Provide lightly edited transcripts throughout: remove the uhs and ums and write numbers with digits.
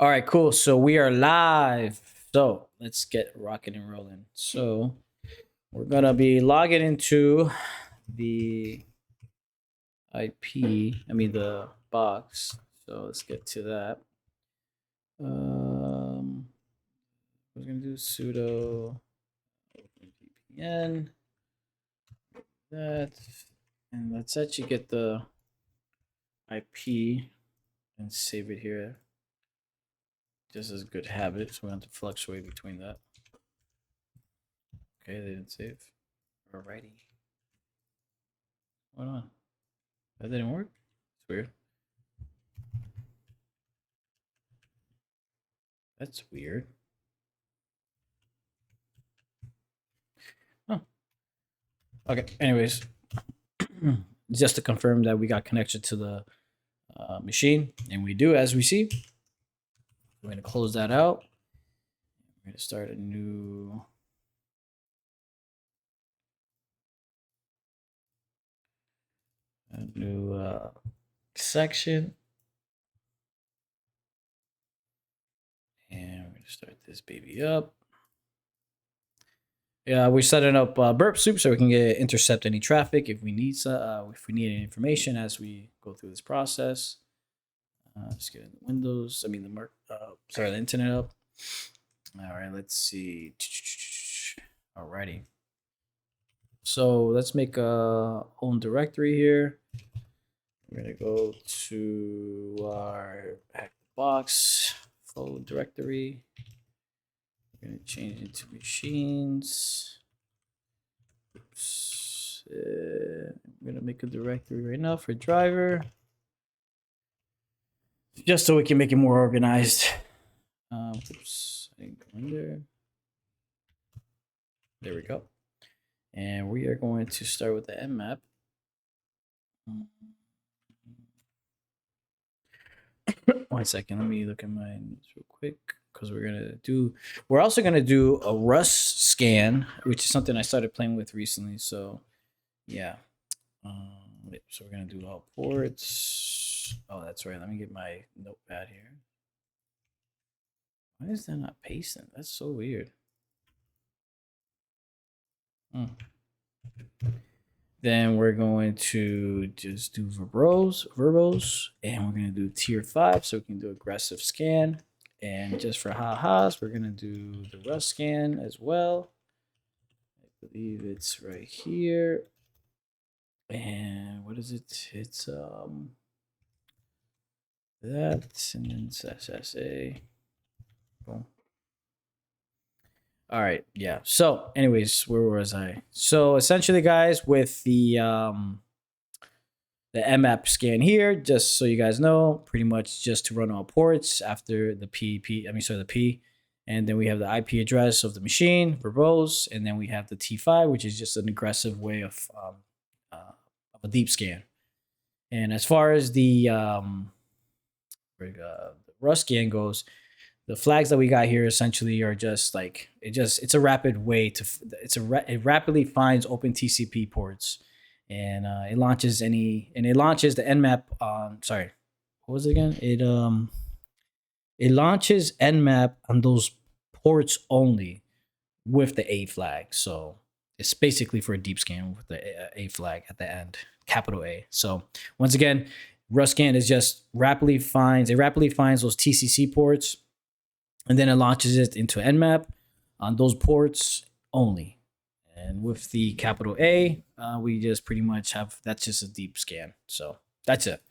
All right, cool. So we are live. So let's get rocking and rolling. So we're gonna be logging into the IP. I mean the box. So let's get to that. We're gonna do sudo VPN that, and let's actually get the IP and save it here. Just as a good habit, so we don't have to fluctuate between that. Okay, they didn't save. Alrighty. Hold on. That didn't work? It's weird. That's weird. Oh. Okay. Anyways, just to confirm that we got connection to the machine, and we do, as we see. We're going to close that out. We're going to start a new section, and we're going to start this baby up. Yeah, we're setting up burp soup so we can intercept any traffic if we need any information as we go through this process. Just getting the Windows. I mean the internet up. All right, let's see. Alrighty. So let's make a own directory here. We're gonna go to our hack box phone directory. We're gonna change it to machines. Oops. I'm gonna make a directory right now for driver, just so we can make it more organized. Oops, I didn't go in there. There we go. And we are going to start with the nmap. One second, let me look at my notes real quick because we're also gonna do a Rust scan, which is something I started playing with recently. So yeah. So we're gonna do all ports. Oh, that's right. Let me get my notepad here. Why is that not pasting? That's so weird. Then we're going to just do verbos, and we're gonna do tier 5, so we can do aggressive scan. And just for ha-has, we're gonna do the Rust scan as well. I believe it's right here. And what is it? It's that, and then SSA. Boom. All right, yeah. So, anyways, where was I? So essentially, guys, with the nmap scan here, just so you guys know, pretty much just to run all ports after the the P, and then we have the IP address of the machine, verbose, and then we have the T5, which is just an aggressive way of a deep scan. And as far as the Rust scan goes, the flags that we got here essentially are just like it's a rapid way to it rapidly finds open TCP ports, and it launches the nmap sorry, what was it again? It launches nmap on those ports only with the A flag. So it's basically for a deep scan with the A flag at the end, capital A. So once again, Rust scan is just rapidly finds those TCC ports, and then it launches it into nmap on those ports only. And with the capital A, we just pretty much that's just a deep scan. So that's it.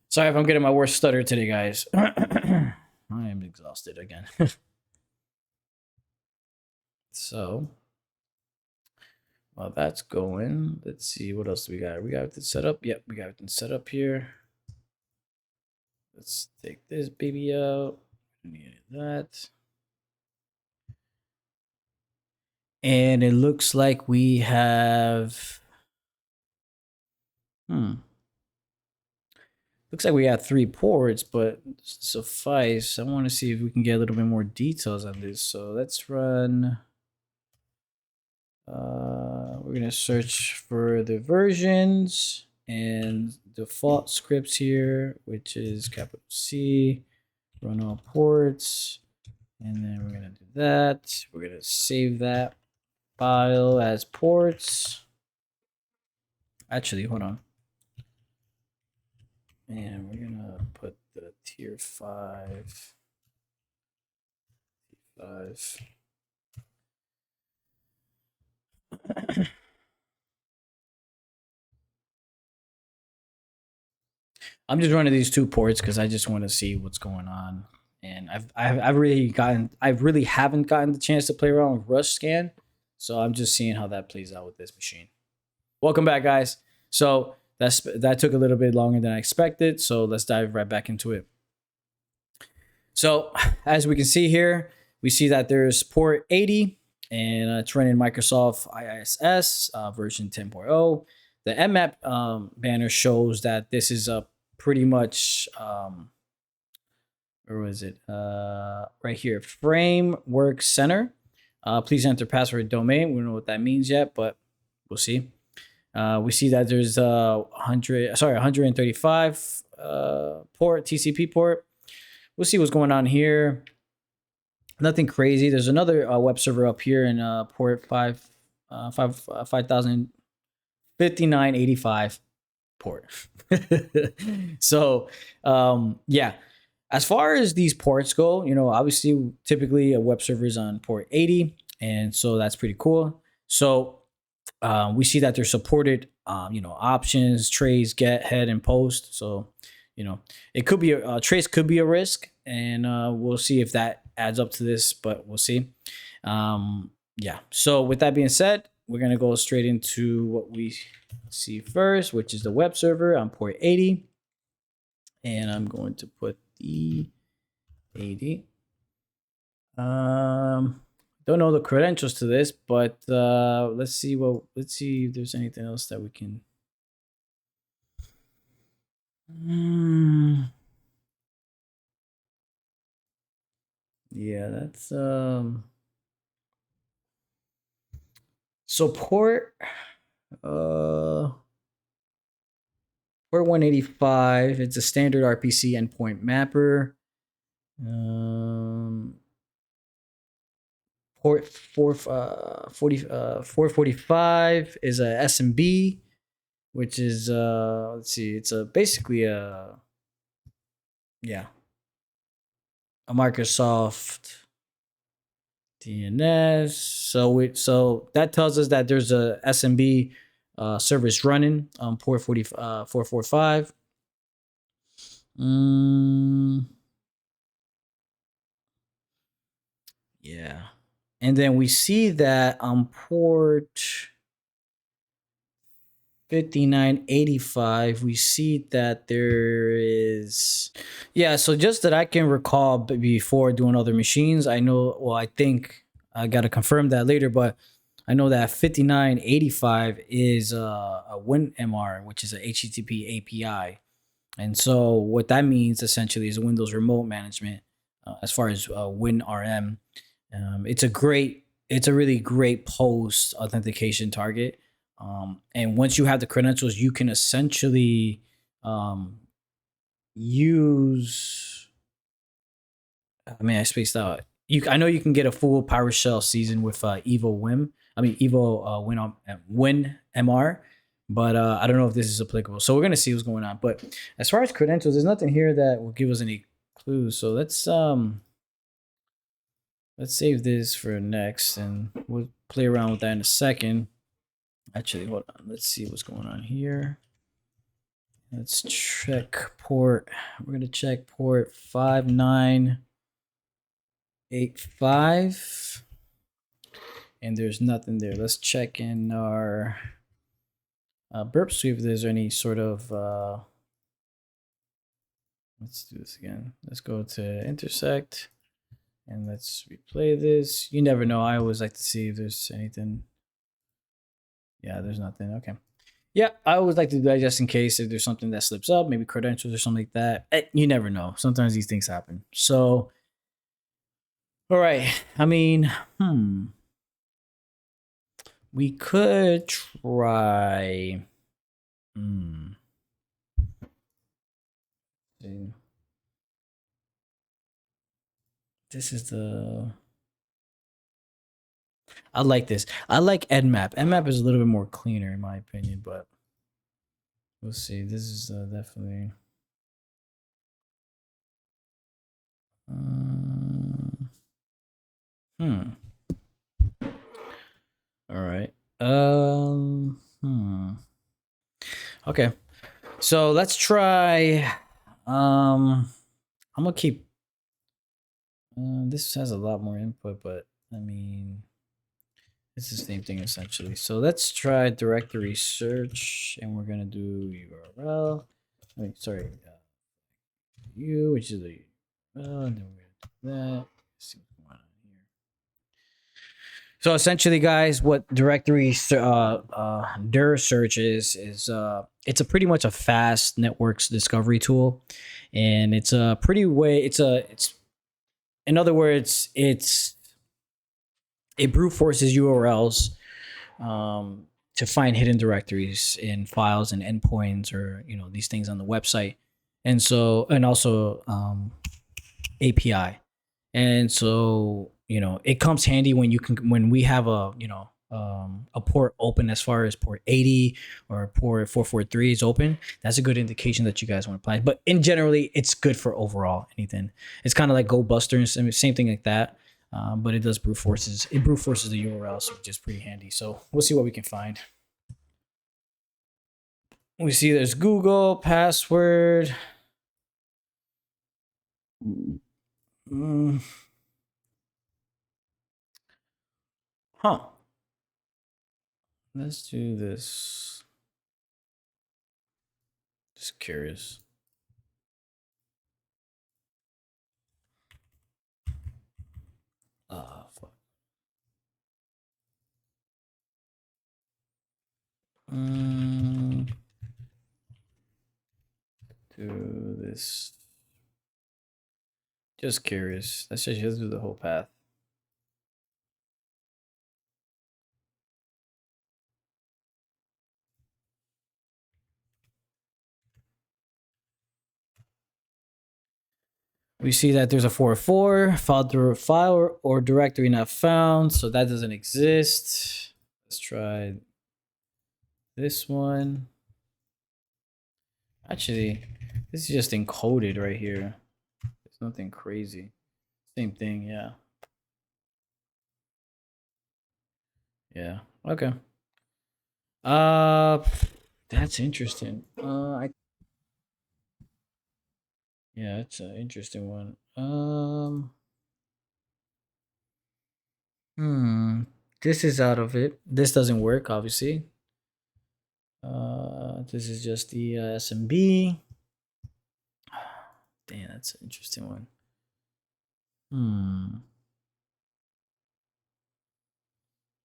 Sorry if I'm getting my worst stutter today, guys. I am exhausted again. So while that's going, let's see what else we got. We got it set up. Yep, we got it set up here. Let's take this baby out. Need that. And it looks like we have looks like we got 3 ports, but suffice. I want to see if we can get a little bit more details on this. So let's run we're gonna search for the versions and default scripts here, which is capital C, run all ports. And then we're going to do that. We're going to save that file as ports. Actually, hold on. And we're going to put the tier 5. I'm just running these 2 ports because I just want to see what's going on. And I really haven't gotten the chance to play around with Rush Scan, so I'm just seeing how that plays out with this machine. Welcome back, guys. So that took a little bit longer than I expected. So let's dive right back into it. So as we can see here, we see that there's port 80, and it's running Microsoft IISS version 10.0. The mmap banner shows that this is a pretty much where was it? Right here, Framework Center. Please enter password domain. We don't know what that means yet, but we'll see. We see that there's 135 port TCP port. We'll see what's going on here. Nothing crazy. There's another web server up here in port 5985 port. So yeah, as far as these ports go, obviously typically a web server is on port 80, and so that's pretty cool. So we see that they're supported options, trace, get, head, and post. So it could be trace could be a risk, and we'll see if that adds up to this, but we'll see. Yeah, so with that being said, we're going to go straight into what we see first, which is the web server on port 80. And I'm going to put the 80. Don't know the credentials to this, but let's see if there's anything else that we can. Yeah, that's so port 185. It's a standard RPC endpoint mapper. Port 445 is a SMB, which is let's see, it's basically a Microsoft DNS. So that tells us that there's a SMB service running on port 445. Yeah. And then we see that on port 5985, we see that there is, so just that I can recall before doing other machines, I think I got to confirm that later, but I know that 5985 is a WinMR, which is a HTTP API. And so what that means essentially is Windows Remote Management as far as WinRM. It's a really great post authentication target. And once you have the credentials, you can essentially use. I spaced out. I know you can get a full PowerShell season with Evo WinMR, but I don't know if this is applicable. So we're gonna see what's going on. But as far as credentials, there's nothing here that will give us any clues. So let's save this for next, and we'll play around with that in a second. Actually, hold on. Let's see what's going on here. Let's check port. We're going to check port 5985. And there's nothing there. Let's check in our burp, see if there's any sort of. Let's do this again. Let's go to intersect. And let's replay this. You never know. I always like to see if there's anything. Yeah, there's nothing. Okay. Yeah, I always like to do that just in case if there's something that slips up, maybe credentials or something like that. You never know. Sometimes these things happen. So, all right. We could try. This is the. I like this. I like Nmap. Nmap is a little bit more cleaner in my opinion, but we'll see. This is definitely. Um, hmm. All right. Okay. So let's try. I'm gonna keep. This has a lot more input, but I mean, it's the same thing essentially. So let's try directory search, and we're gonna do URL. I mean, sorry, which is the and then we're gonna do that. Let's see what's going on here. So essentially, guys, what dir search is it's a pretty much a fast networks discovery tool, and it's a pretty way. It's in other words, it brute forces URLs to find hidden directories in files and endpoints, or these things on the website, and also API. And so it comes handy when we have a port open, as far as port 80 or port 443 is open. That's a good indication that you guys want to apply. But in generally, it's good for overall anything. It's kind of like Go Buster and same thing like that. But it does brute forces. It brute forces the URLs, which is pretty handy. So we'll see what we can find. We see there's Google password. Huh. Let's do this. Just curious. Fuck. Do this. Just curious. Let's just do the whole path. We see that there's a 404 file or directory not found, so that doesn't exist. Let's try this one. Actually, this is just encoded right here. There's nothing crazy. Same thing, yeah. Yeah. Okay. Uh that's interesting. Yeah, it's an interesting one. Hmm. This is out of it. This doesn't work, obviously. This is just the SMB. Damn, that's an interesting one.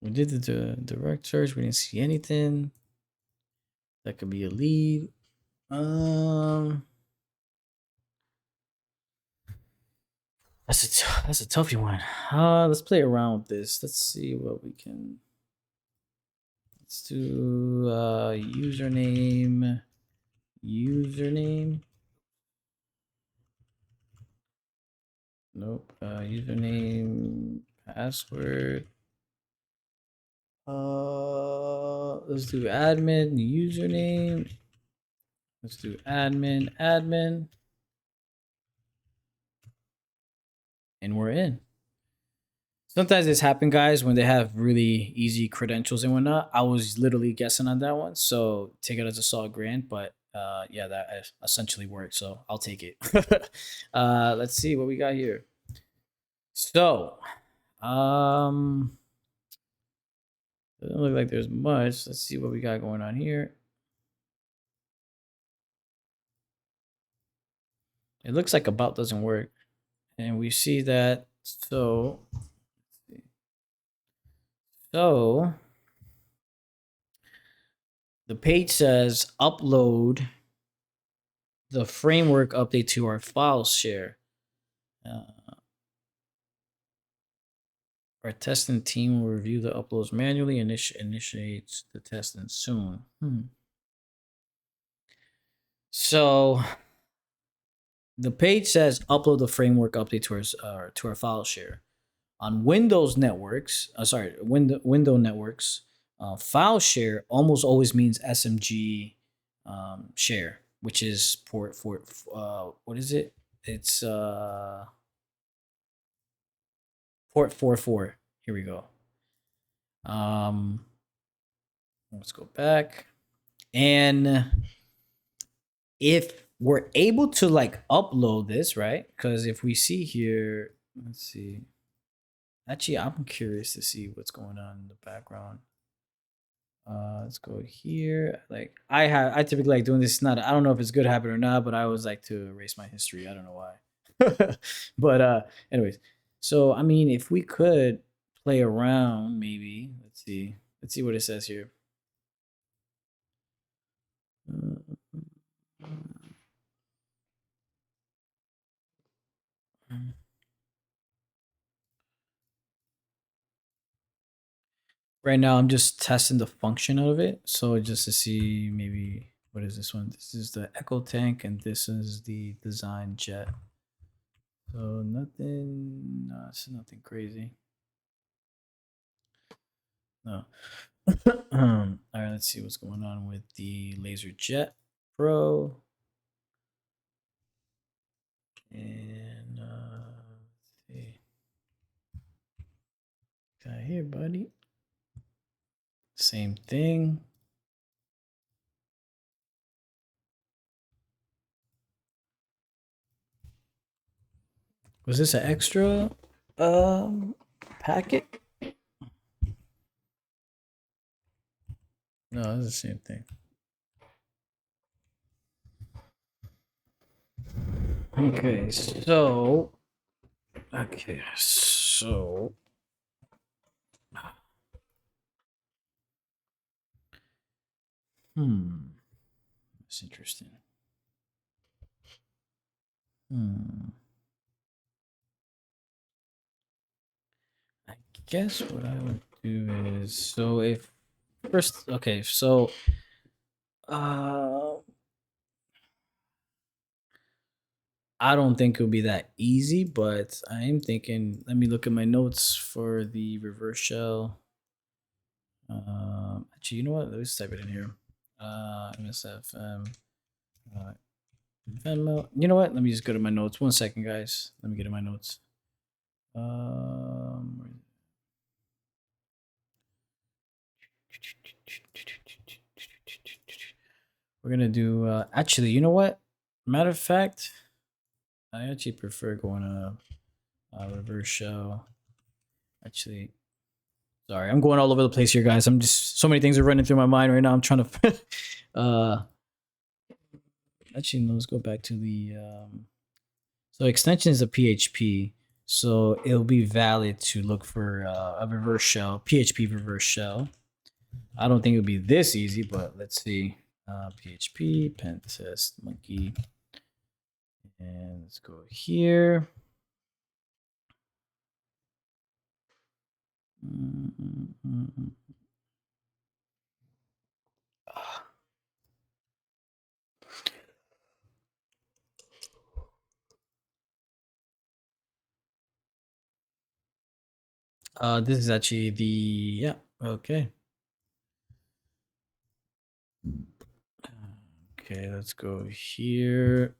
We did the direct search. We didn't see anything. That could be a lead. That's a toughy one. Let's play around with this. Let's see what we can. Let's do username. Nope. Username, password. Let's do admin, username. Let's do admin. And we're in. Sometimes this happen, guys, when they have really easy credentials and whatnot. I was literally guessing on that one, so take it as a solid grant. But yeah, that essentially worked, so I'll take it. Let's see what we got here. So, doesn't look like there's much. Let's see what we got going on here. It looks like about doesn't work, and we see that. So the page says upload the framework update to our file share. Our testing team will review the uploads manually and initiates the testing soon. So the page says upload the framework update to our file share. On Windows networks, window networks, file share almost always means SMG share, which is port for what is it? It's port 44. Here we go. Um, let's go back. And if we're able to like upload this, right? Because if we see here, let's see. Actually, I'm curious to see what's going on in the background. Let's go here. Like I typically like doing this. Not I don't know if it's a good habit or not, but I always like to erase my history. I don't know why. But anyways, so I mean, if we could play around, maybe let's see. Let's see what it says here. Right now, I'm just testing the function of it. So just to see maybe what is this one? This is the Echo Tank, and this is the Design Jet. So nothing, no, it's nothing crazy. No. All right, let's see what's going on with the Laser Jet Pro. And let's see. Got here, buddy. Same thing. Was this an extra packet? No, it's the same thing. Okay, so that's interesting. I guess what I would do is so if first okay, so uh I don't think it'll be that easy, but I am thinking let me look at my notes for the reverse shell. Actually, you know what? Let's type it in here. MSFM. Venmo. You know what? Let me just go to my notes. 1 second, guys. Let me get to my notes. We're gonna do. Actually, you know what? Matter of fact, I actually prefer going to reverse shell. Actually, sorry, I'm going all over the place here, guys. I'm just so many things are running through my mind right now. I'm trying to. Actually, no, let's go back to the. So extension is a PHP, so it'll be valid to look for a reverse shell, PHP reverse shell. I don't think it'll be this easy, but let's see. PHP pen test monkey, and let's go here. This is actually the yeah okay. Okay, let's go here.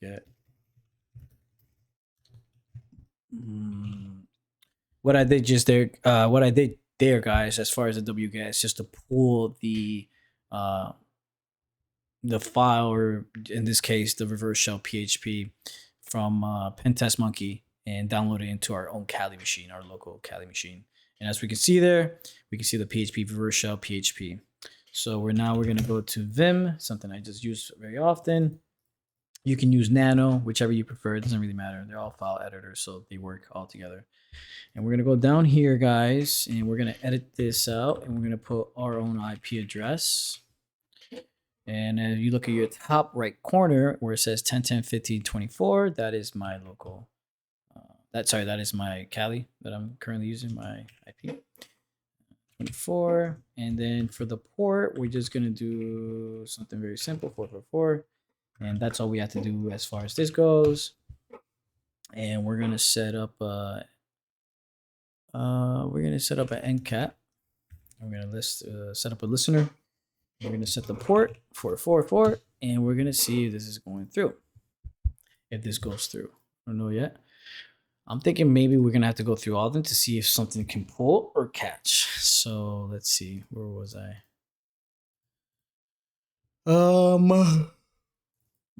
Get what I did just there. What I did there, guys, as far as the WGS, just to pull uh the file, or in this case, the reverse shell PHP from Pentest Monkey, and download it into our own Kali machine, our local Kali machine. And as we can see there, we can see the PHP reverse shell PHP. So we're going to go to Vim, something I just use very often. You can use Nano, whichever you prefer. It doesn't really matter. They're all file editors, so they work all together. And we're going to go down here, guys, and we're going to edit this out, and we're going to put our own IP address. And if you look at your top right corner where it says 10.10.15.24, that is my local. That is my Kali that I'm currently using, my IP. 24. And then for the port, we're just gonna do something very simple, 444. And that's all we have to do as far as this goes. And we're gonna set up an end cap. We're gonna set up a listener. We're gonna set the port for 4 and we're gonna see if this is going through. If this goes through, I don't know yet. I'm thinking maybe we're gonna have to go through all of them to see if something can pull or catch. So let's see. Where was I?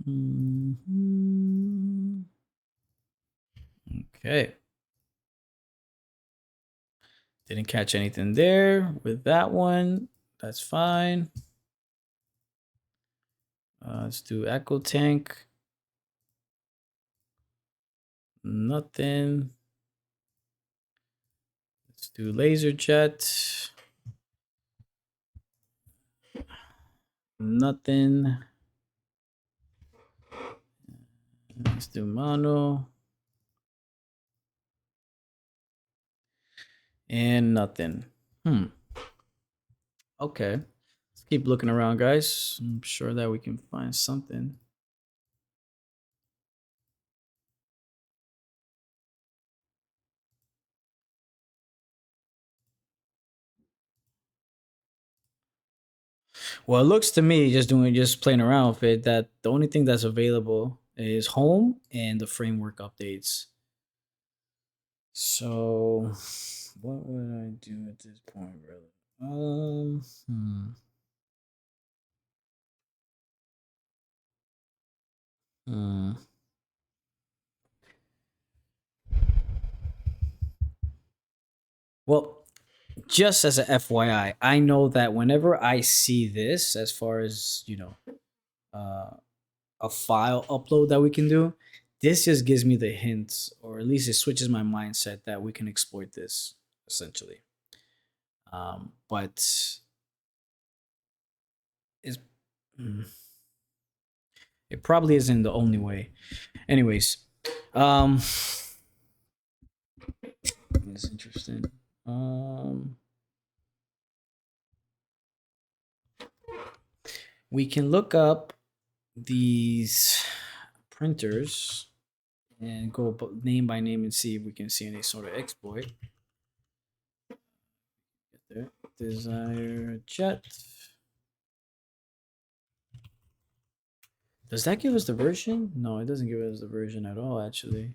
Mhm. Okay. Didn't catch anything there with that one. That's fine. Let's do Echo Tank. Nothing. Let's do Laser Jet. Nothing. Let's do Mono. And nothing. Okay. Let's keep looking around, guys. I'm sure that we can find something. Well, it looks to me, just playing around with it, that the only thing that's available is home and the framework updates. So, what would I do at this point, really? Hmm. Hmm. Well, just as a FYI, I know that whenever I see this, as far as uh, a file upload that we can do, this just gives me the hints, or at least it switches my mindset that we can exploit this essentially. But it's, mm, it probably isn't the only way. Anyways, um, it's interesting. Um, we can look up these printers and go name by name and see if we can see any sort of exploit. Get there. Desire jet. Does that give us the version? No, it doesn't give us the version at all, actually.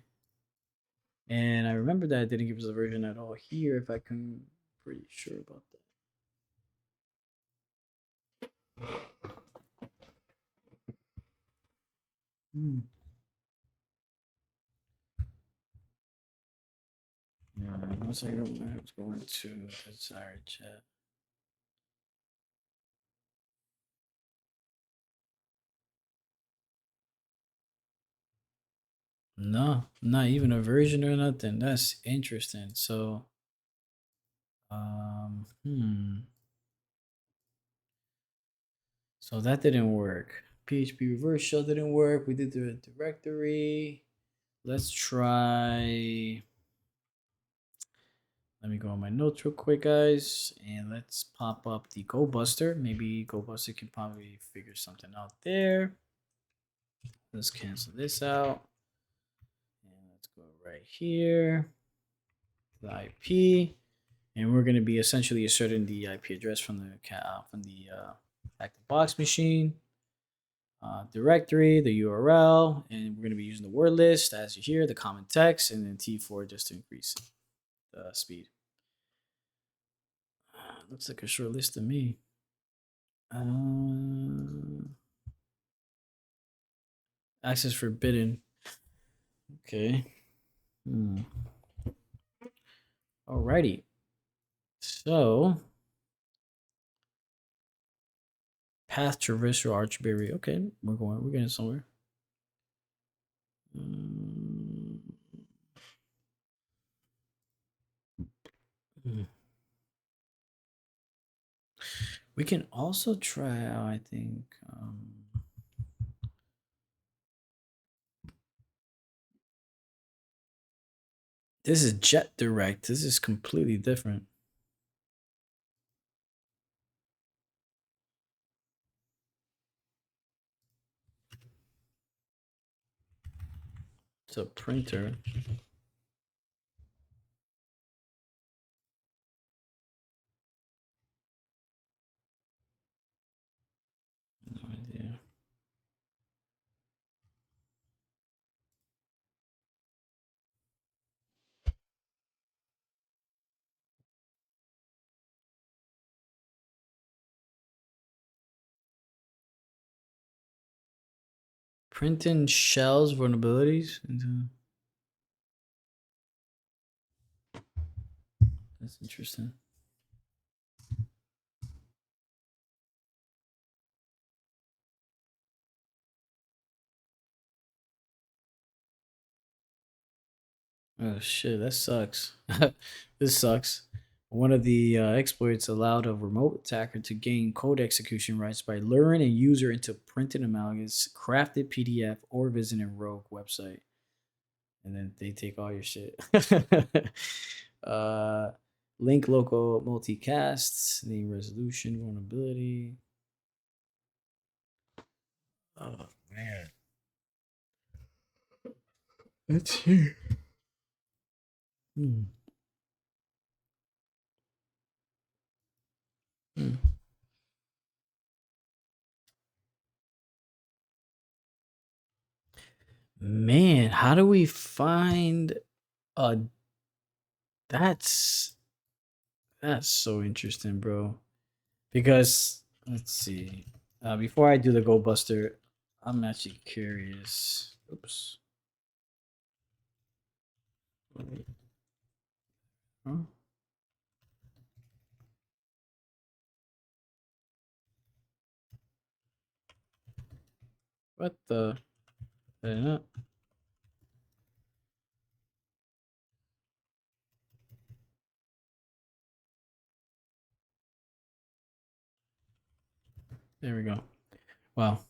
And I remember that it didn't give us the version at all here, if I can, pretty sure about that. Hmm. Yeah, once I was going to Desire Chat. No, not even a version or nothing. That's interesting. So, hmm. So that didn't work. PHP reverse shell didn't work. We did the directory. Let's try. Let me go on my notes real quick, guys, and let's pop up the GoBuster. Maybe GoBuster can probably figure something out there. Let's cancel this out. And let's go right here. The IP. And we're going to be essentially asserting the IP address from the active box machine. Directory, the URL, and we're going to be using the word list as you hear, the common text, and then T4 just to increase the speed. Looks like a short list to me. Access forbidden. Okay. Alrighty. So, path traversal archberry. Okay, we're getting somewhere. We can also try out, I think. This is Jet Direct. This is completely different. What's a printer? No idea. Printing shells vulnerabilities into. That's interesting. Oh shit, that sucks. This sucks. One of the exploits allowed a remote attacker to gain code execution rights by luring a user into printing a malicious crafted PDF or visiting a rogue website, and then they take all your shit. uh, link local multicasts, name resolution vulnerability. Oh man, let's see. Hmm. Hmm. Man, how do we find a that's that's so interesting, bro. Because let's see. Before I do the Go Buster, I'm actually curious. Oops. Huh? What the? Uh, There we go. Wow.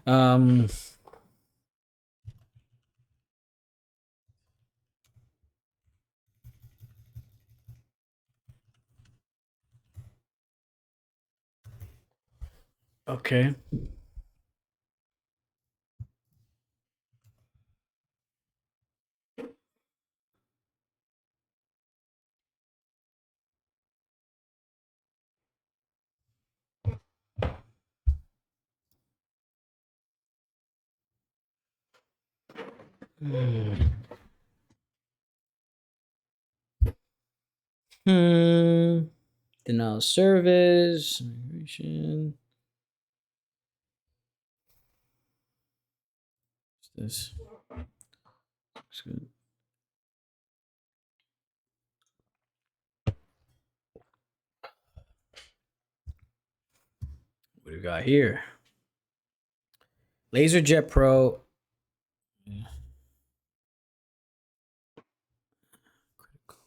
Um. Okay. Hmm. Hmm. Denial of service. Migration. What's this? Looks good. What do we got here? LaserJet Pro. Yeah. Critical.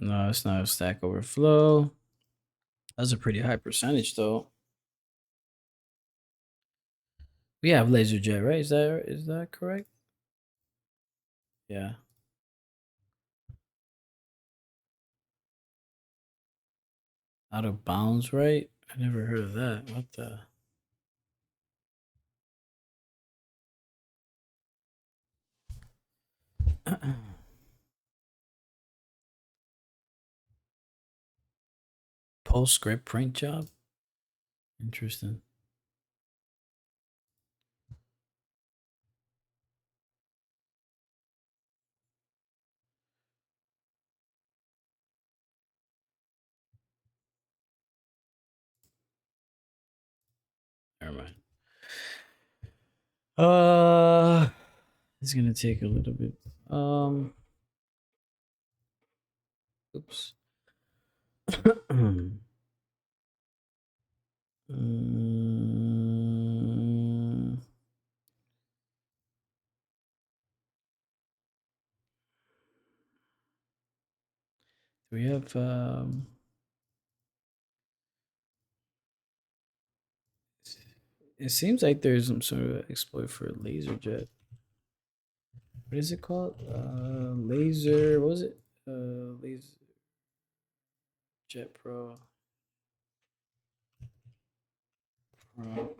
No, it's not a Stack Overflow. That's a pretty high percentage, though. We have LaserJet, right? Is that correct? Yeah. Out of bounds, right? I never heard of that. What the? Postscript print job? Interesting. Never mind. Uh, it's gonna take a little bit. Oops. Mm, do we have it seems like there's some sort of exploit for LaserJet. what is it called? Laser. What was it? Laser Jet Pro. Pro.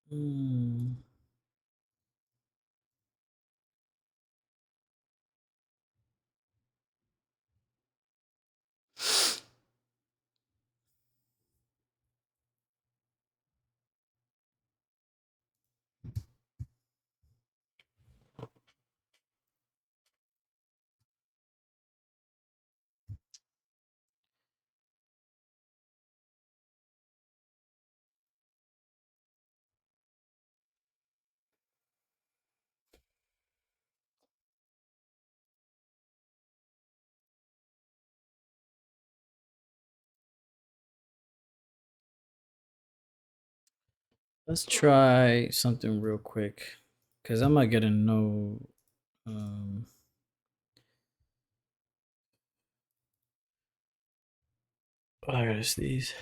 Hmm. Let's try something real quick, cause I'm not getting no. Um, oh, I gotta sneeze.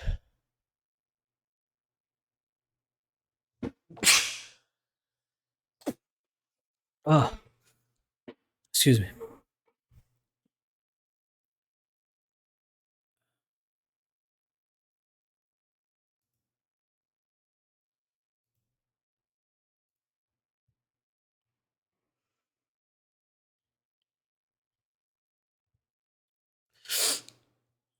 Oh, excuse me.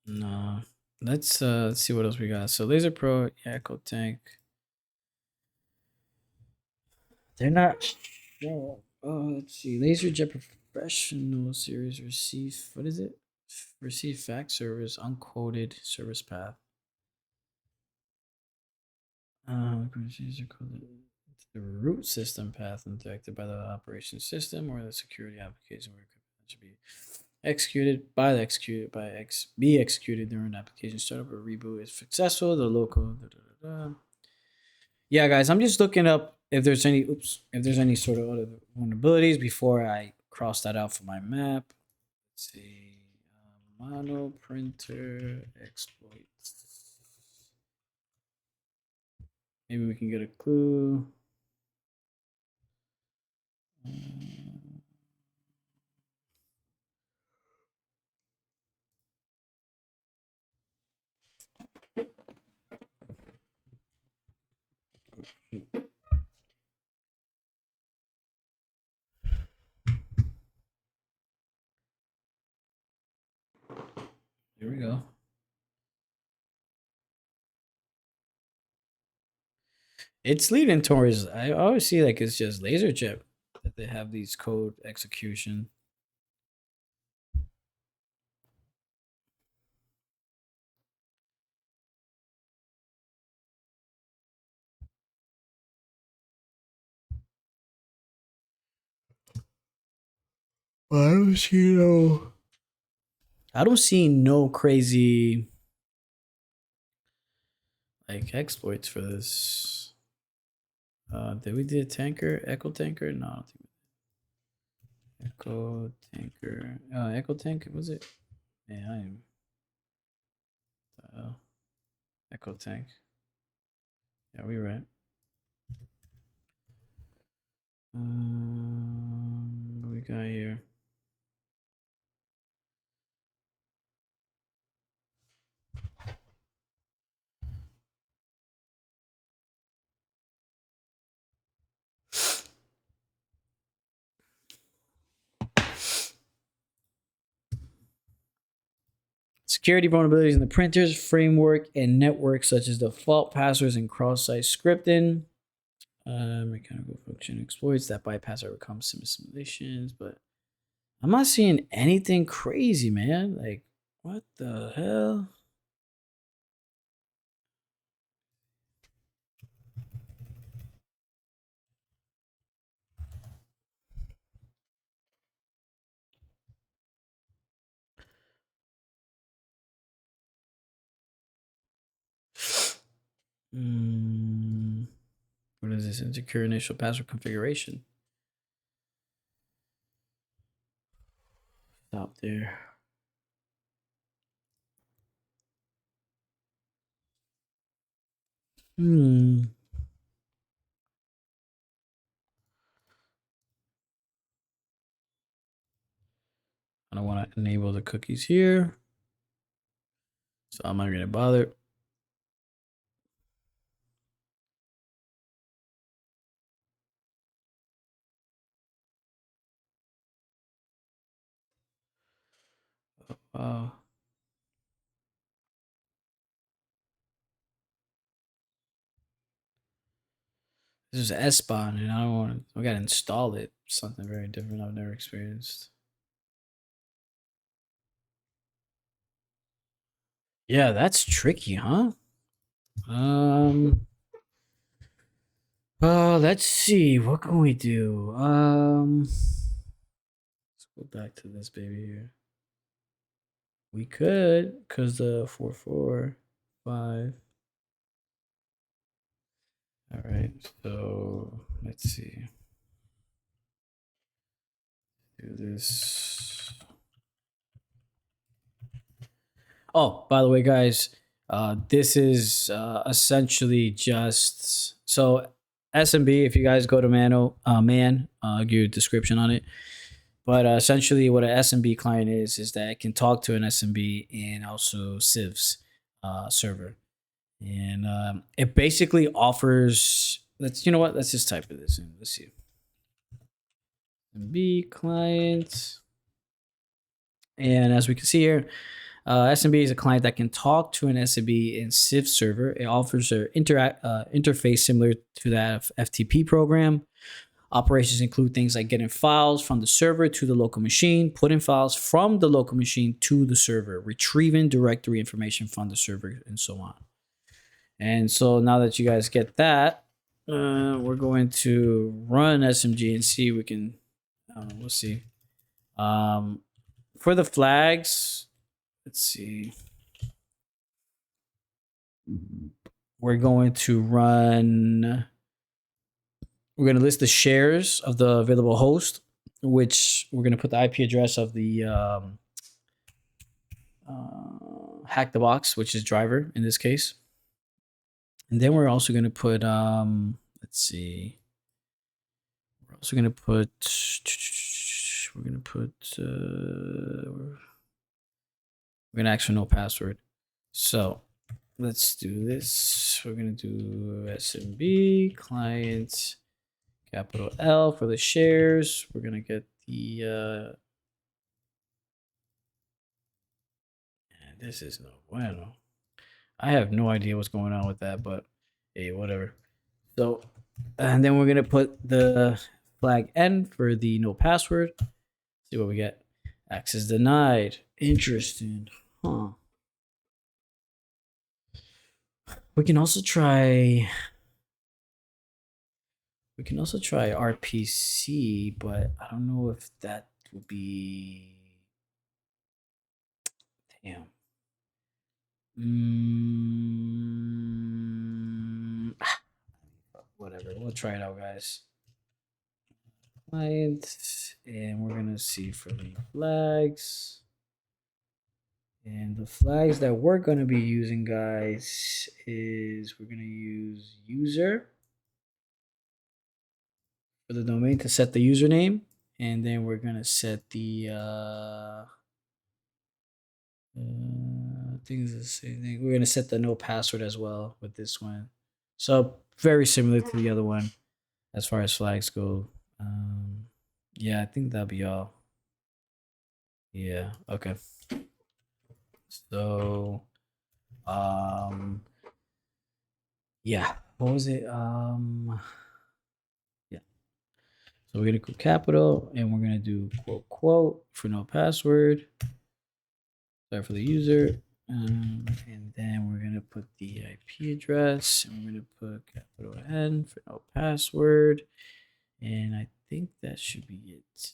No. Let's see what else we got. So Laser Pro, yeah, Echo Tank. They're not. No. Oh, let's see. Laser Jet Professional Series receive. What is it? Receive fax service unquoted service path. The root system path detected by the operation system or the security application where it should be be executed during application startup or reboot is successful. The local. Da, da, da, da. Yeah, guys, I'm just looking up if there's any sort of other vulnerabilities before I cross that out for my map. Let's see, mono printer exploits. Maybe we can get a clue. Here we go. It's leading towards. I always see like it's just laser chip that they have these code execution. I don't see no. I don't see no crazy like exploits for this. Did we do a tanker? Echo tanker? No, I don't think Echo tanker. Echo tank. Was it? Yeah, I am. Echo tank. Yeah, we right. What we got here? Security vulnerabilities in the printers, framework, and network, such as default passwords and cross-site scripting. Mechanical function exploits that bypass or overcome simulations, but I'm not seeing anything crazy, man. Like, what the hell? Mm, what is this? Insecure initial password configuration. Stop there. Hmm. I want to enable the cookies here. So I'm not going to bother. Uh, this is S-Bahn, and I don't want to. I got to install it. Something very different I've never experienced. Yeah, that's tricky, huh? Let's see. What can we do? Let's go back to this baby here. We could, cause the 445. All right, so let's see. Do this. Oh, by the way, guys, this is essentially just so SMB. If you guys go to I'll give you a description on it. But essentially, what an SMB client is that it can talk to an SMB and also Civ's server, and it basically offers. Let's you know what? Let's just type this in. Let's see. SMB client, and as we can see here, SMB is a client that can talk to an SMB in Civ server. It offers an interface similar to that of FTP program. Operations include things like getting files from the server to the local machine, putting files from the local machine to the server, retrieving directory information from the server, and so on. And so now that you guys get that, we're going to run SMG and see if we can. We'll see. For the flags, let's see. We're going to run. We're going to list the shares of the available host, which we're going to put the IP address of the hack the box, which is driver in this case. And then we're also going to put, let's see. We're also going to put, we're going to ask for no password. So let's do this. We're going to do SMB client. Capital L for the shares. We're going to get the. This is no bueno. I have no idea what's going on with that, but hey, whatever. So, and then we're going to put the flag N for the no password. See what we get. Access denied. Interesting. Huh. We can also try. We can also try RPC, but I don't know if that will be. Damn. Whatever. We'll try it out, guys. Client, and we're gonna see for the flags. And the flags that we're gonna be using, guys, is we're gonna use user for the domain to set the username, and then we're gonna set the I think it's the same thing. We're gonna set the no password as well with this one. So very similar to the other one as far as flags go. Yeah, I think that'll be all. Yeah, okay. So yeah, what was it? Yeah. So we're gonna go capital and we're gonna do quote quote for no password. Sorry for the user. And then we're gonna put the IP address and we're gonna put capital N for no password. And I think that should be it.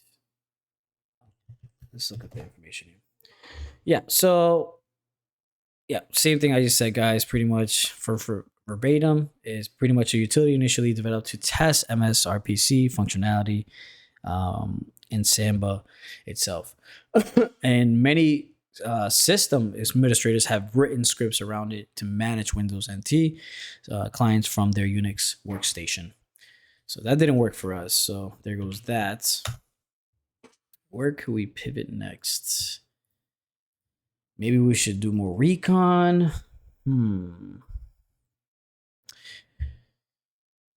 Let's look at the information here. Yeah, so yeah, same thing I just said, guys. Pretty much for verbatim is pretty much a utility initially developed to test MSRPC functionality in Samba itself. And many system administrators have written scripts around it to manage Windows NT clients from their Unix workstation. So that didn't work for us. So there goes that. Where could we pivot next? Maybe we should do more recon.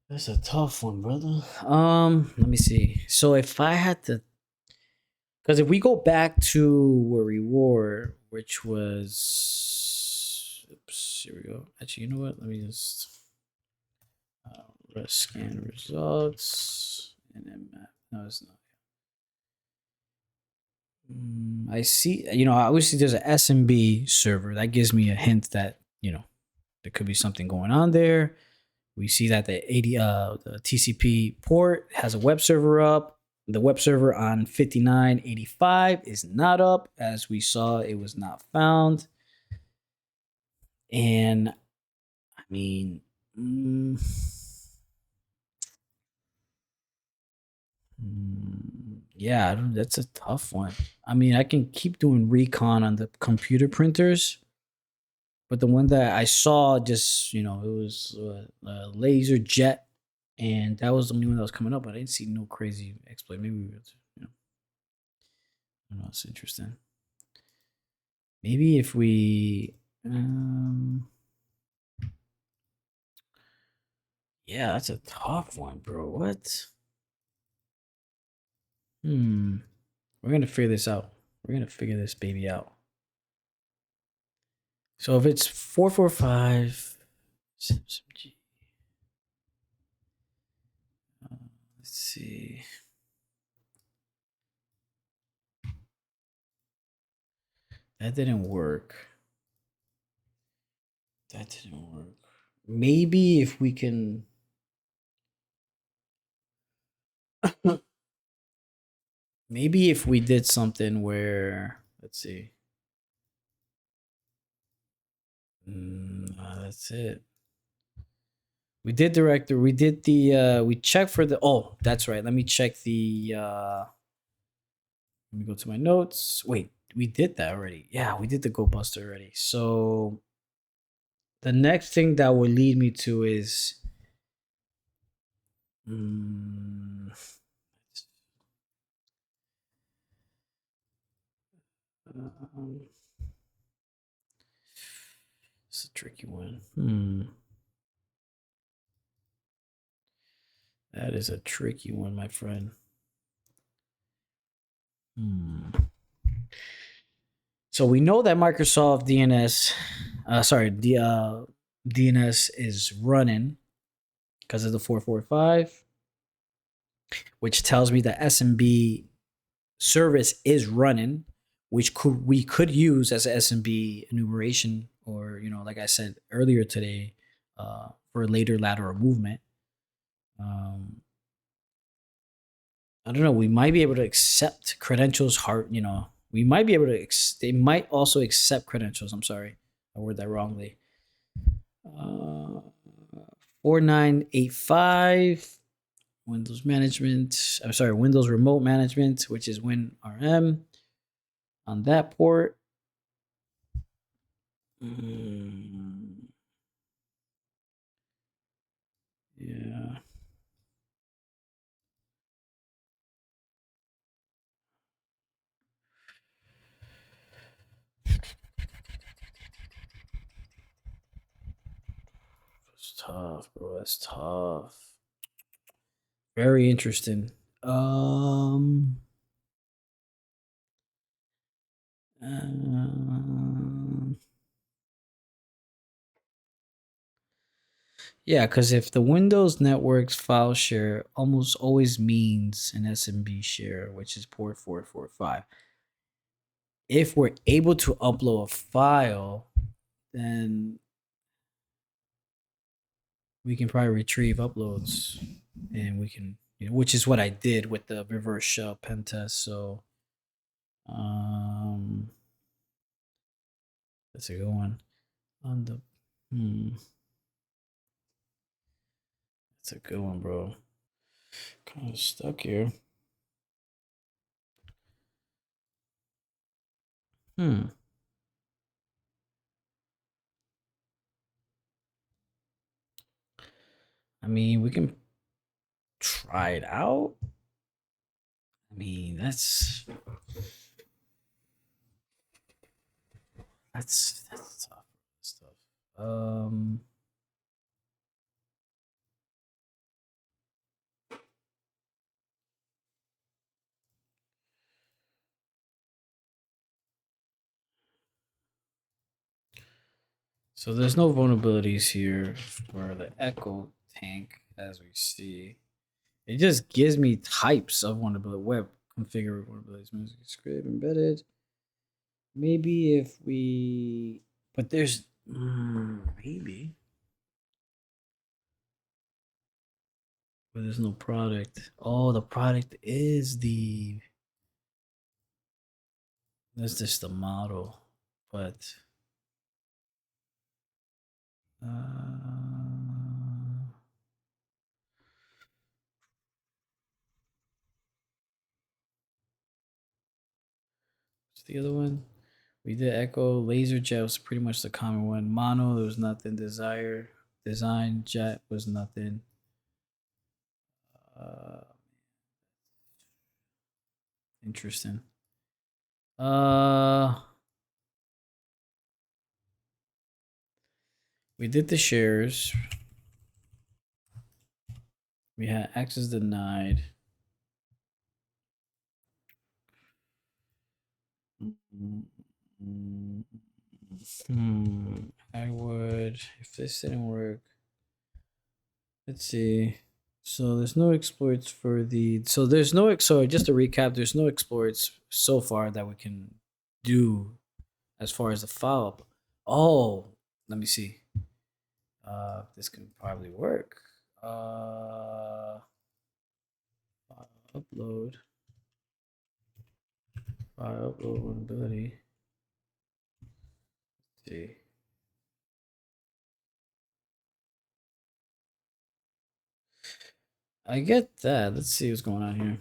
That's a tough one, brother. Let me see. So if I had to, because if we go back to where we were, which was, oops, here we go. Actually, you know what? Let me just scan results and then map. No, it's not. I see. Obviously, there's an SMB server that gives me a hint that there could be something going on there. We see that the TCP port has a web server up. The web server on 5985 is not up. As we saw, it was not found. And I mean, yeah, that's a tough one. I mean, I can keep doing recon on the computer printers, but the one that I saw just, it was a laser jet, and that was the only one that was coming up. But I didn't see no crazy exploit. Maybe I don't know. It's interesting. Maybe if we, yeah, that's a tough one, bro. What? We're gonna figure this out. We're gonna figure this baby out. So if it's 445, let's see. That didn't work. That didn't work. Maybe if we can. Maybe if we did something where, let's see. That's it. We did director. We did we checked for the, oh, that's right. Let me check let me go to my notes. Wait, we did that already. Yeah, we did the Go Buster already. So the next thing that will lead me to is um, it's a tricky one. That is a tricky one, my friend. So we know that Microsoft DNS is running because of the 445, which tells me that SMB service is running, which we could use as a SMB enumeration, or like I said earlier today, for later lateral movement. I don't know. We might be able to accept credentials. We might be able to. They might also accept credentials. I'm sorry, I worded that wrongly. 4985 Windows management. I'm sorry, Windows remote management, which is WinRM on that port. Yeah. It's tough, bro. That's tough. Very interesting. Yeah, because if the Windows network's file share almost always means an SMB share, which is port 445. If we're able to upload a file, then we can probably retrieve uploads, and we can, which is what I did with the reverse shell pen test. So, that's a good one. On the, that's a good one, bro. Kind of stuck here. I mean, we can try it out. I mean, that's tough stuff. So there's no vulnerabilities here for the Echo tank, as we see. It just gives me types of vulnerability. Web configure vulnerabilities, music script embedded. Maybe if we, but there's maybe, but there's no product. Oh, the product is the. That's just the model, but what's the other one? We did Echo. Laser Jet was pretty much the common one. Mono, there was nothing. Desire, Design Jet was nothing. Uh, Interesting. Uh, we did the shares. We had access denied. I would, if this didn't work. Let's see. So there's no exploits for the. So there's no. So just to recap, there's no exploits so far that we can do as far as the follow up. Oh, let me see. This can probably work. Upload. File upload vulnerability. Let's see. I get that. Let's see what's going on here.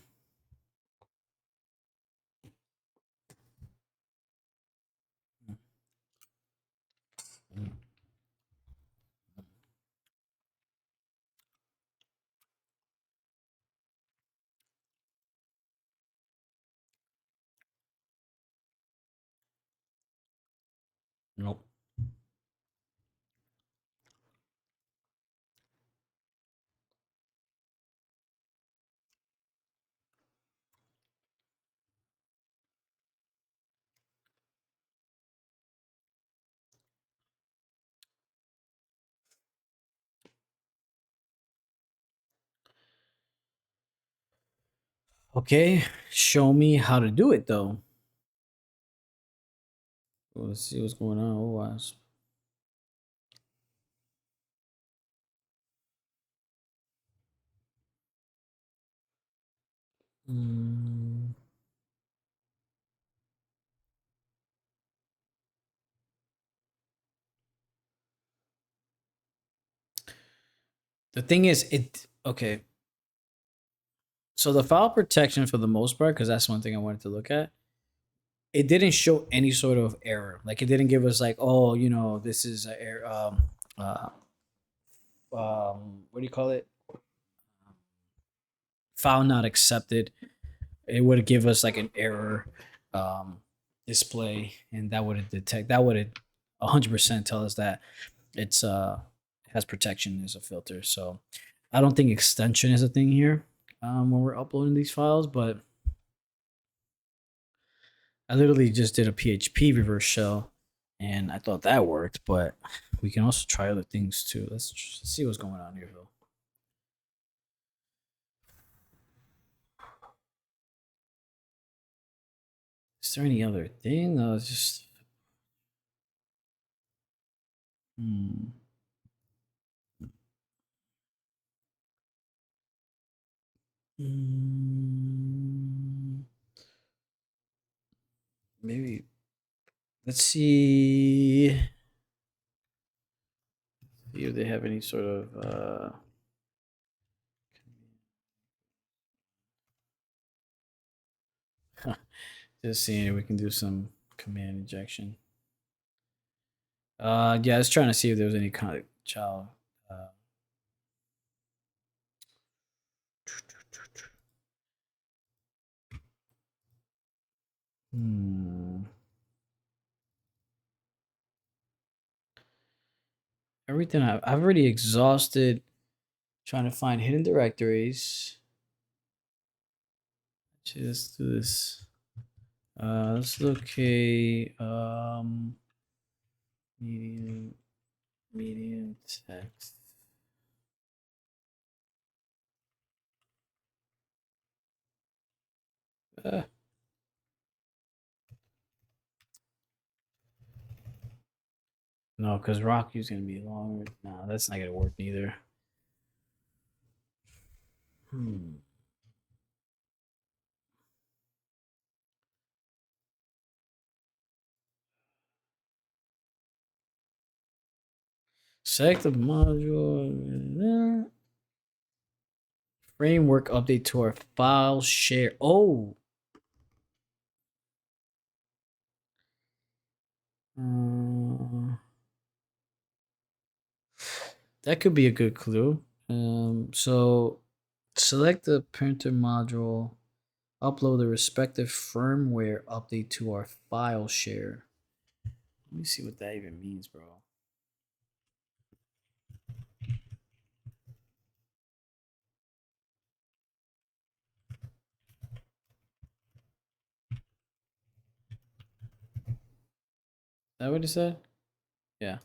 Nope. Okay, show me how to do it though. Let's see what's going on. Oh, WASP. Mm. The thing is, it okay. So the file protection for the most part, because that's one thing I wanted to look at, it didn't show any sort of error. Like it didn't give us like, oh, this is a error. Uh, what do you call it? File not accepted. It would give us like an error um, display, and that would detect. That would 100% tell us that it's has protection as a filter. So I don't think extension is a thing here when we're uploading these files, but I literally just did a PHP reverse shell, and I thought that worked. But we can also try other things too. Let's see what's going on here, Phil. Is there any other thing? No, it's just. Hmm. Mm, maybe let's see if they have any sort of just seeing if we can do some command injection. Yeah, I was trying to see if there was any kind of child. Uh, Hmm. Everything I've already exhausted trying to find hidden directories. Let's do this. Let's locate medium medium text. Uh, no, because Rocky's gonna be longer. No, that's not gonna work neither. Hmm. Select the module. Framework update to our file share. Oh, uh, that could be a good clue. So select the printer module, upload the respective firmware update to our file share. Let me see what that even means, bro. Is that what it said? Yeah.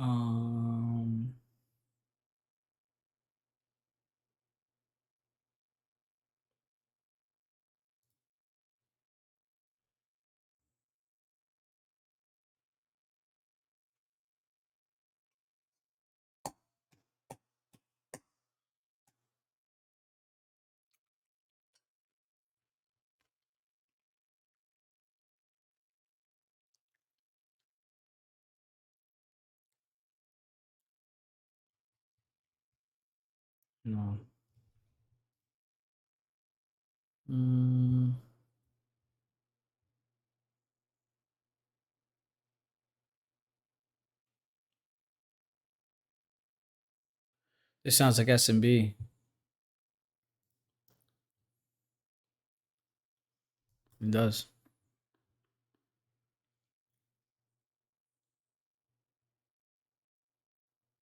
Um, no. Mm, this sounds like SMB. It does.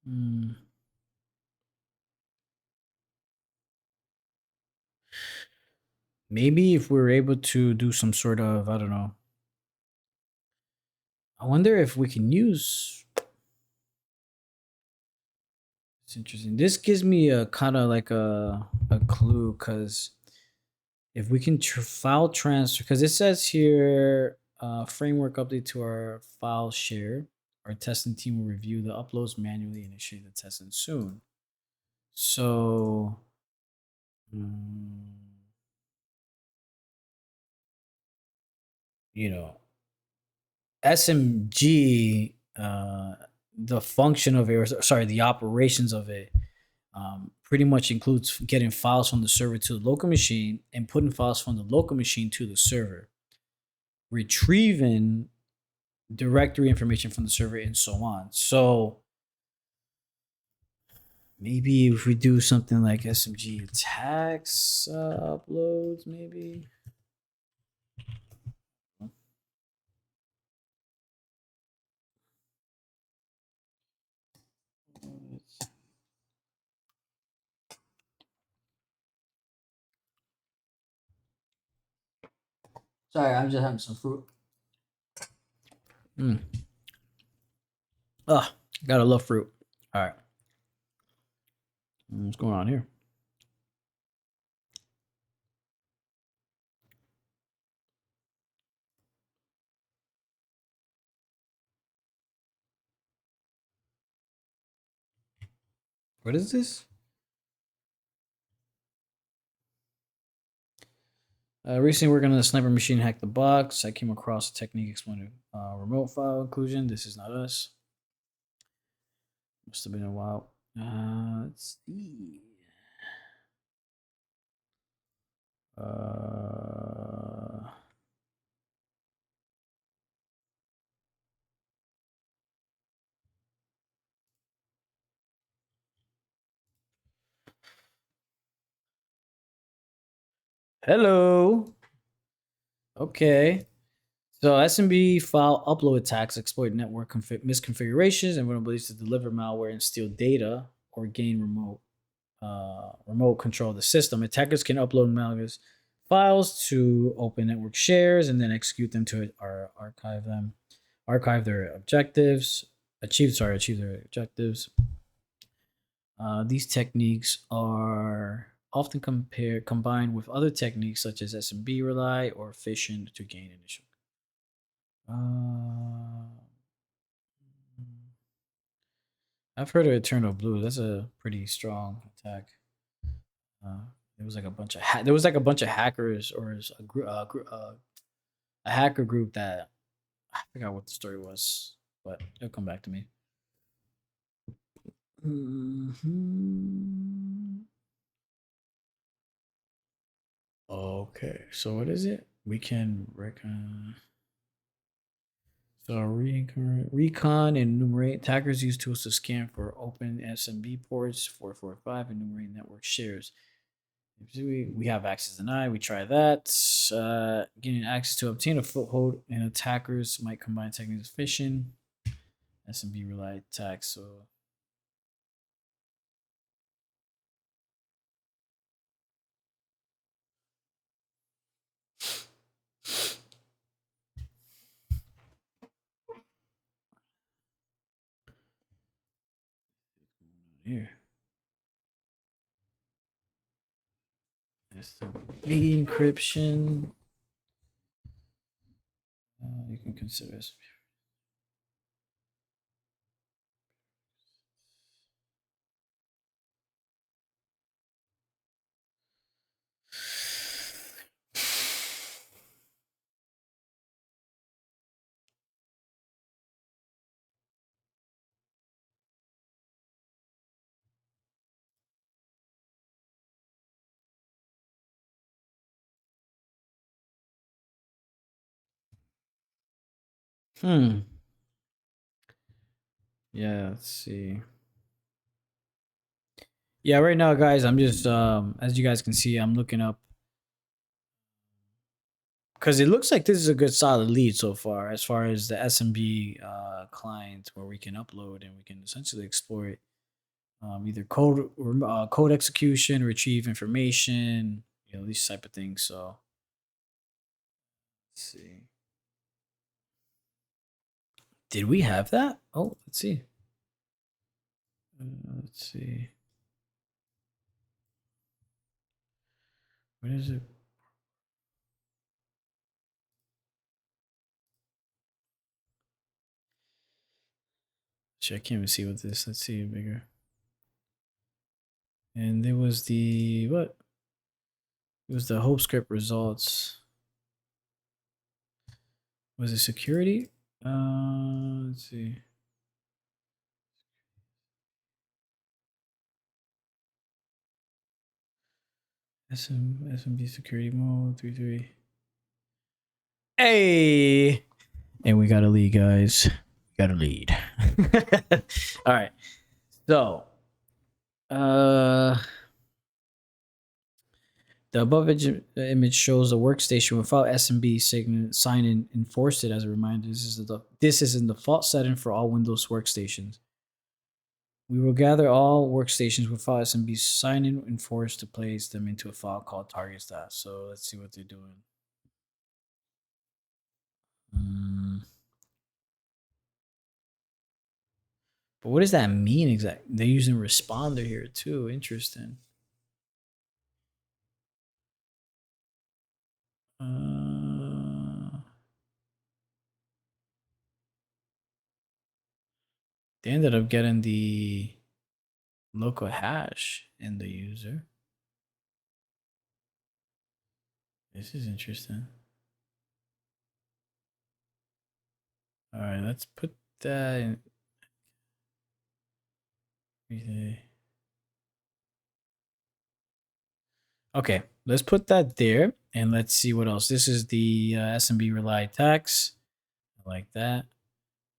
Mm. Maybe if we're able to do some sort of, I don't know. I wonder if we can use. It's interesting. This gives me a kind of like a clue because if we can file transfer, because it says here framework update to our file share. Our testing team will review the uploads manually and initiate the testing soon. So, mm, you know, SMG, the function of it, or sorry, the operations of it, pretty much includes getting files from the server to the local machine and putting files from the local machine to the server, retrieving directory information from the server, and so on. So maybe if we do something like SMG attacks uploads, maybe. Sorry, I'm just having some fruit. Mm. Ugh, gotta love fruit. All right. What's going on here? What is this? Recently, working on the sniper machine hack the box. I came across a technique explaining remote file inclusion. This is not us. Must have been a while. Let's see. Uh, Hello. Okay. So SMB file upload attacks exploit network misconfigurations and vulnerabilities to deliver malware and steal data or gain remote control of the system. Attackers can upload malicious files to open network shares and then execute them to archive their objectives, achieve their objectives. These techniques are often combined with other techniques such as SMB rely or phishing to gain initial. Uh, I've heard of Eternal Blue. That's a pretty strong attack. Uh, there was like a bunch of hackers or a hacker group that I forgot what the story was, but it'll come back to me. Mhm. Okay, so what is it? We can recon. So recon and enumerate. Attackers use tools to scan for open SMB ports, 445, and enumerate network shares. We have access denied. We try that. Getting access to obtain a foothold, and attackers might combine techniques of phishing, SMB relied attacks. So here, SMB encryption. You can consider this. Hmm. Yeah. Let's see. Yeah. Right now, guys, I'm just as you guys can see, I'm looking up because it looks like this is a good solid lead so far as the SMB client where we can upload and we can essentially exploit either code or code execution, retrieve information, these type of things. So let's see. Did we have that? Oh, let's see. Let's see. What is it? Shit, I can't even see what this. Let's see bigger. And there was the what? It was the Hope script results. Was it security? Let's see. SMB security mode 33. Hey, and we got a lead, guys. We got a lead. All right. So, uh, the above image shows a workstation without SMB sign in enforced it as a reminder. This is in the default setting for all Windows workstations. We will gather all workstations without SMB sign in enforced to place them into a file called target.stat. So let's see what they're doing. Mm. But what does that mean exactly? They're using responder here too. Interesting. Uh, they ended up getting the local hash in the user. This is interesting. All right, let's put that in. Okay, let's put that there and let's see what else. This is the SMB Rely tax. I like that.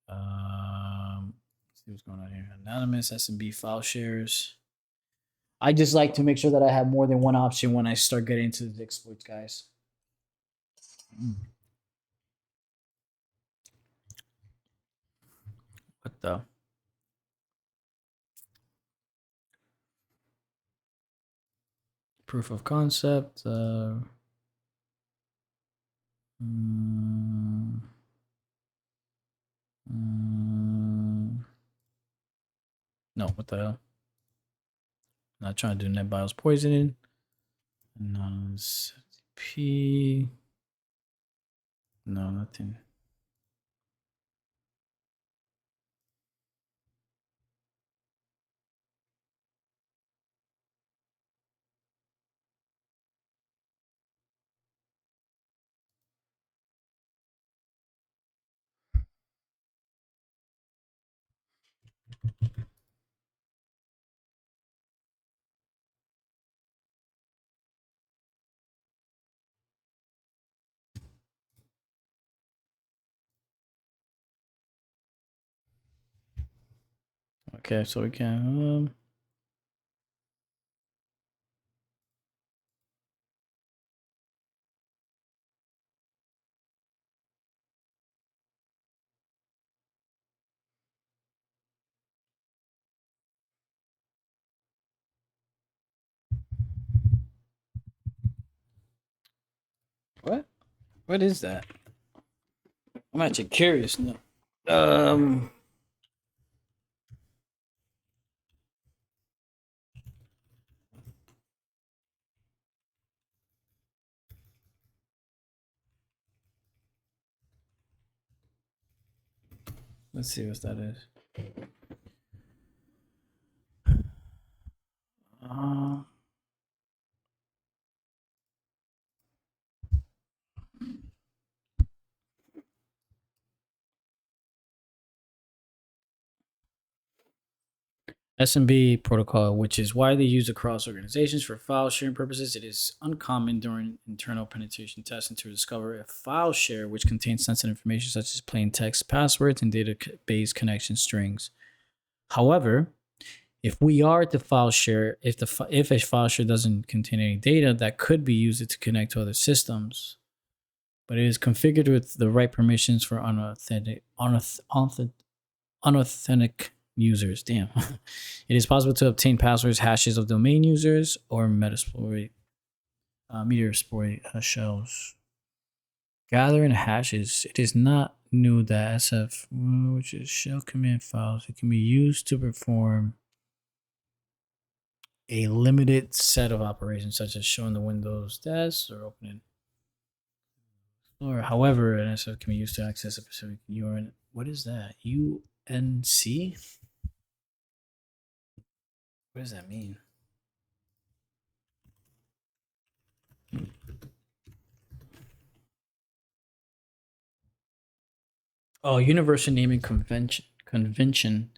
Let's see what's going on here. Anonymous SMB file shares. I just like to make sure that I have more than one option when I start getting into the exploits, guys. What the? Proof of concept. Mm, no, what the hell? Not trying to do NetBIOS poisoning. P. No, nothing. Okay, so we can. What? What is that? I'm actually curious now. Let's see what that is. Uh, SMB protocol, which is widely used across organizations for file sharing purposes. It is uncommon during internal penetration testing to discover a file share which contains sensitive information such as plain text, passwords, and database connection strings. However, if we are to file share, if a file share doesn't contain any data, that could be used to connect to other systems, but it is configured with the right permissions for unauthentic users. Damn. It is possible to obtain passwords, hashes of domain users, or Metasploit, Metasploit shells. Gathering hashes. It is not new that SF, which is shell command files, it can be used to perform a limited set of operations, such as showing the Windows desk or opening. Or, however, an SF can be used to access a specific URL. What is that? UNC? What does that mean? Oh, Universal Naming Convection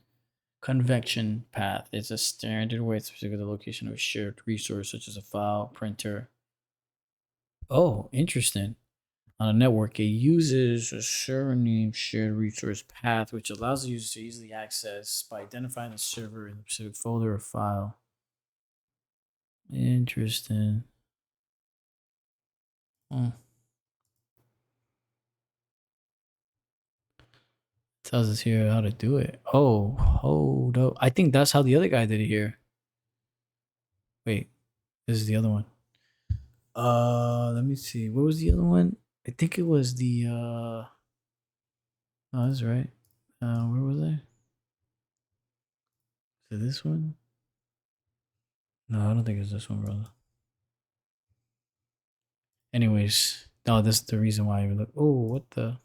path is a standard way to specify the location of a shared resource, such as a file, printer. Oh, interesting. On a network, it uses a server name shared resource path, which allows the user to easily access by identifying the server in a specific folder or file. Interesting. Oh. Tells us here how to do it. Oh, hold up. I think that's how the other guy did it here. Wait, this is the other one. Let me see. What was the other one? I think it was the oh, that's right. Where was I? Is it this one? No, I don't think it's this one, brother. Anyways, no, this is the reason why we look. Oh, what the?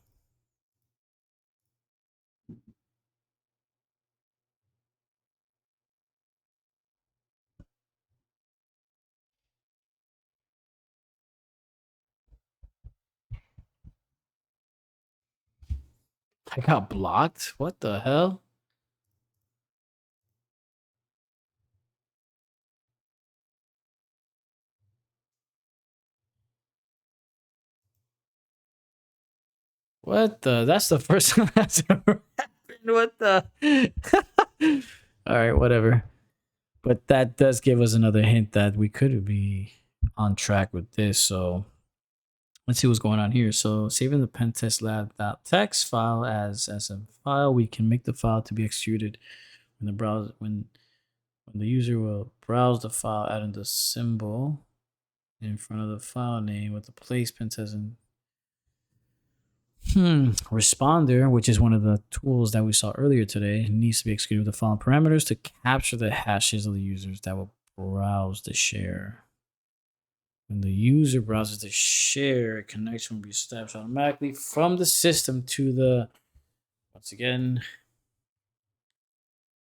I got blocked? What the hell? What the? That's the first time that's ever happened. What the? All right, whatever. But that does give us another hint that we could be on track with this. So let's see what's going on here. So saving the pentest lab.txt file as a file, we can make the file to be executed when the browser when the user will browse the file, adding the symbol in front of the file name with the place pentest and responder, which is one of the tools that we saw earlier today, needs to be executed with the following parameters to capture the hashes of the users that will browse the share. When the user browses the share, a connection will be established automatically from the system to the, once again,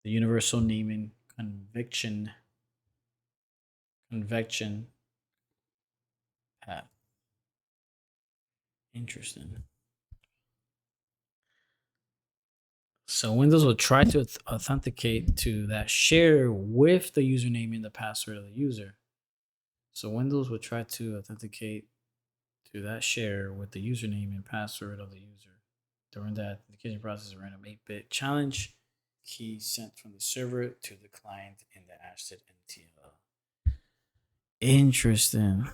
the universal naming convection path. Interesting. So Windows will try to authenticate to that share with the username and the password of the user. So Windows will try to authenticate to that share with the username and password of the user. During that authentication process, a random 8-bit challenge key sent from the server to the client in the ASHTD MTL. Interesting.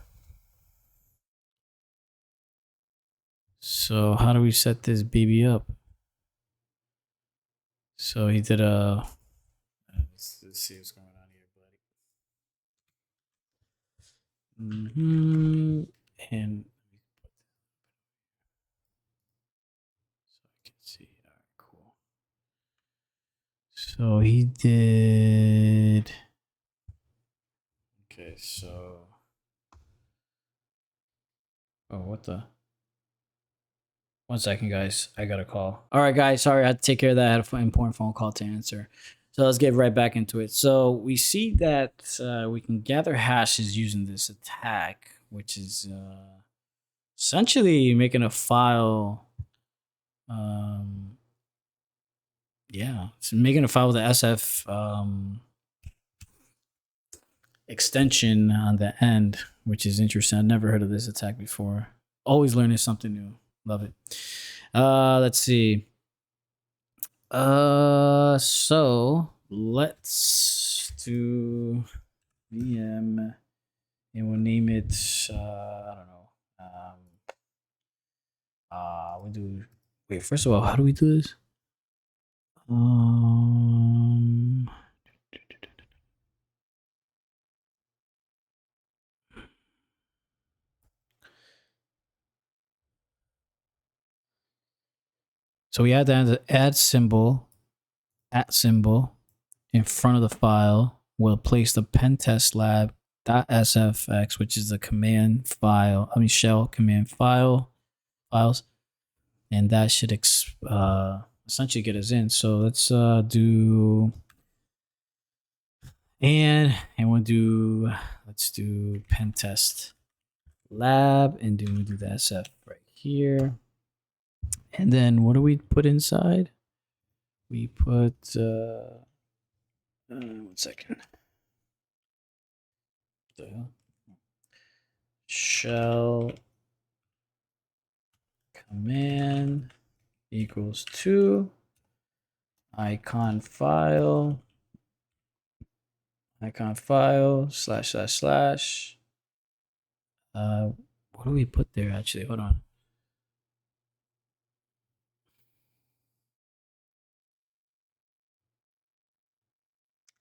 So how do we set this baby up? So he did a. Let's see what's going on here, buddy. And so I can see. All right, cool. So he did. Okay, so. Oh, what the? 1 second, guys. I got a call. All right, guys. Sorry, I had to take care of that. I had an important phone call to answer. So let's get right back into it. So we see that we can gather hashes using this attack, which is essentially making a file. Yeah, it's making a file with the SF extension on the end, which is interesting. I've never heard of this attack before. Always learning something new. Love it. Let's see. So let's do VM and we'll name it I don't know. We do wait, first of all, how do we do this? So we add the add symbol, at symbol in front of the file. We'll place the pentest lab.sfx, which is the command file, shell command files, and that should essentially get us in. So let's do and we'll do let's do pentest lab and we'll do the SF right here. And then what do we put inside? We put 1 second. The hell? Shell command equals to icon file slash slash slash. What do we put there actually? Hold on.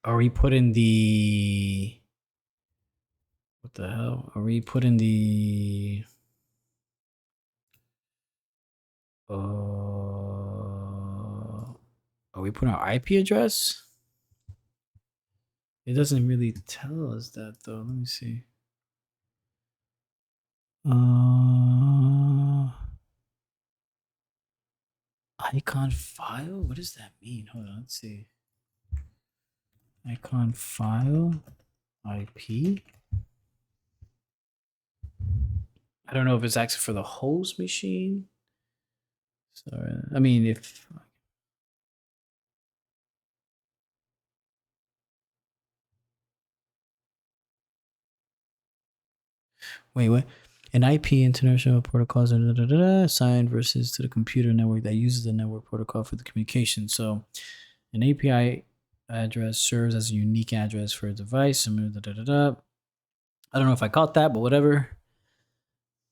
Are we putting the what the hell? Are we putting the are we putting our IP address? It doesn't really tell us that though. Let me see. Icon file? What does that mean? Hold on, let's see. Icon file IP. I don't know if it's actually for the host machine. Sorry, I mean if. Wait, what? An IP international protocols assigned versus to the computer network that uses the network protocol for the communication. So, an API address serves as a unique address for a device. I don't know if I caught that, but whatever.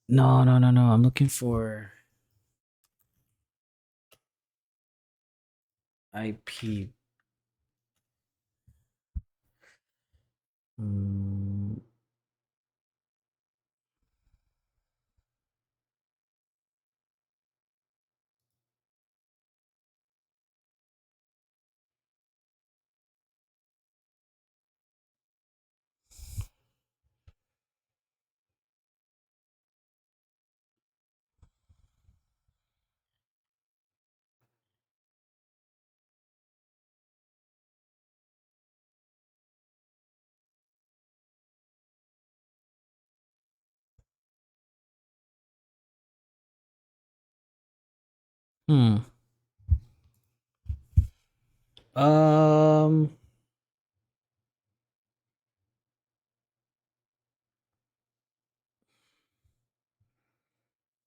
No, no, no, no. I'm looking for IP. Mm, hmm. Um.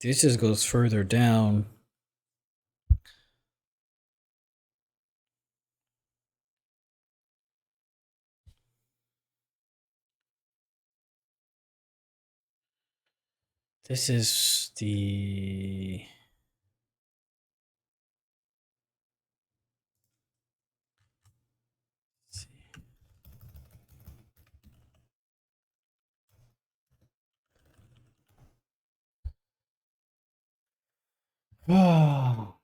This just goes further down. This is the. Oh.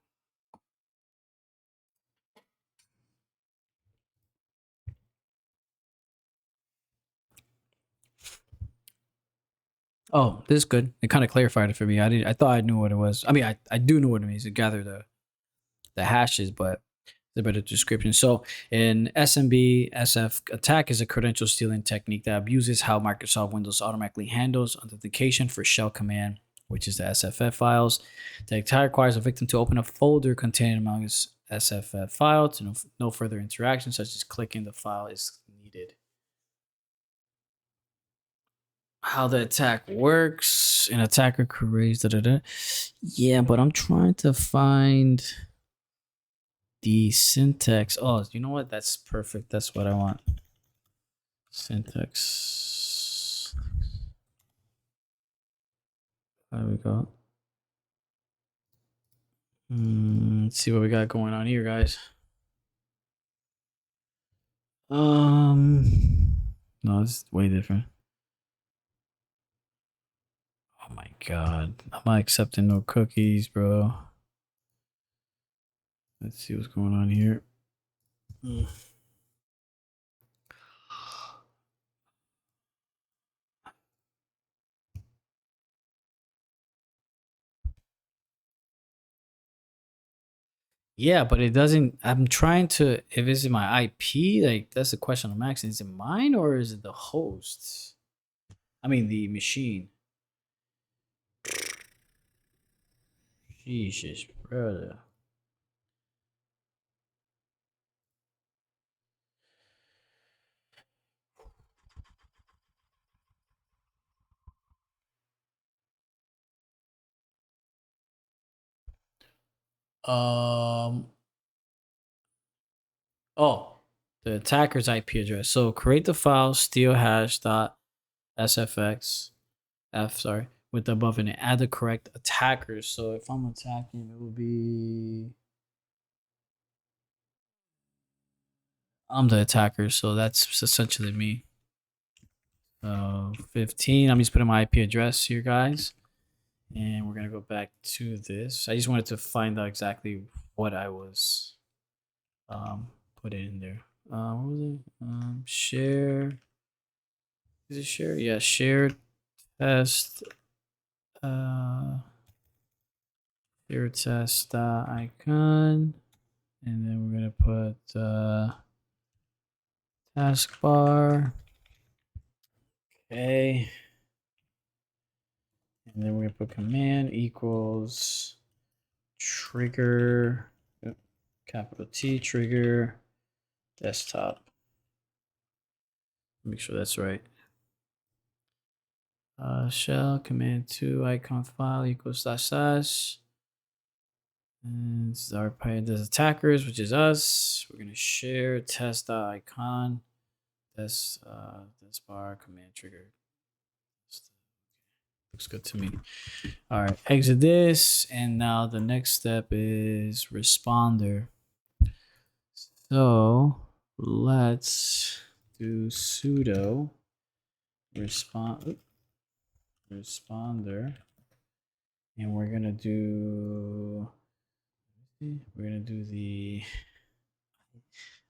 Oh, this is good. It kind of clarified it for me. I thought I knew what it was. I mean, I do know what it means to gather the hashes, but the better description. So, an SMB SF attack is a credential stealing technique that abuses how Microsoft Windows automatically handles authentication for shell command, which is the SFF files. The attack requires a victim to open a folder containing among its SFF files. No further interaction, such as clicking the file, is needed. How the attack works. An attacker creates Yeah, but I'm trying to find the syntax. Oh, you know what? That's perfect. That's what I want. Syntax. There we go. Let's see what we got going on here, guys. No, it's way different. Oh my god, I'm not accepting no cookies, bro. Let's see what's going on here. Mm. Yeah, but it doesn't. I'm trying to. If it's in my IP, like that's the question I'm asking. Is it mine or is it the host? I mean, the machine. Jesus, brother. Um. Oh, the attacker's IP address. So create the file steal hash dot sfx f sorry with the above and add the correct attackers. So if I'm attacking, it will be I'm the attacker. So that's essentially me. 15. I'm just putting my IP address here, guys, and we're gonna go back to this. I just wanted to find out exactly what I was put in there. What was it? Share. Is it share? Yeah, share test. Uh, share test icon, and then we're gonna put taskbar. Okay, and then we're gonna put command equals trigger, capital T, trigger, desktop. Make sure that's right. Shell command 2 icon file equals slash. And this is our does attackers, which is us. We're gonna share test.icon. This bar command trigger. Looks good to me. All right, exit this, and now the next step is responder. So let's do sudo responder, and we're gonna do the.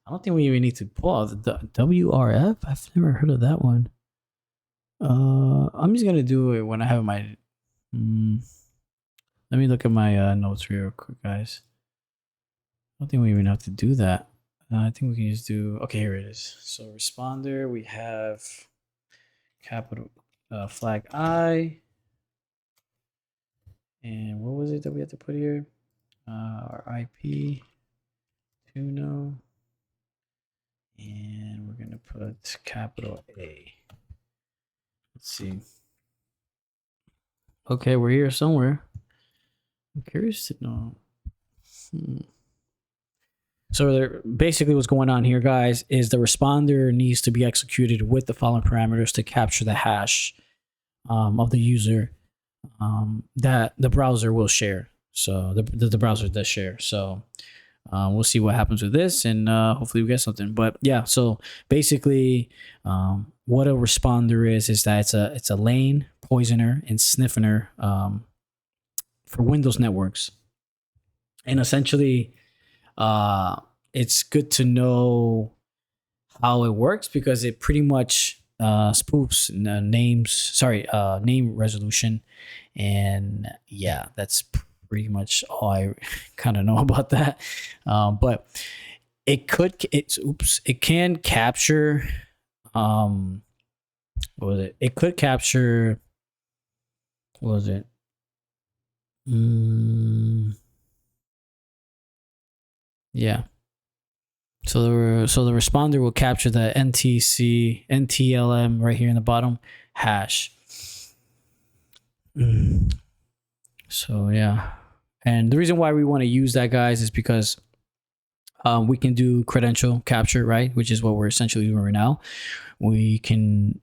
I don't think we even need to pull out the WRF. I've never heard of that one. I'm just gonna do it when I have my. Let me look at my notes real quick, guys. I don't think we even have to do that. I think we can just do. Okay, here it is. So responder, we have capital flag I, and what was it that we had to put here? Our IP, tuno, and we're gonna put capital A. Let's see. Okay, we're here somewhere. I'm curious to know. So basically what's going on here, guys, is the responder needs to be executed with the following parameters to capture the hash of the user that the browser will share. So the browser does share. So we'll see what happens with this, and hopefully we get something. But yeah, so basically what a responder is that it's a lane, poisoner, and sniffer for Windows networks. And essentially, it's good to know how it works because it pretty much spoofs name resolution. And yeah, that's pretty much all I kind of know about that. But it can capture what was it? It could capture, what was it? Yeah. So the responder will capture the NTLM right here in the bottom hash. So yeah, and the reason why we want to use that, guys, is because we can do credential capture, right? Which is what we're essentially doing right now. We can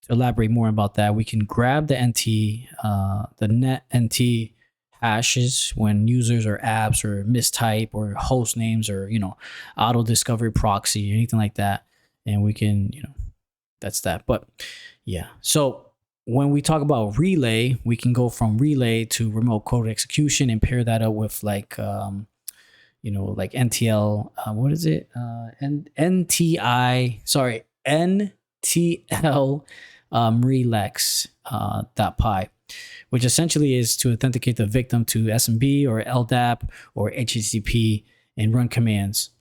elaborate more about that. We can grab the net NT hashes when users or apps or mistype or host names or auto discovery proxy or anything like that, and we can that's that. But yeah, so when we talk about relay, we can go from relay to remote code execution and pair that up with like like NTL, what is it? NTL relax .py, which essentially is to authenticate the victim to SMB or LDAP or HTTP and run commands.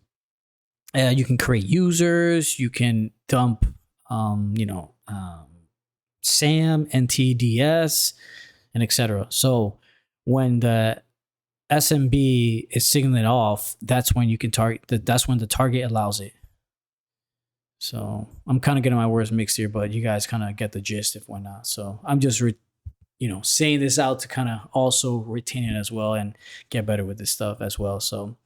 You can create users, you can dump, SAM, NTDS, and etc. So when the SMB is signaling off, that's when you can target. That's when the target allows it. So I'm kind of getting my words mixed here, but you guys kind of get the gist if whatnot. So I'm just saying this out to kind of also retain it as well and get better with this stuff as well. So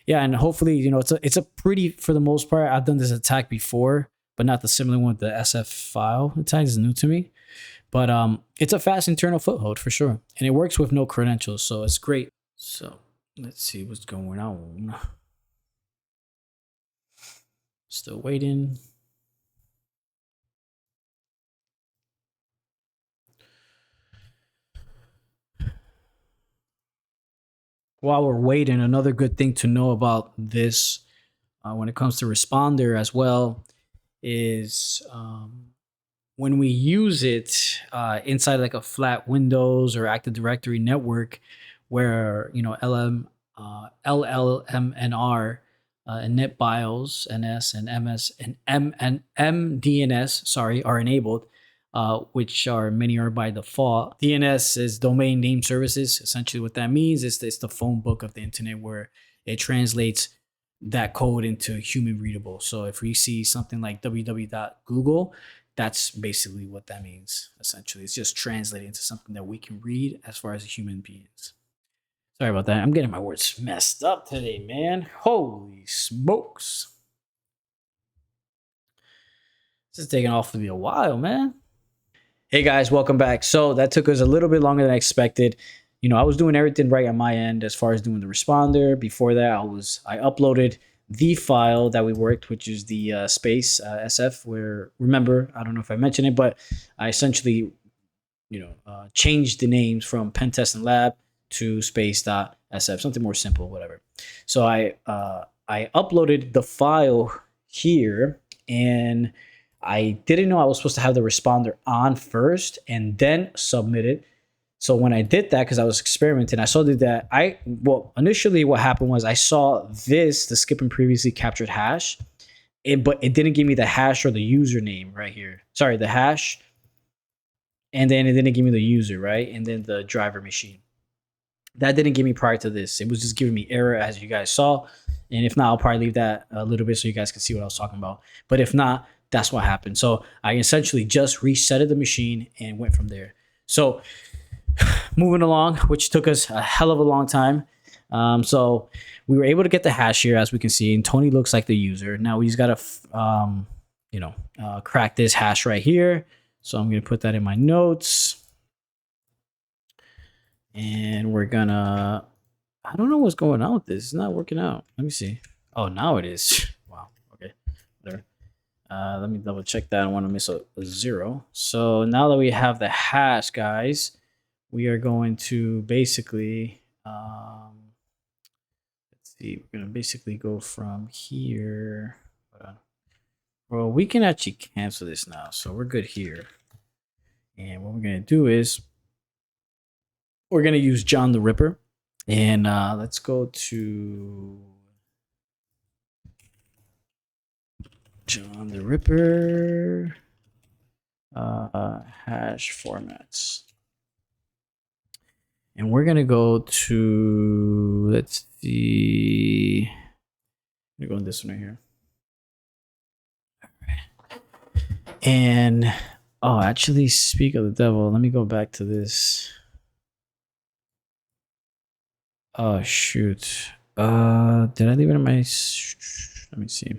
yeah, and hopefully it's a pretty, for the most part, I've done this attack before, but not the similar one with the SF file attack. Is new to me, but it's a fast internal foothold for sure, and it works with no credentials, so it's great. So let's see what's going on. Still waiting. While we're waiting, another good thing to know about this when it comes to responder as well is when we use it inside like a flat Windows or Active Directory network where LLMNR and NetBIOS, NS, and MS and MDNS, are enabled. which are many are by default. DNS is domain name services. Essentially, what that means is it's the phone book of the internet where it translates that code into human readable. So if we see something like www.google, that's basically what that means. Essentially, it's just translating into something that we can read as far as human beings. Sorry about that. I'm getting my words messed up today, man. Holy smokes. This is taking off to be a while, man. Hey guys, welcome back. So that took us a little bit longer than I expected. I was doing everything right on my end as far as doing the responder. Before that, I uploaded the file that we worked, which is the space SF. Where remember, I don't know if I mentioned it, but I essentially changed the names from pen test and lab to space.sf, something more simple, whatever. So I uploaded the file here, and I didn't know I was supposed to have the responder on first and then submit it. So when I did that, because I was experimenting, I saw that initially what happened was I saw the skip and previously captured hash, but it didn't give me the hash or the username right here. Sorry, the hash, and then it didn't give me the user, right? And then the driver machine. That didn't give me prior to this. It was just giving me error, as you guys saw. And if not, I'll probably leave that a little bit so you guys can see what I was talking about. But if not, that's what happened. So I essentially just resetted the machine and went from there. So moving along, which took us a hell of a long time. So we were able to get the hash here, as we can see, and Tony looks like the user. Now he's got to, crack this hash right here. So I'm going to put that in my notes. And we're gonna, I don't know what's going on with this. It's not working out. Let me see. Oh, now it is. Wow. Okay. There. Let me double check that. I don't want to miss a zero. So now that we have the hash, guys, we are going to basically, let's see. We're going to basically go from here. Well, we can actually cancel this now. So we're good here. And what we're going to do is we're going to use John the Ripper. And let's go to John the Ripper hash formats. And we're going to go to, let's see. I'm going to go on this one right here. All right. And, actually, speak of the devil. Let me go back to this. Oh, shoot. Did I leave it in my... Let me see.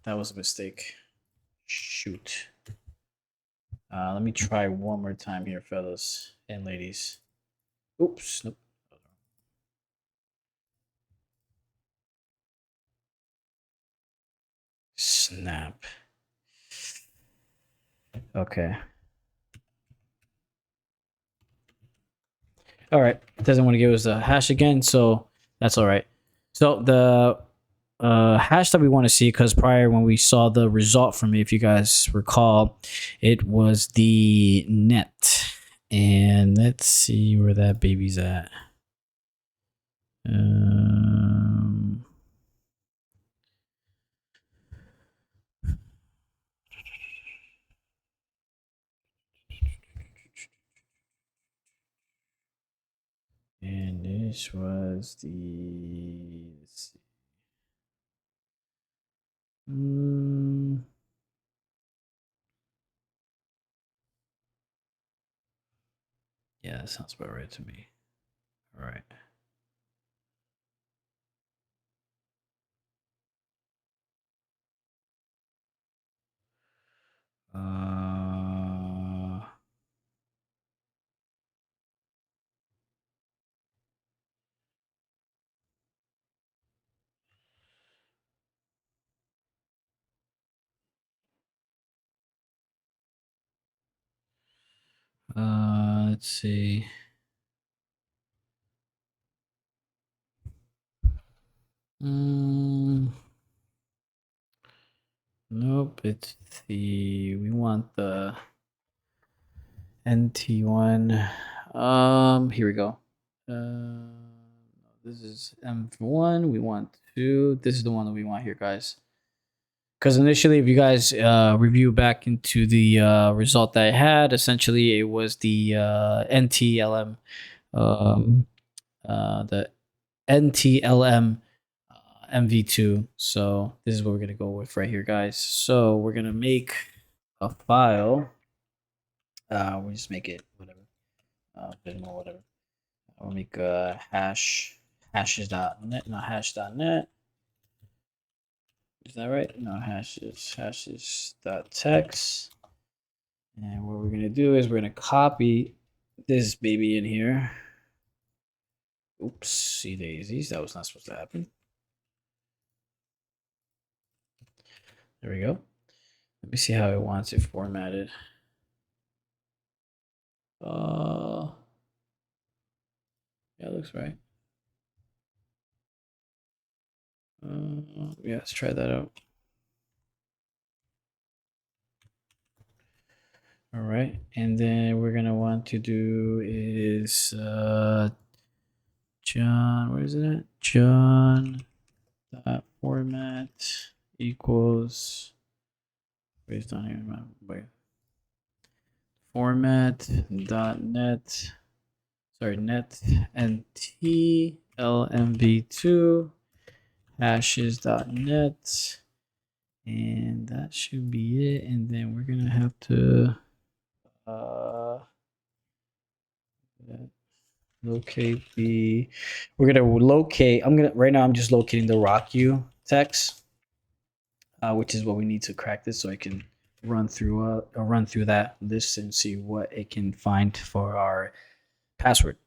That was a mistake. Shoot. Let me try one more time here, fellas and ladies. Oops. Nope. Snap. Okay. All right. It doesn't want to give us a hash again, so that's all right. So the hash that we want to see, because prior when we saw the result from it, if you guys recall, it was the net. And let's see where that baby's at. And this was the, let's see. Yeah, that sounds about right to me. All right. Let's see. Nope, it's we want the NT one. Here we go. This is M1. We want 2. This is the one that we want here, guys. because initially, if you guys review back into the result that I had, essentially it was the NTLM, um, the NTLM MV2. So this is what we're gonna go with right here, guys. So we're gonna make a file. We'll just make it whatever, Venmo, whatever. I'll make a hashes.net, not hash.net. Is that right? No, hashes.text. And what we're gonna do is we're gonna copy this baby in here. Oopsie daisies, that was not supposed to happen. There we go. Let me see how it wants it formatted. Yeah, it looks right. Yeah, let's try that out. All right, and then we're gonna want to do is John. Where is it at? John dot format equals. Where's down here? Wait. Format dot net. Sorry, net nt lmv2 hashes.net, and that should be it. And then we're gonna have to locate the. We're gonna locate. Right now. I'm just locating the RockU text, which is what we need to crack this, so I can run through that list and see what it can find for our password.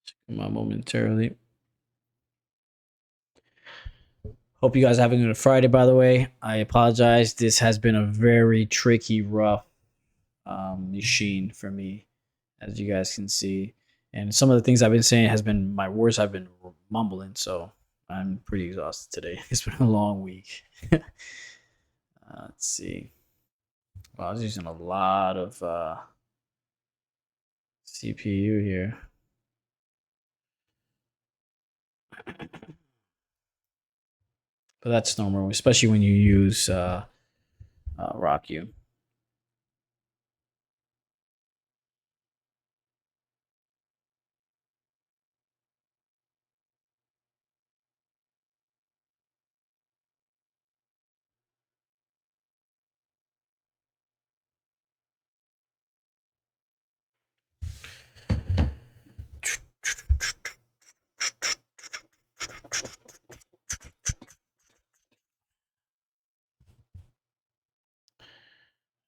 Check them out momentarily. Hope you guys are having a good Friday, by the way. I apologize. This has been a very tricky, rough machine for me, as you guys can see. And some of the things I've been saying has been my words. I've been mumbling, so I'm pretty exhausted today. It's been a long week. Let's see. Well, I was using a lot of CPU here. But that's normal, especially when you use RockU.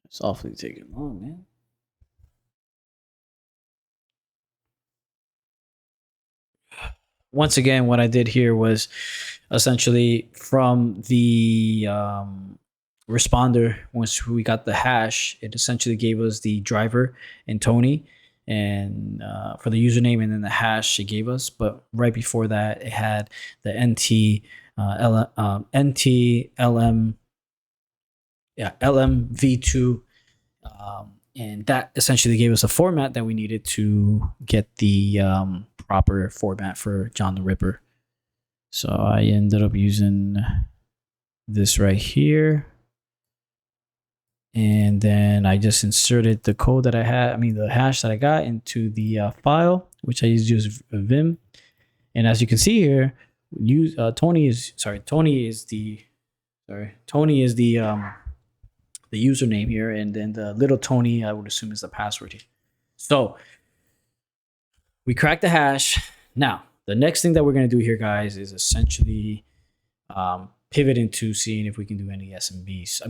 It's awfully taking long, man. Once again, what I did here was essentially from the responder, once we got the hash, it essentially gave us the driver and Tony, and for the username, and then the hash it gave us. But right before that, it had the NT LM, yeah, LMV2, and that essentially gave us a format that we needed to get the proper format for John the Ripper. So I ended up using this right here. And then I just inserted the code that I had, the hash that I got into the file, which I used to use Vim. And as you can see here, Tony is the username here, and then the little Tony, I would assume, is the password here. So we cracked the hash. Now, the next thing that we're going to do here, guys, is essentially pivot into seeing if we can do any SMBs.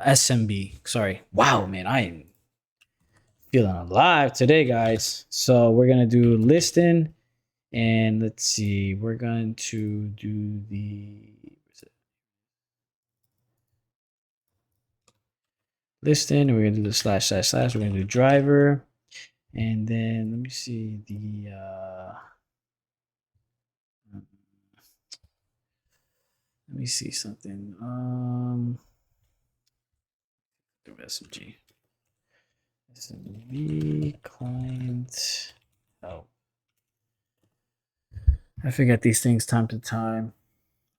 SMB. Sorry. Wow, man, I am feeling alive today, guys. So we're going to do listing. And let's see, we're going to do the listing, and we're gonna do the slash slash slash. We're gonna do driver, and then let me see the let me see something. The SMB client help. I forget these things time to time.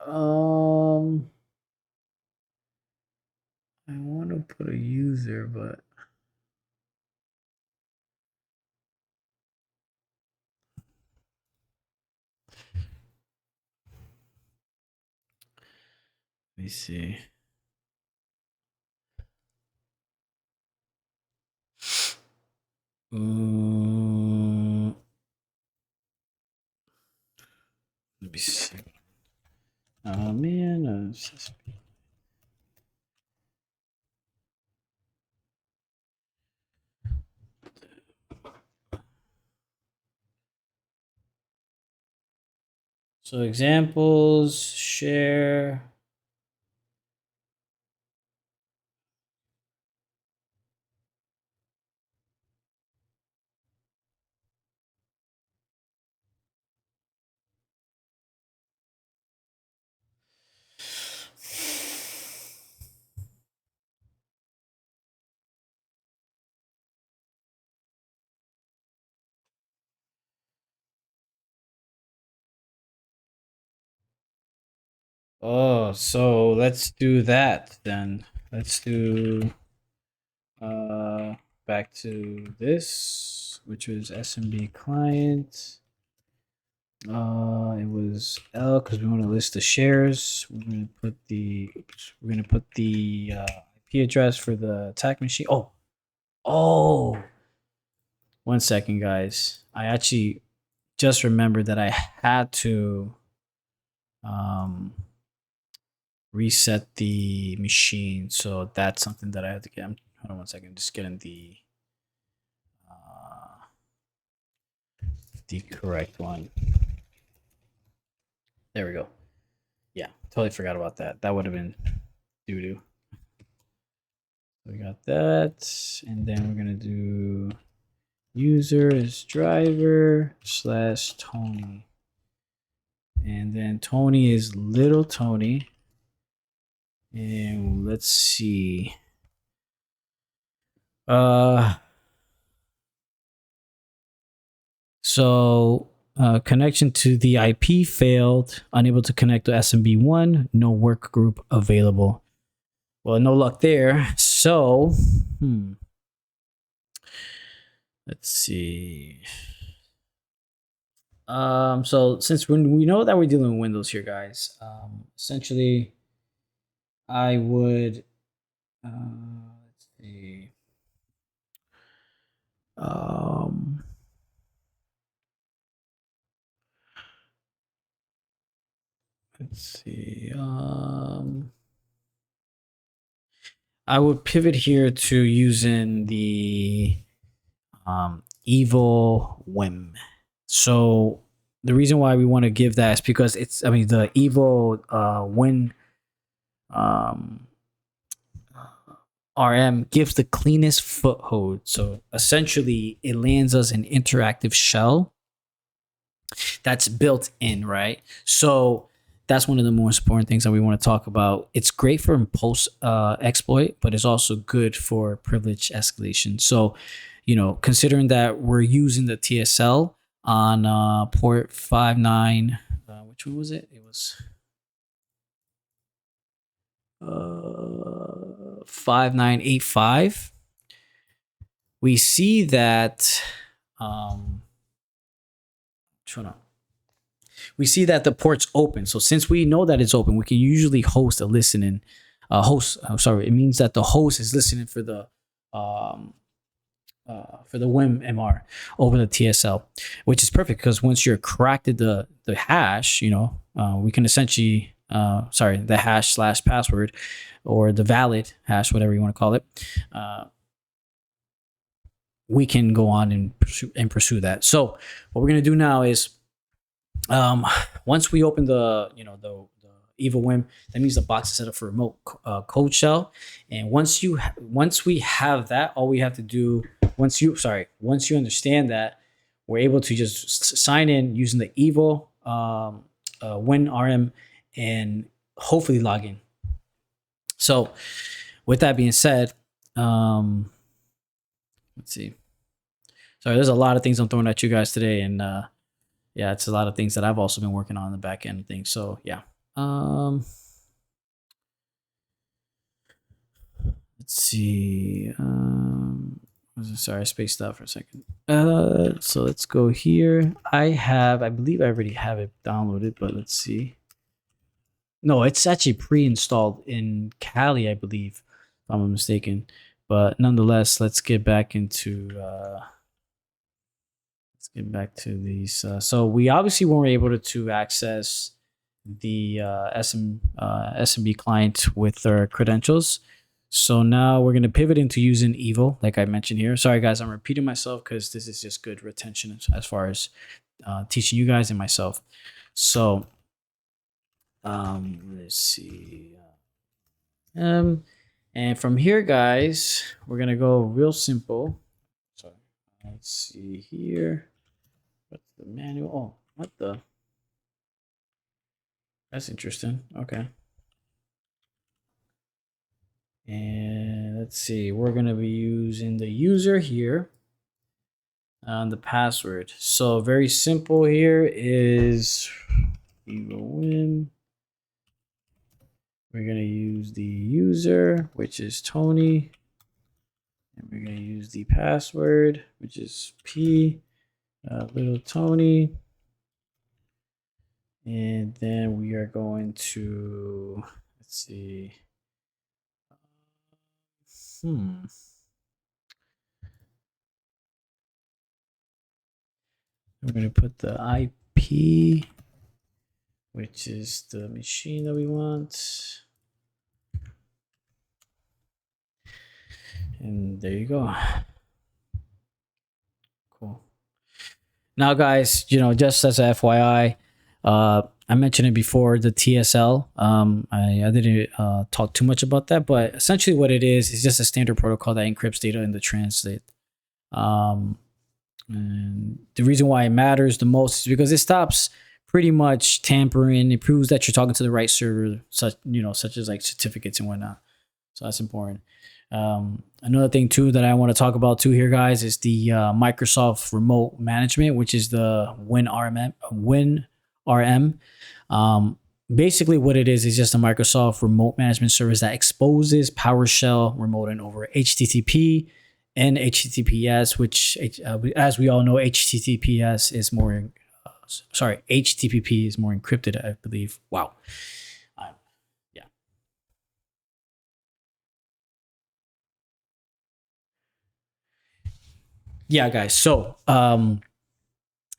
I want to put a user, but let me see. Let me see. Oh man, so examples, share. Oh, so let's do that then. Let's do back to this, which was SMB client. It was L because we want to list the shares. We're gonna put the IP address for the attack machine. Oh, 1 second, guys. I actually just remembered that I had to um reset the machine. So that's something that I have to get. Hold on 1 second. Just getting the correct one. There we go. Yeah, totally forgot about that. That would have been doo doo. We got that, and then we're gonna do user is driver slash Tony, and then Tony is little Tony, and let's see. So connection to the IP failed, unable to connect to SMB1, no work group available. Well, no luck there. So, let's see. So since we know that we're dealing with Windows here, guys, essentially, I would, let's see. Let's see. I would pivot here to using the evil whim. So the reason why we want to give that is because the evil win RM gives the cleanest foothold. So essentially, it lands us an interactive shell that's built in, right? So that's one of the most important things that we want to talk about. It's great for post exploit, but it's also good for privilege escalation. So, considering that we're using the TSL on port 59, which one was it? It was 5985. We see that we see that the port's open. So since we know that it's open, we can usually host a listening it means that the host is listening for the WIM MR over the TSL, which is perfect because once you're cracked the hash, we can essentially the hash / password or the valid hash, whatever you want to call it. We can go on and pursue that. So what we're gonna do now is, once we open the evil whim. That means the box is set up for remote code shell. And once we have that, all we have to do once you understand that, we're able to just sign in using the evil WinRM and hopefully log in. So with that being said, let's see. Sorry, there's a lot of things I'm throwing at you guys today, and yeah, it's a lot of things that I've also been working on the back end things. So yeah. Let's see. Sorry, I spaced out for a second. So let's go here. I believe I already have it downloaded, but let's see. No, it's actually pre-installed in Kali, I believe, if I'm not mistaken. But nonetheless, let's get back into these. So we obviously weren't able to access the SMB client with our credentials. So now we're going to pivot into using Evil, like I mentioned here. Sorry, guys, I'm repeating myself because this is just good retention as far as teaching you guys and myself. So let's see. And from here, guys, we're going to go real simple. Sorry. Let's see here. What's the manual? Oh, what the? That's interesting. Okay. And let's see, we're going to be using the user here and the password. So very simple here is win. We're going to use the user, which is Tony. And we're going to use the password, which is P, little Tony. And then we are going to, let's see. We're going to put the IP, which is the machine that we want. And there you go. Cool. Now, guys, just as a FYI, I mentioned it before, the TSL. I didn't talk too much about that, but essentially what it is just a standard protocol that encrypts data in the translate. And the reason why it matters the most is because it stops pretty much tampering. It proves that you're talking to the right server, such as like certificates and whatnot. So that's important. Another thing too that I want to talk about too here, guys, is the Microsoft Remote Management, which is the WinRM. Basically what it is just a Microsoft remote management service that exposes PowerShell remoting over HTTP and HTTPS, which as we all know, HTTPS is more HTTP is more encrypted, I believe. Wow. Yeah, guys. So a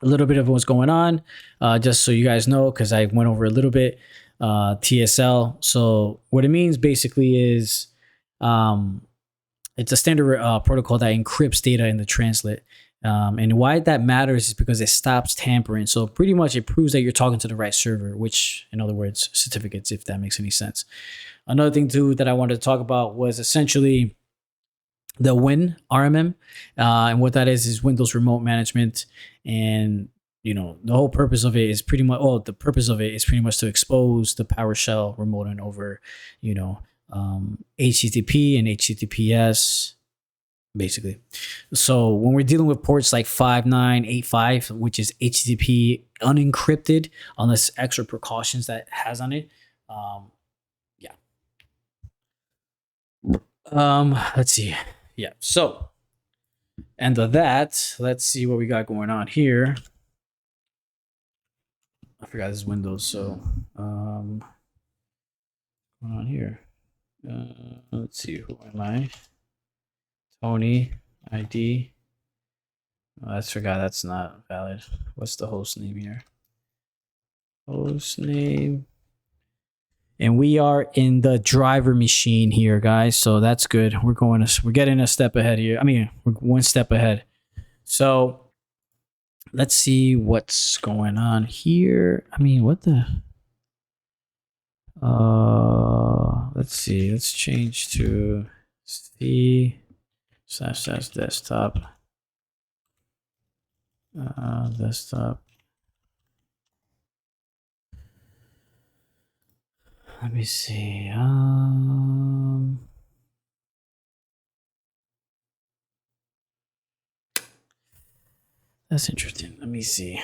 little bit of what's going on, just so you guys know, because I went over a little bit. TSL. So what it means basically is it's a standard protocol that encrypts data in the translate. And why that matters is because it stops tampering. So pretty much it proves that you're talking to the right server, which in other words, certificates, if that makes any sense. Another thing too that I wanted to talk about was essentially the WinRM. And what that is Windows Remote Management. And the whole purpose of it is pretty much, to expose the PowerShell remoting over, HTTP and HTTPS, basically. So when we're dealing with ports like 5985, which is HTTP unencrypted, unless extra precautions that has on it, let's see. Yeah. So, and of that, let's see what we got going on here. I forgot this Windows. So, going on here. Let's see. Who am I? Tony ID. Oh, I forgot. That's not valid. What's the host name here? Host name. And we are in the driver machine here, guys. So that's good. We're getting a step ahead here. I mean, we're one step ahead. So let's see what's going on here. I mean, what the? Let's see. Let's change to C/desktop. Desktop. Let me see. That's interesting. Let me see.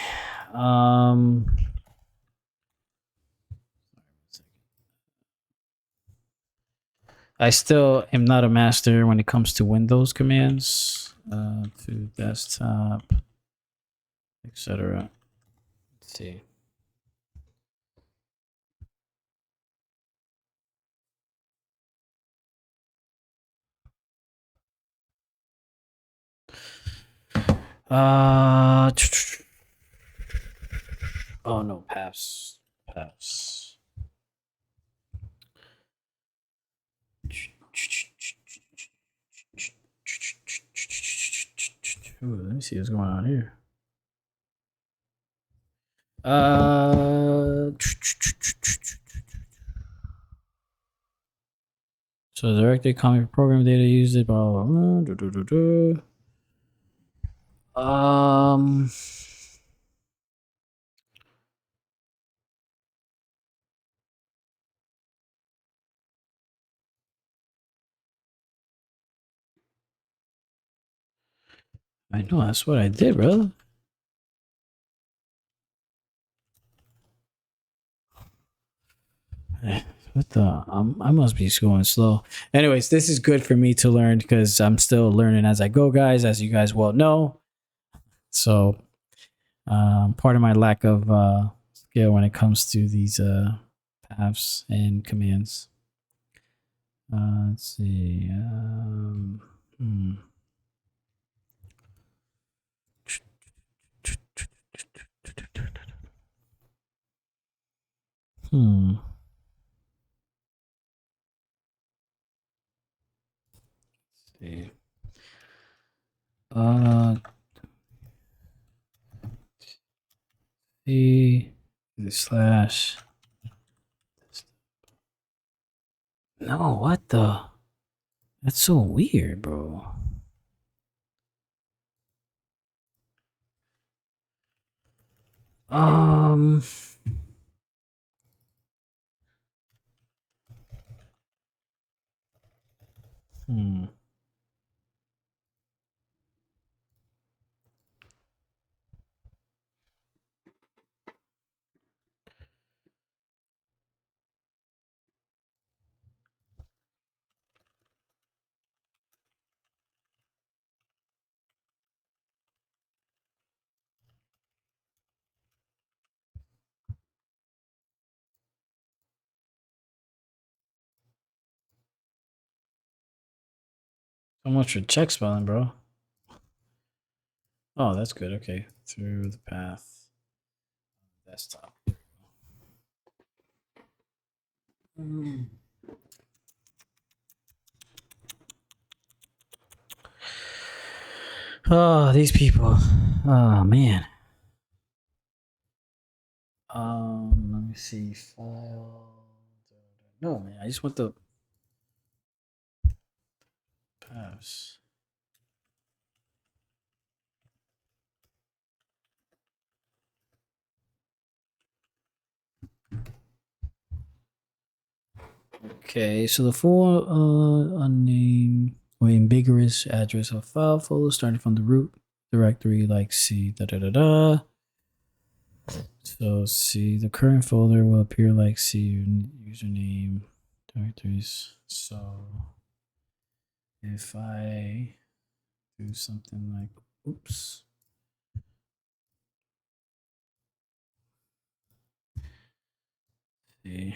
I still am not a master when it comes to Windows commands. To desktop, etc. Let's see. Uh, oh no, pass. Ooh, let me see what's going on here. So directly comic program data used it. Blah, blah, blah. I know that's what I did, brother. What the? I must be going slow. Anyways, this is good for me to learn because I'm still learning as I go, guys, as you guys well know. So, part of my lack of skill when it comes to these paths and commands. Let's see. Hmm. See. C slash. No, what the? That's so weird, bro. Um. Hmm. So much for check spelling, bro. Oh, that's good. Okay. Through the path. Desktop. Oh, these people. Oh man. Let me see. File. No, man. I just want the paths. Okay, so the full unnamed or ambiguous address of file folder starting from the root directory like C da da da da. So C, the current folder will appear like C username directories. So if I do something like oops. See.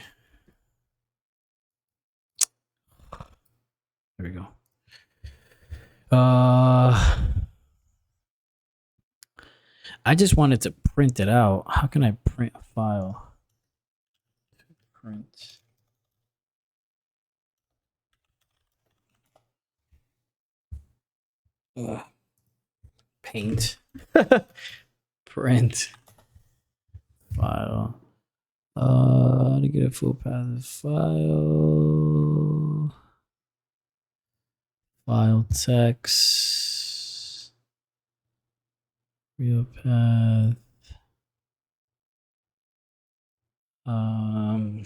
There we go. I just wanted to print it out. How can I print a file? Print. Paint. Print file. To get a full path of file text, real path. Hmm.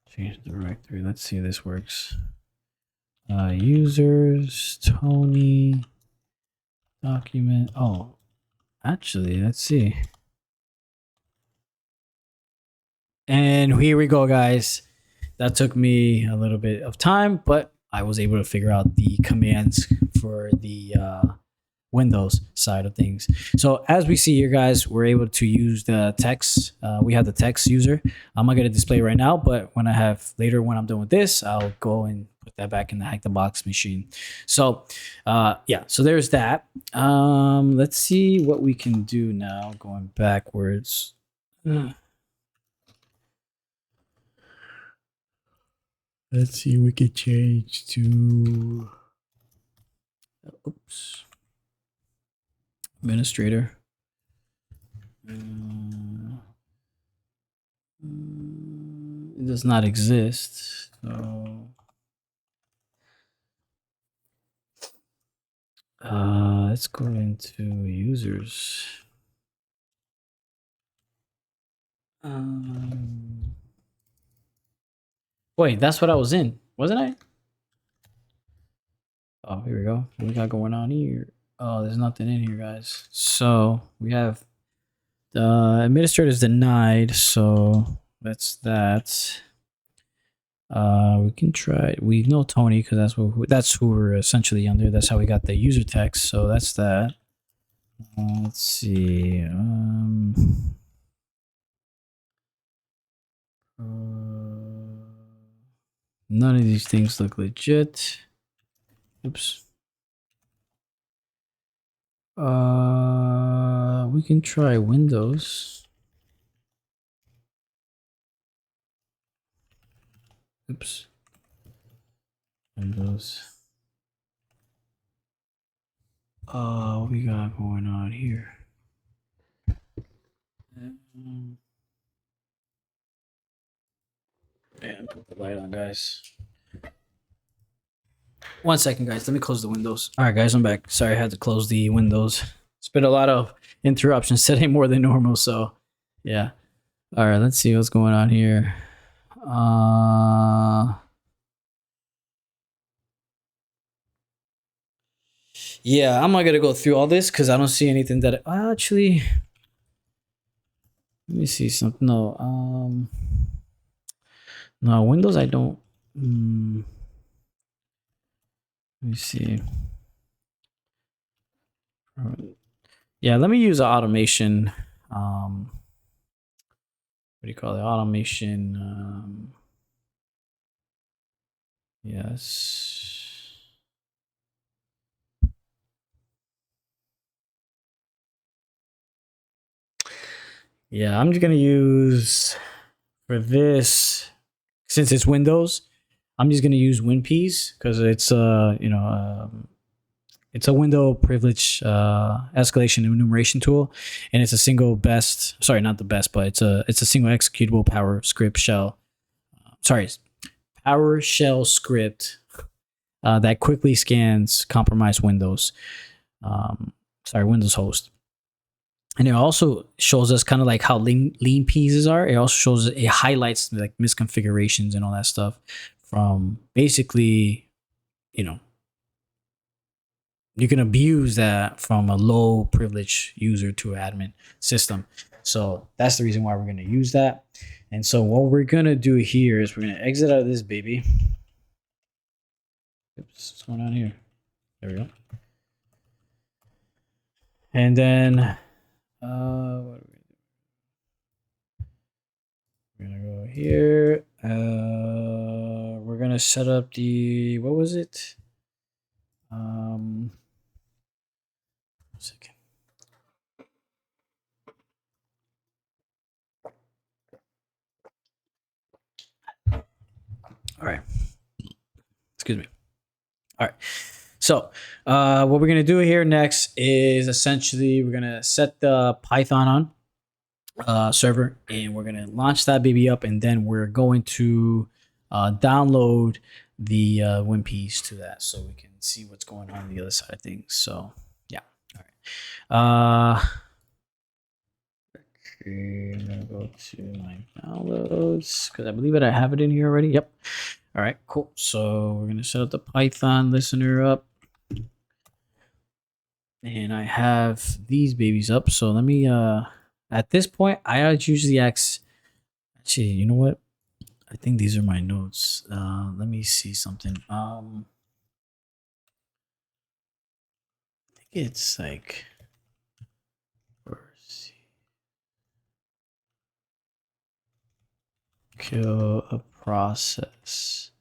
Change the directory. Let's see if this works. Users, Tony, document. Oh, actually, let's see. And here we go, guys. That took me a little bit of time, but I was able to figure out the commands for the Windows side of things. So as we see here, guys, we're able to use the text. We have the text user. I'm not going to display it right now, but when I'm done with this, I'll go and put that back in the Hack the Box machine. So yeah, so there's that. Let's see what we can do now going backwards. Let's see, we could change to administrator. It does not exist. So let's go into users. Wait, that's what I was in, wasn't I? Oh, here we go. What we got going on here? Oh, there's nothing in here, guys. So we have the administrators denied. So that's that. We can try. We know Tony because that's who we're essentially under. That's how we got the user text. So that's that. Let's see. None of these things look legit. Oops. We can try Windows. Oops. Windows. What we got going on here? Yeah, put the light on, guys. 1 second, guys. Let me close the windows. All right, guys, I'm back. Sorry, I had to close the windows. It's been a lot of interruptions today, more than normal. So, yeah. All right, let's see what's going on here. Yeah, I'm not gonna go through all this because I don't see anything that actually. Let me see something. No, Windows. I don't. Let me see. Yeah, let me use automation. What do you call it? Automation. Yes. Yeah, I'm just gonna use for this since it's Windows. I'm just gonna use WinPs because it's it's a window privilege escalation and enumeration tool, and it's a single best. Sorry, not the best, but it's a single executable PowerScript shell. Sorry, PowerShell script that quickly scans compromised Windows. Windows host. And it also shows us kind of like how lean pieces are. It also shows it highlights like misconfigurations and all that stuff from basically, you can abuse that from a low privilege user to admin system. So that's the reason why we're going to use that. And so what we're going to do here is we're going to exit out of this baby. Oops, what's going on here? There we go. And then what are we We're gonna go here. We're gonna set up the what was it? Second. All right. Excuse me. All right. So, what we're gonna do here next is essentially we're gonna set the Python on server, and we're gonna launch that baby up, and then we're going to download the WinPs to that, so we can see what's going on the other side of things. So, yeah. All right. Okay, I'm gonna go to my downloads because I believe I have it in here already. Yep. All right, cool. So we're gonna set up the Python listener up, and I have these babies up. So let me at this point I usually ask. Actually, you know what? I think these are my notes. Let me see something. I think it's like kill a process.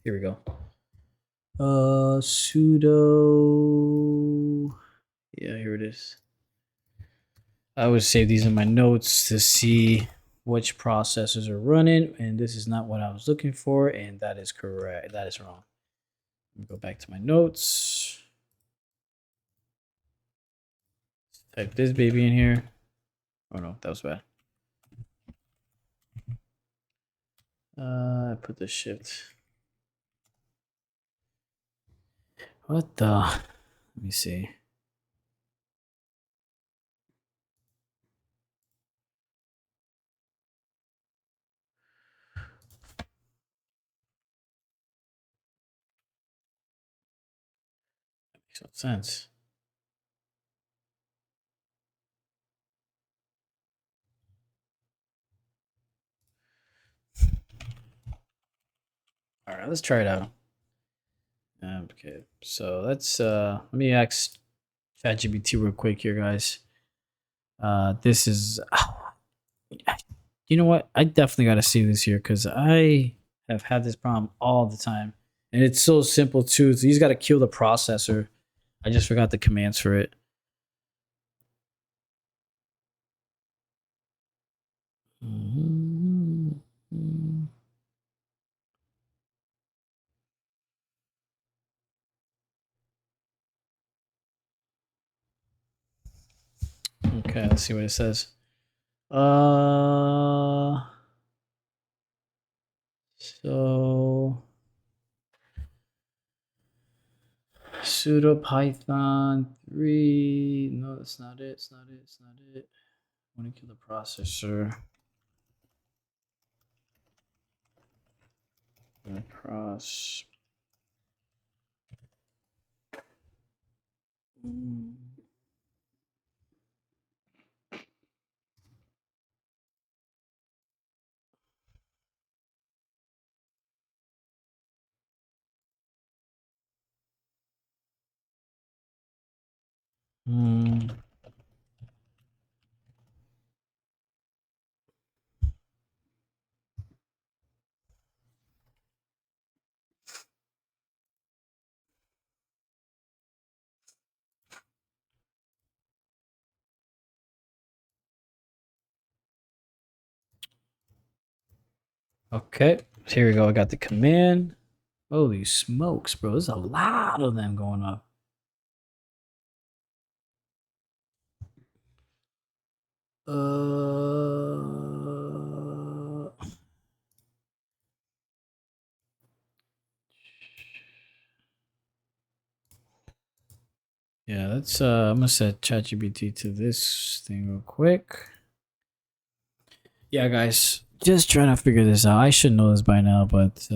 Here we go. Sudo. Yeah, here it is. I would save these in my notes to see which processors are running, and this is not what I was looking for, and that is correct. That is wrong. Let me go back to my notes. Type this baby in here. Oh no, that was bad. I put the shift. What the? Let me see. That makes no sense. All right, let's try it out. Okay, so let's let me ask ChatGPT real quick here, guys. This is, you know what? I definitely got to see this here because I have had this problem all the time, and it's so simple too. So you just got to kill the processor. I just forgot the commands for it. Okay, let's see what it says. So sudo python 3. No, that's not it. It's not it. It's not it. I want to kill the processor. Cross. Okay, so here we go. I got the command. Holy smokes, bro. There's a lot of them going up. Yeah, let's I'm gonna set ChatGPT to this thing real quick. Yeah, guys, just trying to figure this out. I should know this by now, but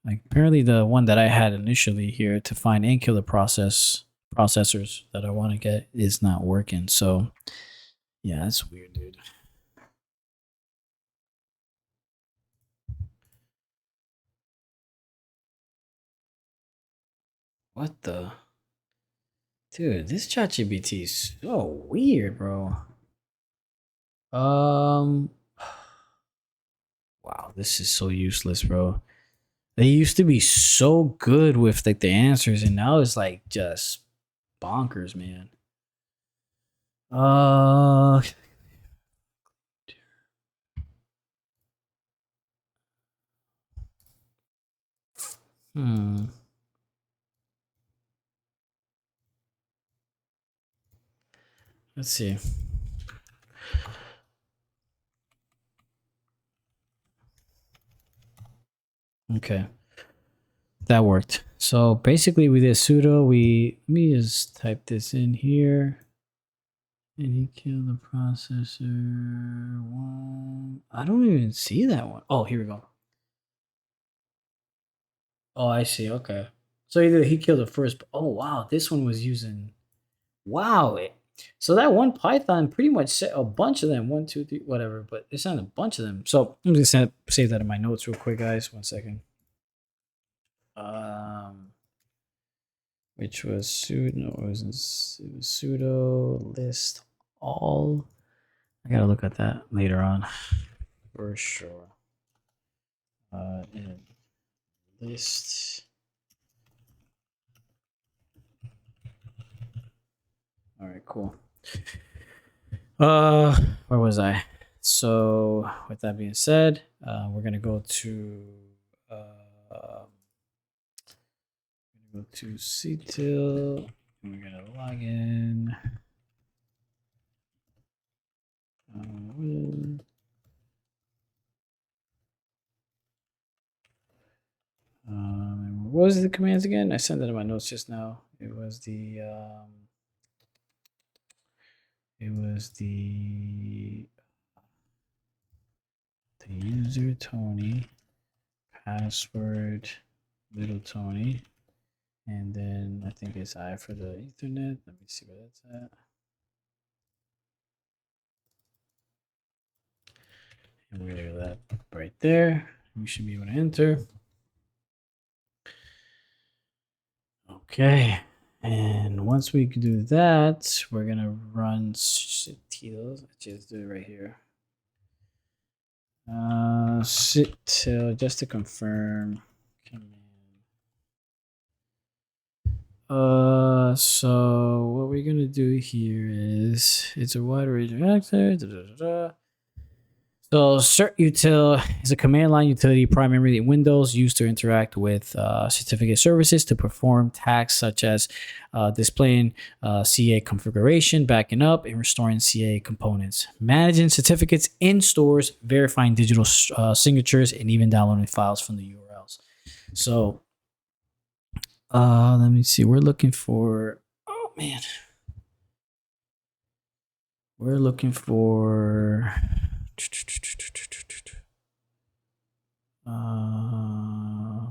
like apparently the one that I had initially here to find and kill the processors that I want to get is not working. So yeah, that's weird, dude. What the? Dude, this ChatGPT is so weird, bro. Um, wow, this is so useless, bro. They used to be so good with like the answers, and now it's like just bonkers, man. Uh, Hmm. Let's see. Okay, that worked. So basically, we did sudo. Let me just type this in here. And he killed the processor one. I don't even see that one. Oh, here we go. Oh, I see. Okay. So he killed the first. Oh wow, this one was using. Wow. So that one Python pretty much set a bunch of them. One, two, three, whatever. But it's not a bunch of them. So I'm just gonna save that in my notes real quick, guys. 1 second. Um, which was sudo. No, it was sudo list all. I gotta look at that later on for sure. And list. All right, cool. Where was I? So, with that being said, we're gonna go to CTIL, and we're gonna log in. What was the commands again? I sent it in my notes just now. It was the user Tony, password little Tony, and then I think it's I for the Ethernet. Let me see where that's at. And we're gonna do that right there. We should be able to enter. Okay. And once we do that, we're gonna run CTIL. Just do it right here. CTIL just to confirm. So what we're gonna do here is it's a wide range of actors. So certutil is a command line utility primarily in Windows used to interact with certificate services to perform tasks such as displaying CA configuration, backing up, and restoring CA components, managing certificates in stores, verifying digital signatures, and even downloading files from the URLs. So let me see. We're looking for. Oh man, we're looking for. Uh,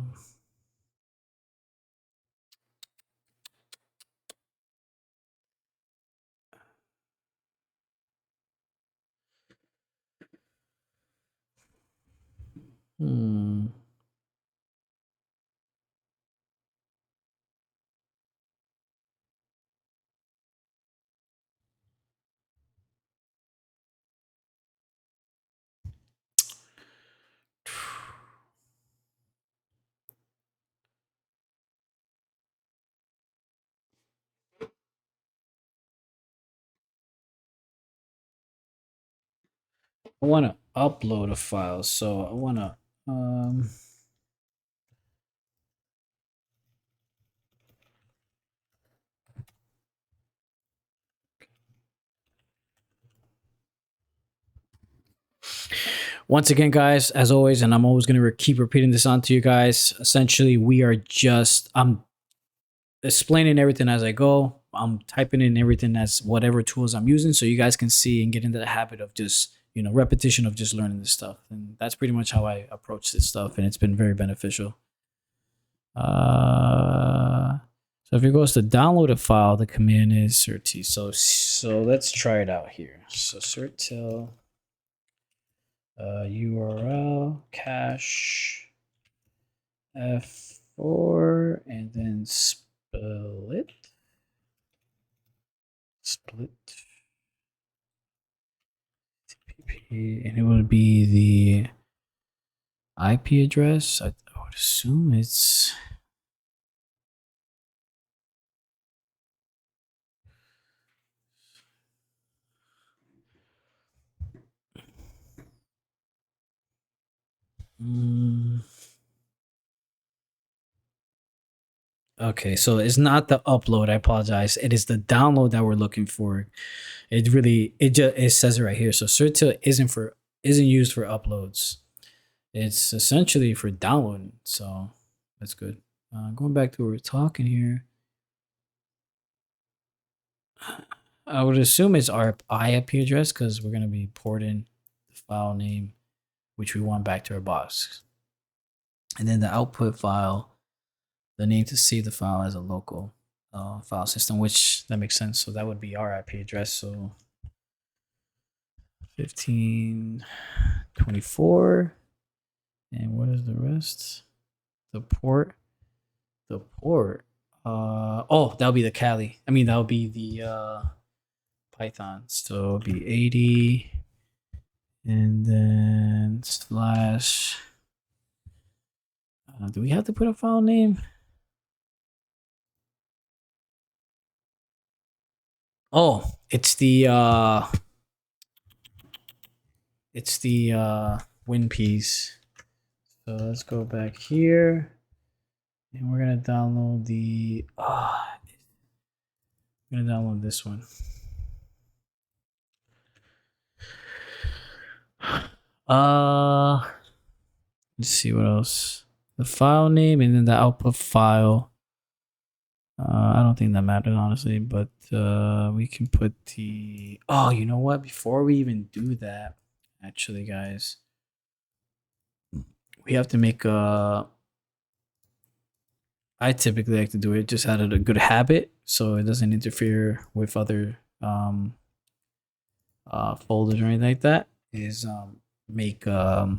hmm. I want to upload a file, so I want to. Um, Once again, guys, as always, and I'm always going to keep repeating this on to you guys. Essentially, I'm explaining everything as I go. I'm typing in everything as whatever tools I'm using, so you guys can see and get into the habit of just repetition of just learning this stuff. And that's pretty much how I approach this stuff, and it's been very beneficial. So if it goes to download a file, the command is cert. So let's try it out here. So certil URL cache F4 and then split TPP, and it would be the IP address. I would assume it's Okay, so it's not the upload. I apologize. It is the download that we're looking for. It really it just it says it right here. So certil isn't used for uploads. It's essentially for downloading. So that's good. Going back to what we're talking here, I would assume it's our IP address because we're gonna be porting the file name which we want back to our box, and then the output file, the name to save the file as a local file system, which that makes sense. So that would be our IP address. So 1524. And what is the rest? The port. The port. That'll be the Kali. I mean, that'll be the Python. So it'll be 80 and then slash. Do we have to put a file name? Oh, it's the win piece. So let's go back here. And we're gonna download the I'm gonna download this one. Let's see what else. The file name and then the output file. I don't think that matters honestly, but we can put the. Oh, you know what? Before we even do that, actually, guys, we have to make a. I typically like to do it just out of a good habit, so it doesn't interfere with other folders or anything like that. Is make a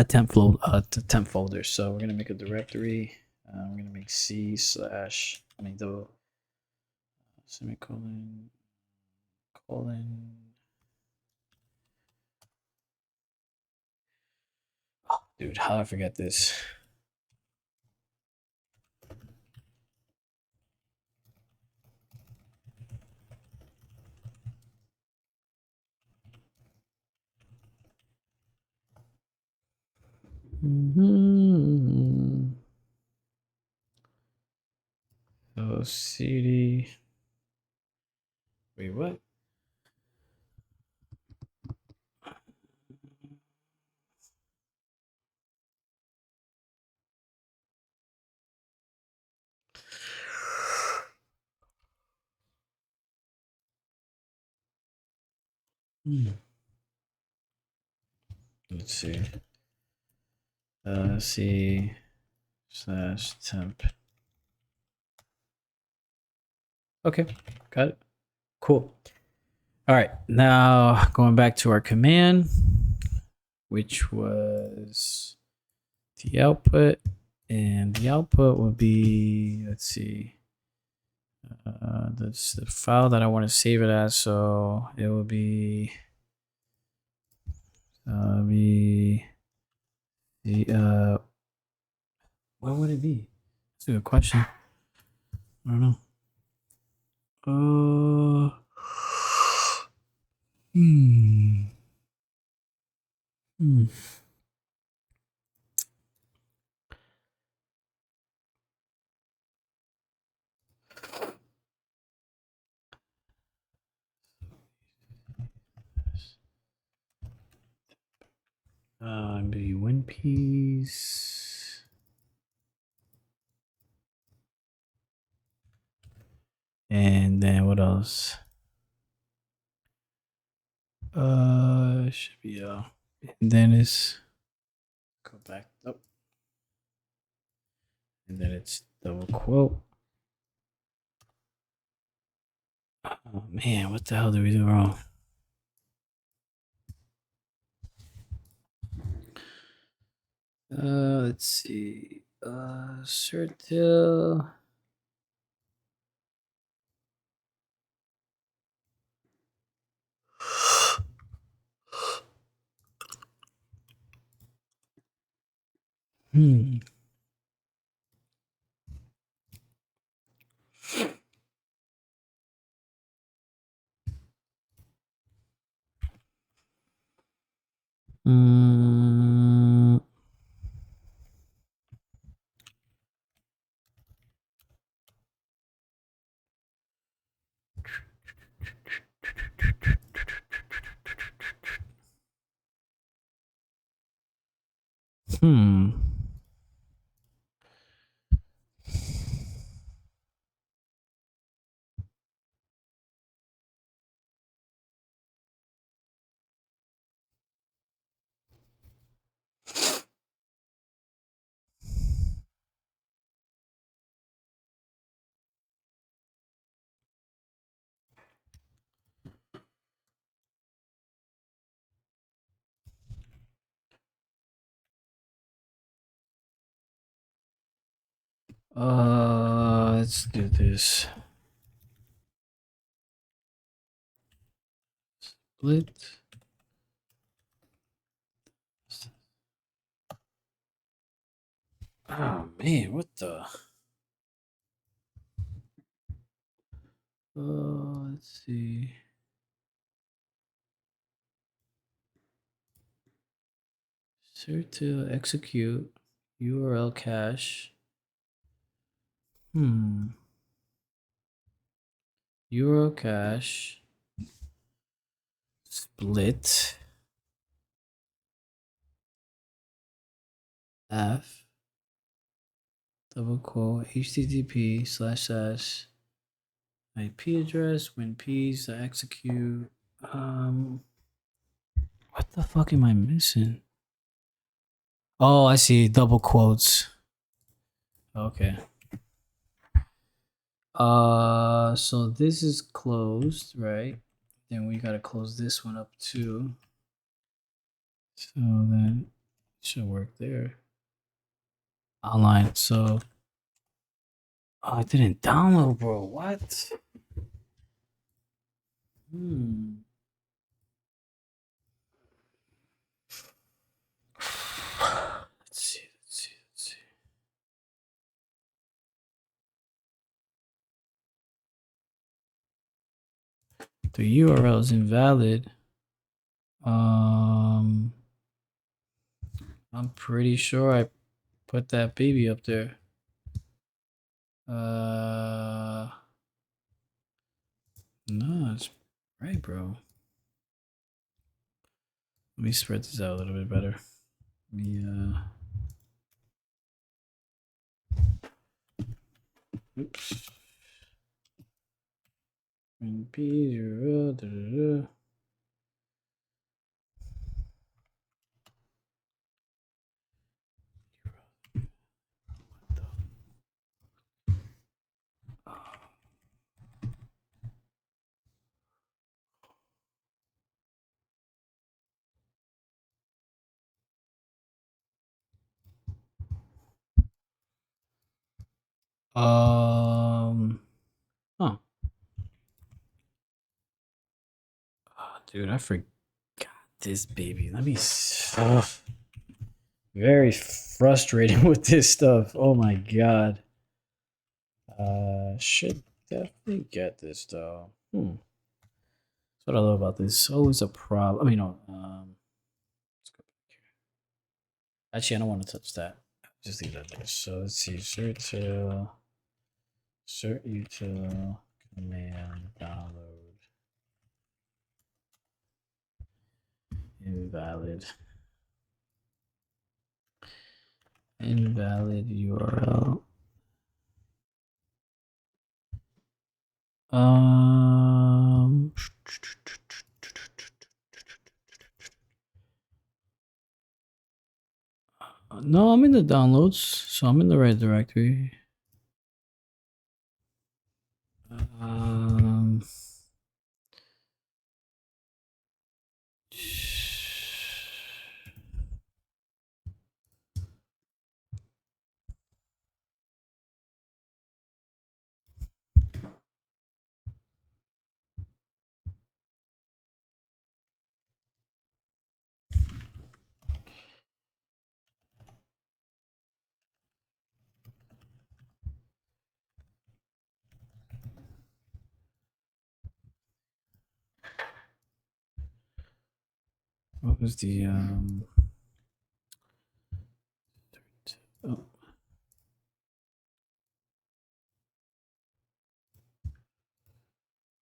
temp folder. So we're gonna make a directory. We're gonna make C slash. I mean the semicolon colon. Oh, dude, how did I forget this? Mm-hmm. So CD. Wait, what? Let's see. C slash temp. Okay, got it. Cool. All right, now going back to our command, which was the output, and the output will be, let's see, that's the file that I want to save it as. So it will be the what would it be? That's a good question. I don't know. Hmm. Hmm. Maybe One Piece. And then what else? Should be and then it's go back up. And then it's double quote. Oh man, what the hell did we do wrong? Let's see. Certil. Hmm. Mm. Hmm. Let's do this. Split. Oh man, what the? Let's see. Cert to execute URL cache. URL cache. Split. F. Double quote. HTTP // IP address. When P's to execute. What the fuck am I missing? Oh, I see. Double quotes. Okay. So this is closed, right? Then we gotta close this one up too. So then it should work there. Online. So oh, I didn't download, bro. What? Hmm. Let's see. The URL is invalid. I'm pretty sure I put that baby up there. No, it's right, bro. Let me spread this out a little bit better. Oops. NP 0. Da, da, da. Huh. Oh, dude, I forgot this baby. Let me. Very frustrating with this stuff. Oh my god. Should definitely get this though. That's what I love about this. Always a problem. I mean, no. Let's go back here. Actually, I don't want to touch that. Just leave that there. So let's see. Cert util command download invalid URL. Um. No, I'm in the downloads, so I'm in the right directory. Um. What was the oh.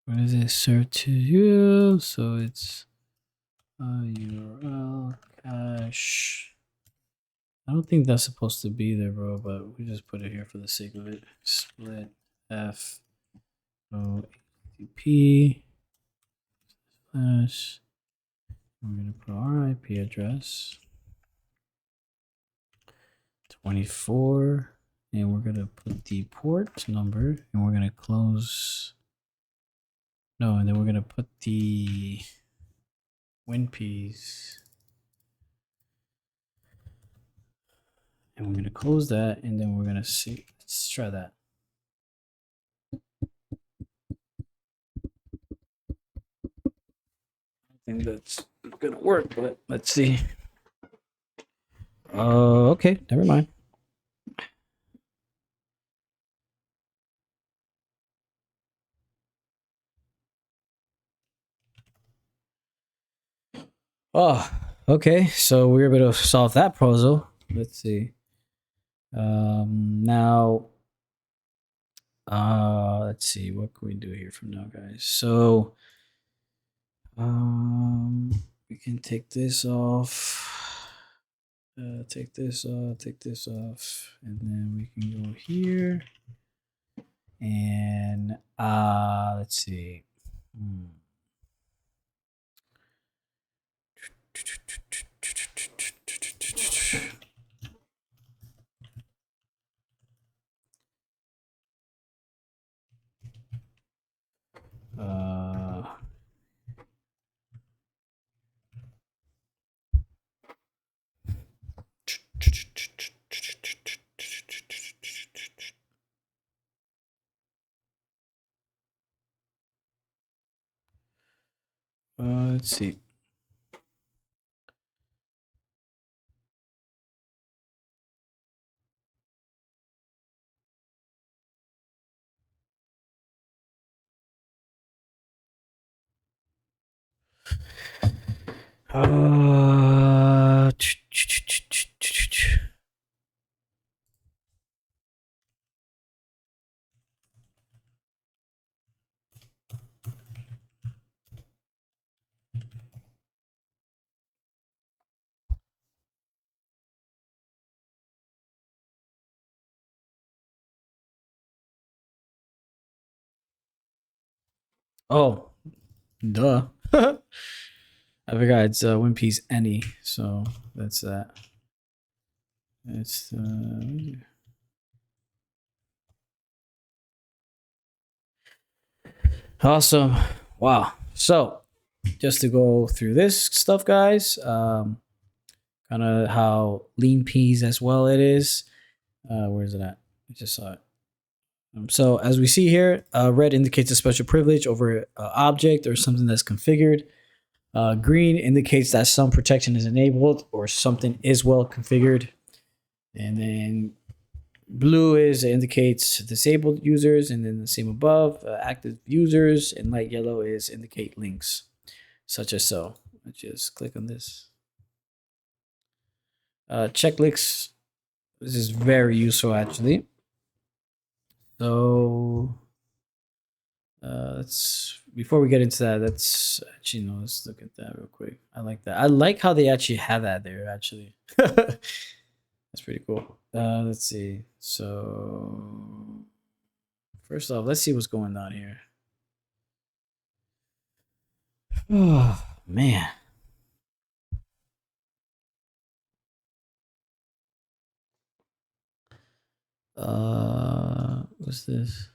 What is it? Cert to you. So it's URL cache I don't think that's supposed to be there, bro, but we just put it here for the sake of it. Split F O HTTP slash. We're gonna put our IP address 24, and we're gonna put the port number, and we're gonna close. No, and then we're gonna put the WinPs, and we're gonna close that, and then we're gonna see. Let's try that. I think that's gonna work, but let's see. Okay, never mind. Oh, okay. So we were able to solve that puzzle. Let's see. Now, let's see. What can we do here from now, guys? So, we can take this off. Take this off, and then we can go here. And let's see. Let's see. Uh, oh, duh. I forgot it's WinP's any, so that's that. It's awesome. Wow. So just to go through this stuff, guys, kind of how lean peas as well it is. Where is it at? I just saw it. So as we see here, red indicates a special privilege over an object or something that's configured. Green indicates that some protection is enabled or something is well configured. And then blue indicates disabled users, and then the same above, active users, and light yellow is indicate links, such as so. Let's just click on this. Checklinks. This is very useful actually. So let's before we get into that, let's actually let's look at that real quick. I like that. I like how they actually have that there. Actually, that's pretty cool. Let's see. So first off, let's see what's going on here. Oh man. What's this?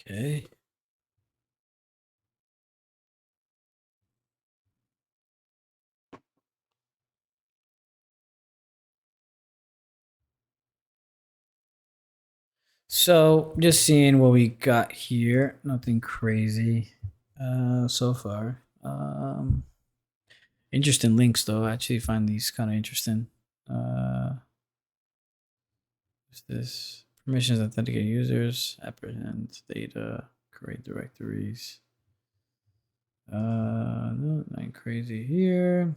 Okay. So just seeing what we got here. Nothing crazy so far. Interesting links though. I actually find these kind of interesting. What's this? Permissions authenticate users, apprehend data, create directories. No, nothing crazy here.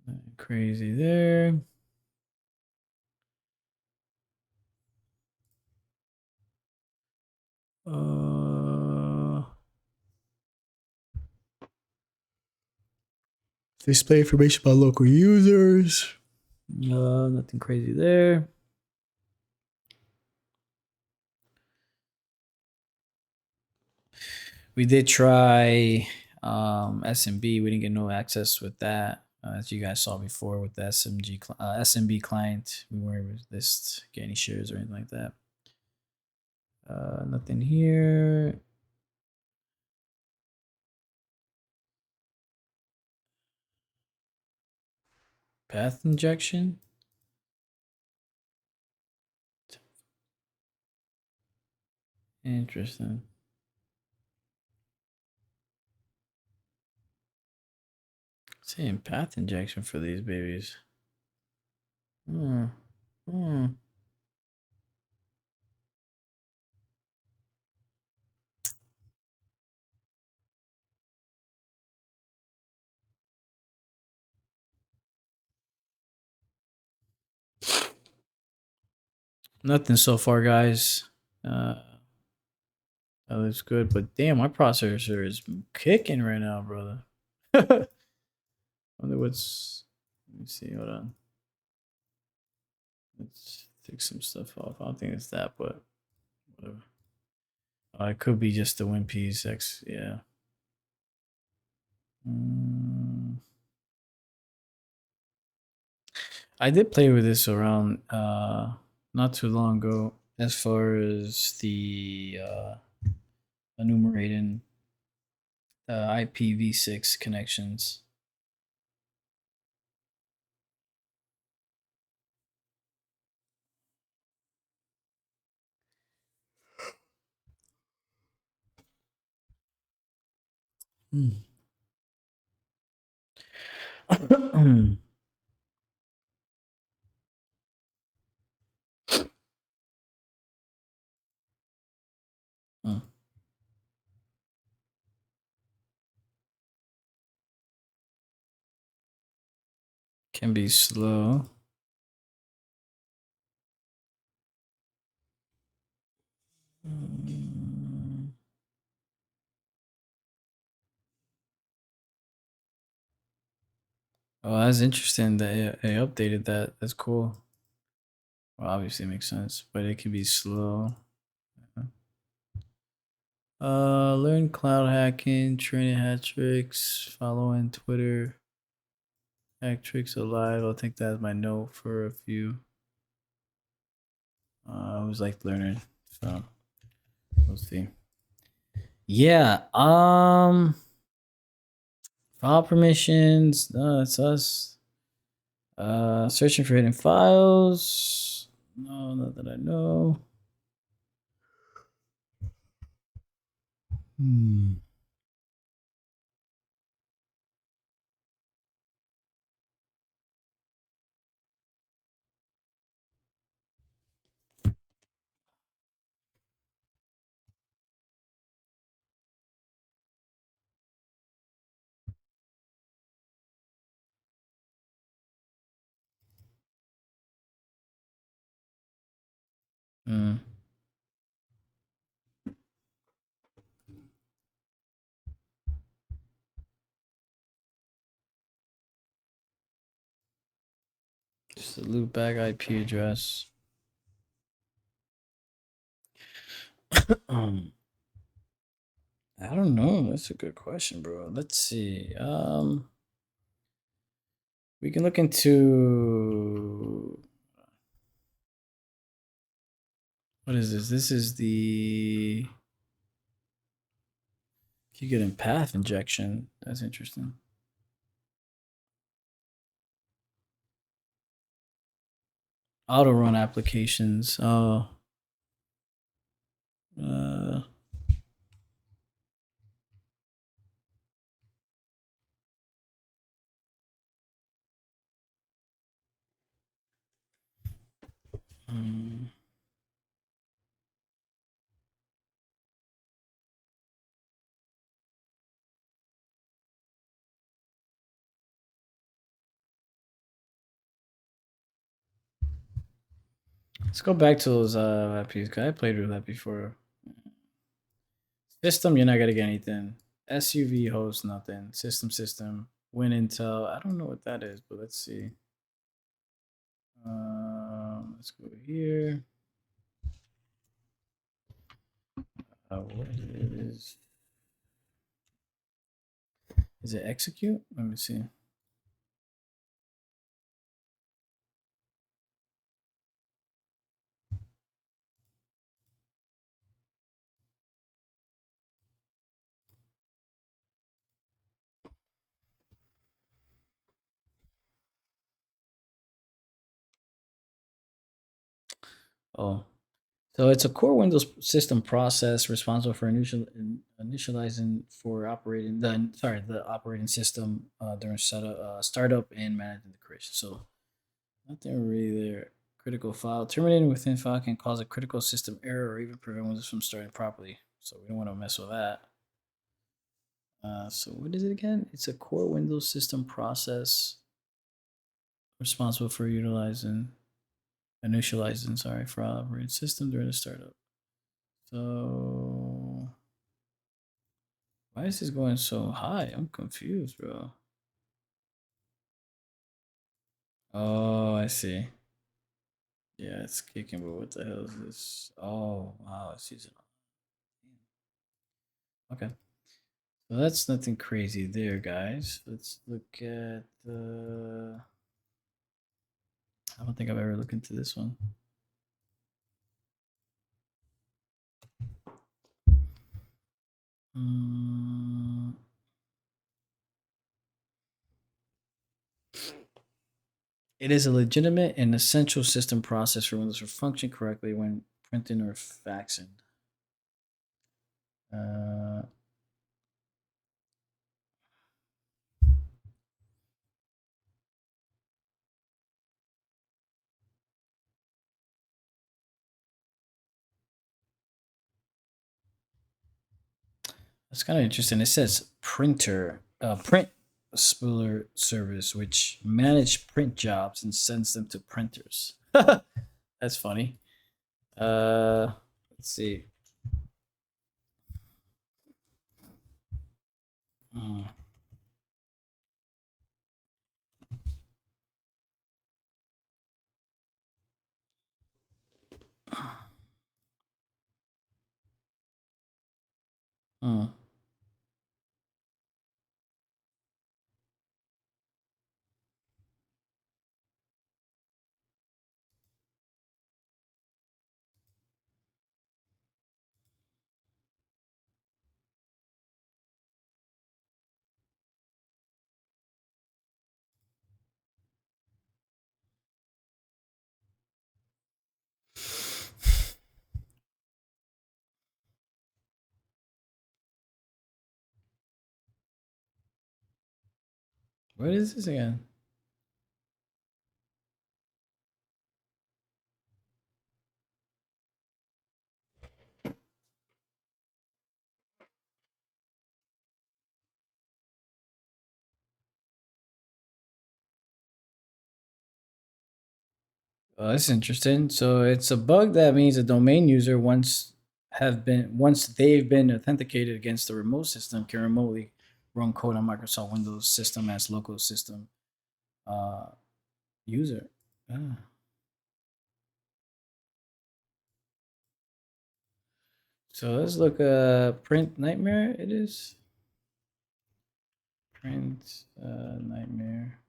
Nothing crazy there. Uh, Display information about local users. Nothing crazy there. We did try SMB. We didn't get no access with that. As you guys saw before with the SMB client, we weren't able to get any shares or anything like that. Nothing here. Path injection. Interesting. Saying path injection for these babies. Hmm. Hmm. Nothing so far, guys. That looks good, but damn, my processor is kicking right now, brother. Wonder what's. Let me see. Hold on. Let's take some stuff off. I don't think it's that, but whatever. It could be just the WinPs X. Yeah. Mm. I did play with this around not too long ago as far as the enumerating IPv6 connections. Mm. Can be slow. Mm. Oh, that's interesting that they updated that. That's cool. Well, obviously it makes sense, but it can be slow. Learn cloud hacking, training hat tricks, following Twitter hack tricks alive. I'll take that as my note for a few. I always like learning, so we'll see. Yeah. File permissions. No, it's us. Searching for hidden files. No, not that I know. Hmm. Hmm. Just a loopback IP address. um, I don't know. That's a good question, bro. Let's see. We can look into what is this? This is the you get in path injection. That's interesting. Auto run applications. Oh, uh, hmm. Let's go back to those IPs. 'Cause I played with that before. System, you're not gonna get anything. SUV host, nothing. System. Win Intel. I don't know what that is, but let's see. Let's go here. What it is? Is it execute? Let me see. Oh, so it's a core Windows system process responsible for initializing for operating the operating system during setup, startup and managing the creation. So nothing really there. Critical file terminating within file can cause a critical system error or even prevent Windows from starting properly. So we don't want to mess with that. So what is it again? It's a core Windows system process responsible for initializing, for operating system during the startup. So why is this going so high? I'm confused, bro. Oh, I see. Yeah, it's kicking, but what the hell is this? Oh, wow, it's using. Okay, so that's nothing crazy there, guys. Let's look at the. I don't think I've ever looked into this one. Mm. It is a legitimate and essential system process for Windows to function correctly when printing or faxing. Uh, that's kind of interesting. It says print spooler service, which manage print jobs and sends them to printers. That's funny. Let's see. Mm, mm. What is this again? Oh, that's interesting. So it's a bug that means a domain user once they've been authenticated against the remote system can remotely run code on Microsoft Windows system as local system uh, user. Ah. So let's look print nightmare. It is print nightmare.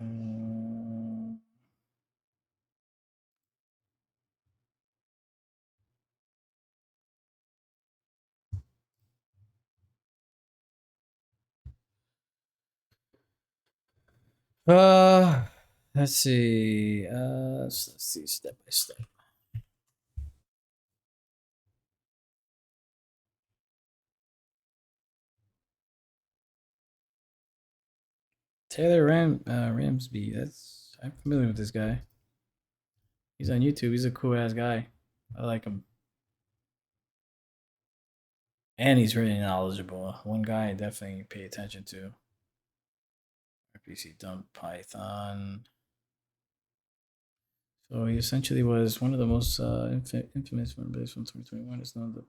Uh, uh let's see. Let's see step by step. Taylor Ramsby. I'm familiar with this guy. He's on YouTube. He's a cool ass guy. I like him. And he's really knowledgeable. One guy I definitely pay attention to. RPC dump Python. So he essentially was one of the most infamous members from 2021. It's not the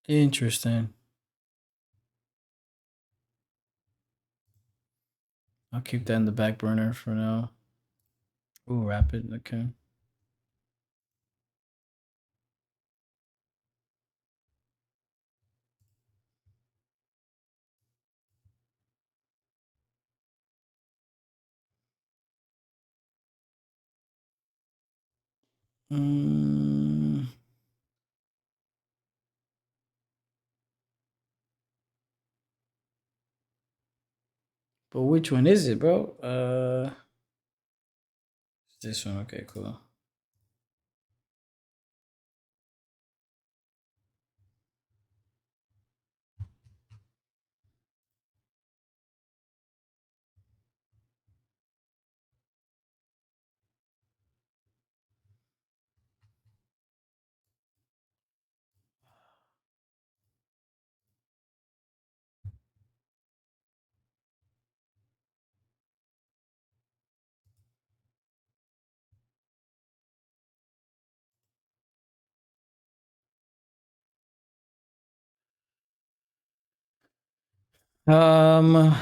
interesting. I'll keep that in the back burner for now. Ooh, rapid. Okay. Mm, but which one is it, bro? This one. Okay, cool. Um,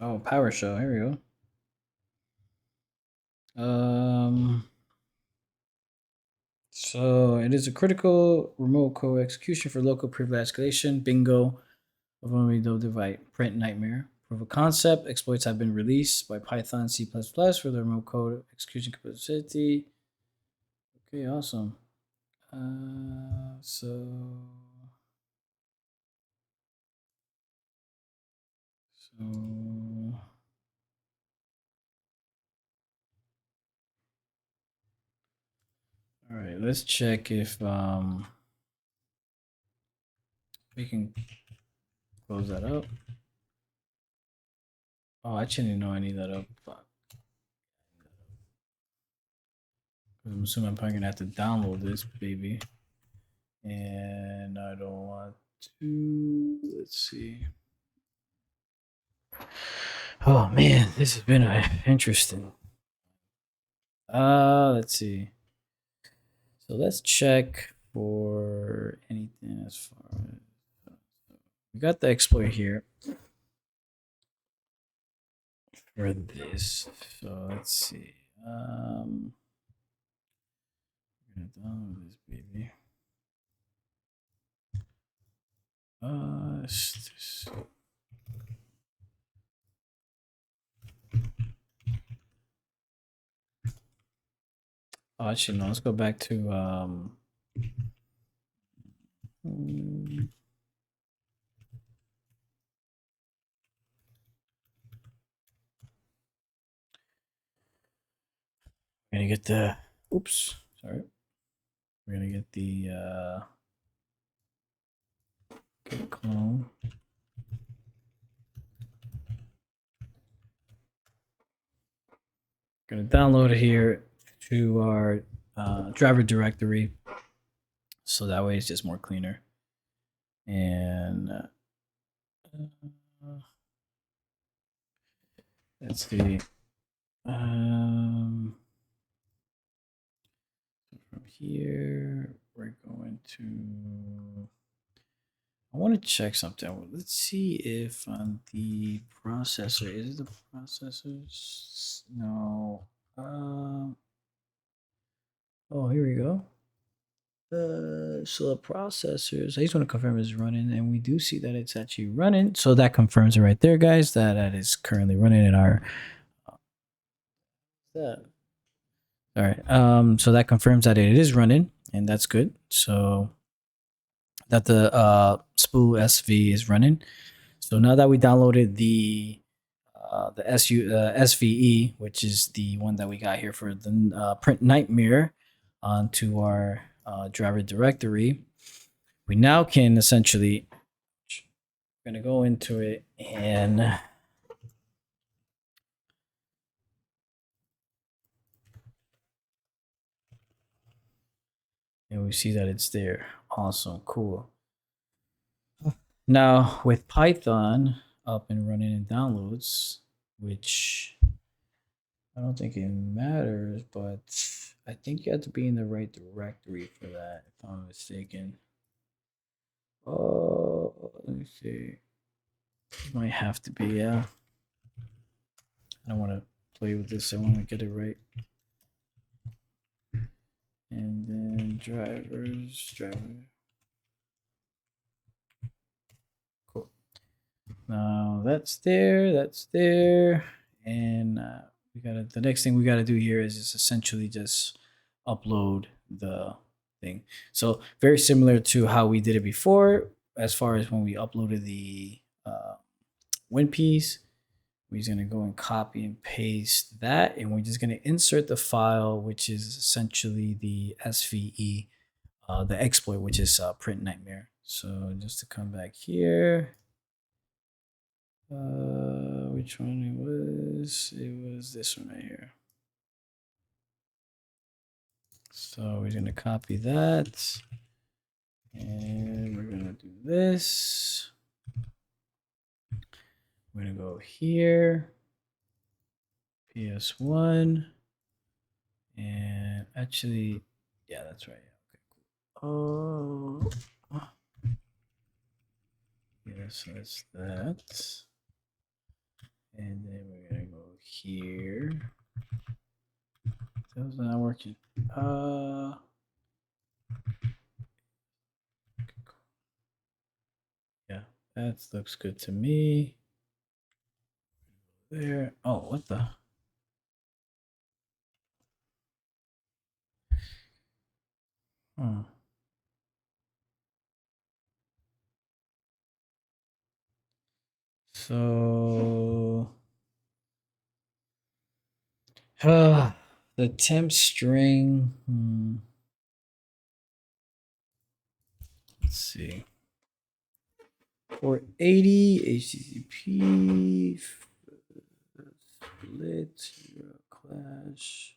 oh, Power Show. Here we go. So it is a critical remote code execution for local privilege escalation. Bingo. Of only the device print nightmare. Proof of concept exploits have been released by Python C++ for the remote code execution capacity. Okay, awesome. So all right, let's check if we can close that up. Oh, I didn't know I need that up. Fuck. I'm assuming I'm probably gonna have to download this baby, and I don't want to. Let's see. Oh man, this has been interesting. Let's see. So let's check for anything as far as we got the exploit here for this. So let's see. We're gonna download this baby. This. Oh, actually, no. Let's go back to we're gonna get the. Oops, sorry. We're gonna get the clone. Gonna download it here to our driver directory, so that way it's just more cleaner. And Uh, let's see. Um, from here, we're going to. I want to check something. Let's see if on the processor, is it the processors? No. Oh, here we go. So the processors, I just want to confirm is running, and we do see that it's actually running. So that confirms it right there, guys. That is currently running in our. That. All right. So that confirms that it is running, and that's good. So that the spool SV is running. So now that we downloaded the SVE, which is the one that we got here for the print nightmare, onto our driver directory, we now can essentially we're gonna go into it and we see that it's there. Awesome, cool. Now with Python up and running in downloads, which I don't think it matters, but I think you have to be in the right directory for that, if I'm mistaken. Oh, let me see. Might have to be, yeah. I don't want to play with this. I want to get it right. And then driver. Cool. Now that's there. And the next thing we gotta do here is just essentially just upload the thing. So very similar to how we did it before, as far as when we uploaded the win piece. We're just gonna go and copy and paste that, and we're just gonna insert the file, which is essentially the SVE, the exploit, which is print nightmare. So just to come back here, which one it was? It was this one right here. So we're gonna copy that, and we're gonna do this. We're gonna go here, PS1, and actually, yeah, that's right. Okay, cool. Oh, yes, that's that. And then we're gonna go here. That was not working. Yeah, that looks good to me. There. Oh, what the? Hmm. So, the temp string. Let's see. 480 HTTP split clash.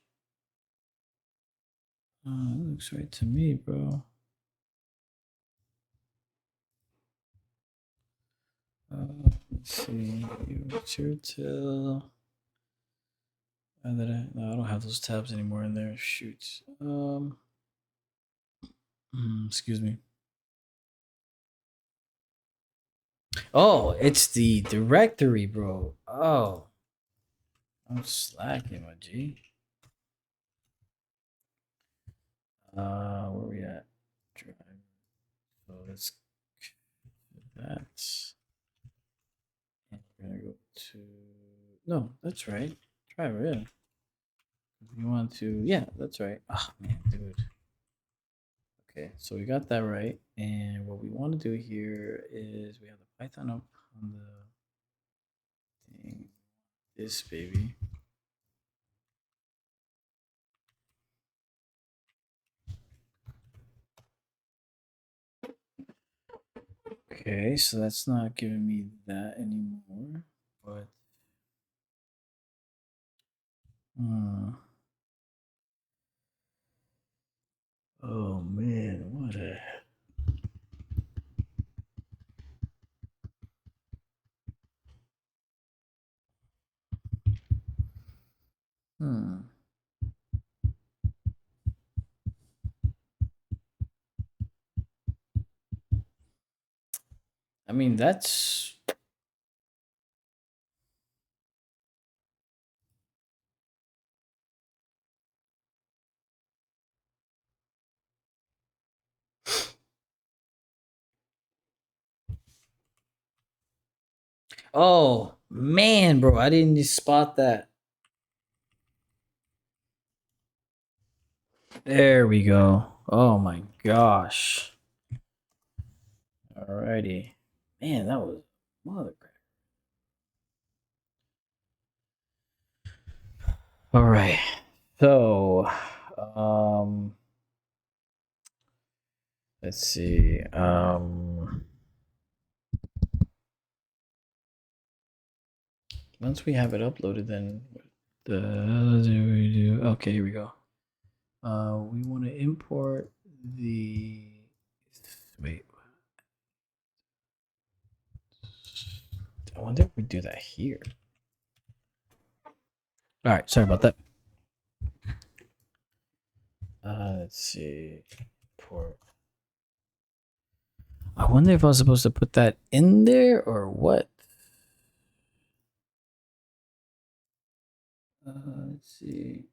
That looks right to me, bro. Let's see. Turtle. No, I don't have those tabs anymore in there. Shoot. Excuse me. Oh, it's the directory, bro. Oh, I'm slacking, my G. Where we at? Drive. So let's do that. And we're gonna go to. No, that's right. Driver, yeah. You want to? Yeah, that's right. Oh man, dude. Okay, so we got that right. And what we want to do here is we have the Python up on the thing. This baby. Okay, so that's not giving me that anymore. But oh man, what a Hmm. I mean, that's oh man, bro, I didn't just spot that. There we go. Oh my gosh. Alrighty. Man, that was mother. All right. So, um, let's see. Once we have it uploaded, then the hell do we do? Okay, here we go. We want to import the. Wait. I wonder if we do that here. All right. Sorry about that. Let's see. Import. I wonder if I was supposed to put that in there or what. Let's see.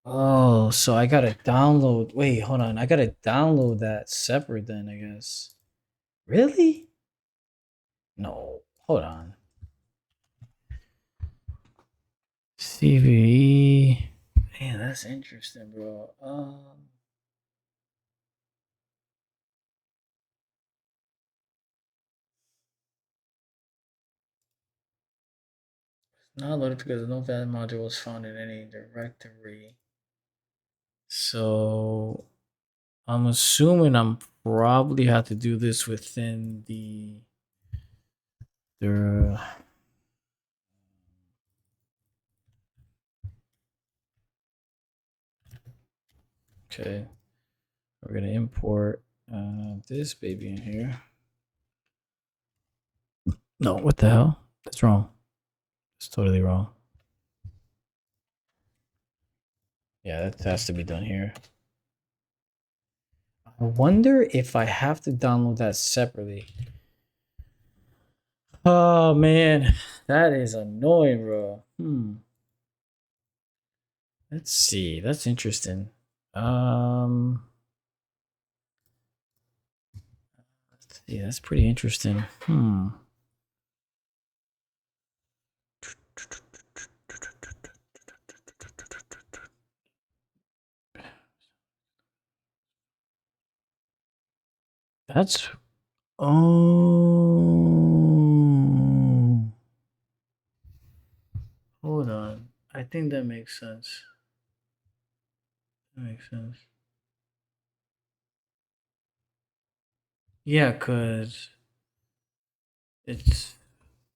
Oh, so I gotta download. Wait, hold on. I gotta download that separate then, I guess. Really? No. Hold on. CVE. Man, that's interesting, bro. Not loaded because no valid module was found in any directory. So I'm assuming I'm probably have to do this within the okay. We're gonna import this baby in here. No, what the hell? That's wrong. It's totally wrong. Yeah, that has to be done here. I wonder if I have to download that separately. Oh man, that is annoying, bro. Let's see. That's interesting. Let's see. That's pretty interesting. That's oh. Hold on. I think that makes sense. That makes sense. Yeah, cause it's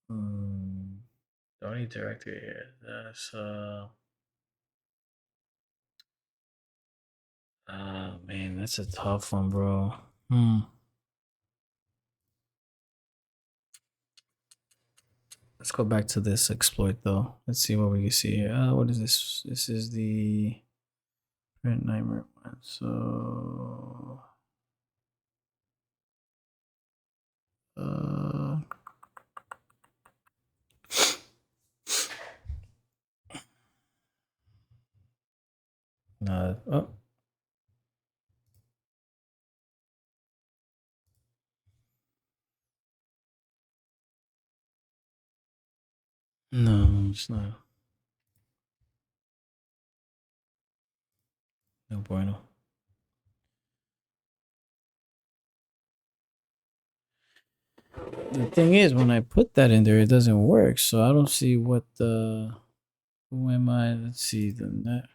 don't need directory here. That's man, that's a tough one, bro. Let's go back to this exploit though. Let's see what we can see here. What is this? This is the print nightmare one. So uh no, oh no, it's not. No bueno. The thing is, when I put that in there, it doesn't work. So I don't see what the. Who am I? Let's see the net.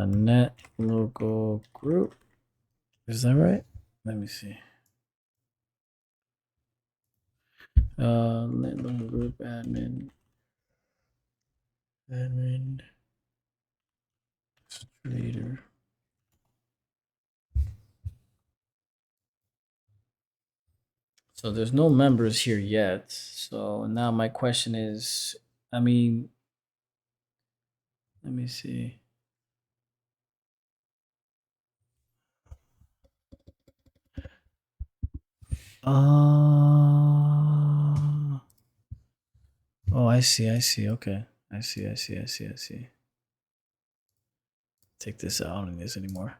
Net local group. Is that right? Let me see. Net local group admin. Admin. Trader. So there's no members here yet. So now my question is, I mean, let me see. Uh oh, I see, I see. Okay. I see, I see, I see, I see. Take this out. I don't need this anymore.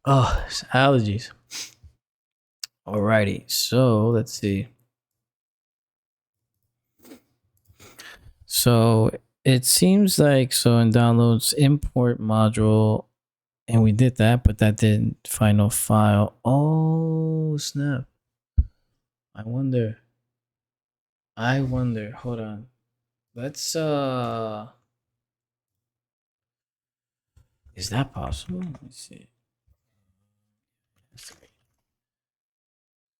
Oh, it's allergies. Alrighty. So let's see. So it seems like so in downloads import module, and we did that, but that didn't final file. Oh snap! I wonder. I wonder. Hold on. Let's is that possible? Let's see.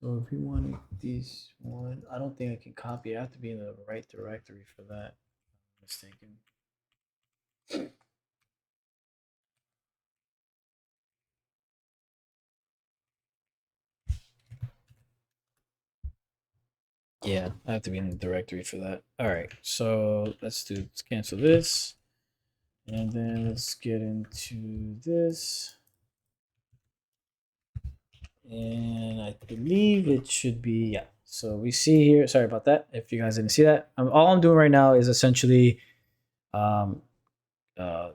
So if you wanted these one, I don't think I can copy. I have to be in the right directory for that. I'm mistaken. Yeah, I have to be in the directory for that. All right, so let's cancel this, and then let's get into this. And I believe it should be, yeah. So we see here, sorry about that. If you guys didn't see that, all I'm doing right now is essentially um, uh,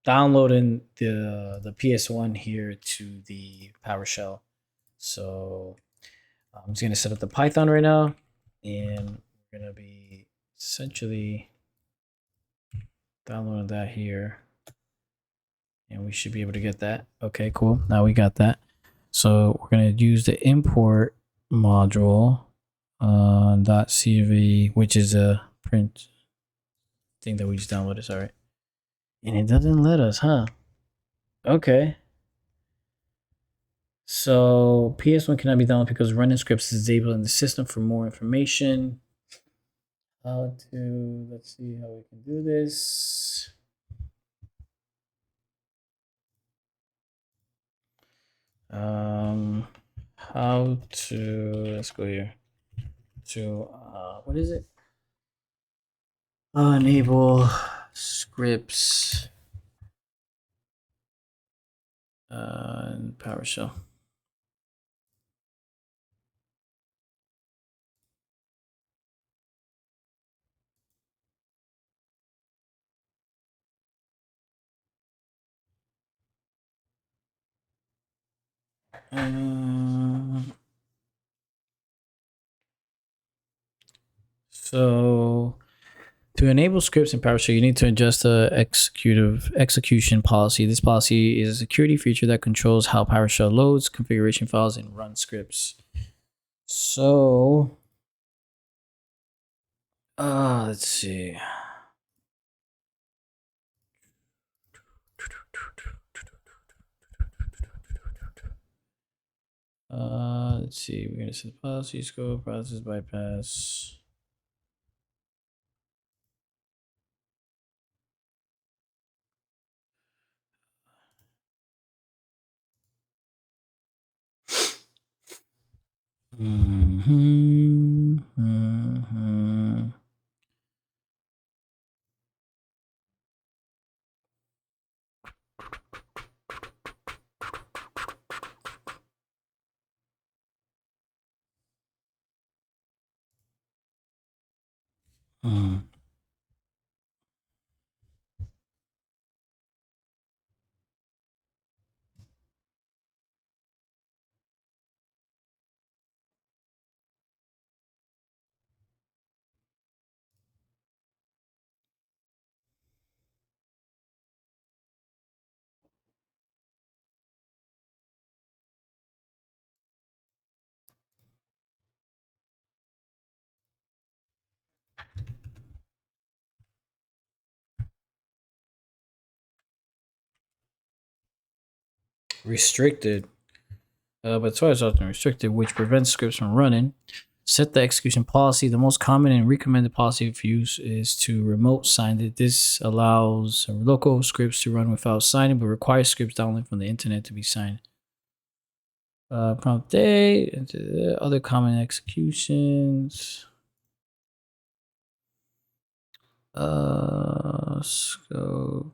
downloading the PS1 here to the PowerShell. So I'm just gonna set up the Python right now, and we're gonna be essentially downloading that here, and we should be able to get that. Okay, cool. Now we got that. So we're gonna use the import module .cv, which is a print thing that we just downloaded. Sorry, and it doesn't let us, huh? Okay. So PS1 cannot be downloaded because running scripts is disabled in the system. For more information, let's see how we can do this. How to, let's go here to, what is it? Enable scripts in PowerShell. So to enable scripts in PowerShell, you need to adjust the execution policy. This policy is a security feature that controls how PowerShell loads configuration files and runs scripts. So, let's see. Let's see. We're gonna set policy scope, process bypass. Mm-hmm, mm-hmm. Mm. Restricted. But Tor is often restricted, which prevents scripts from running. Set the execution policy. The most common and recommended policy for use is to remote sign it. This allows local scripts to run without signing, but requires scripts downloaded from the internet to be signed. Prompt A, other common executions. Scope.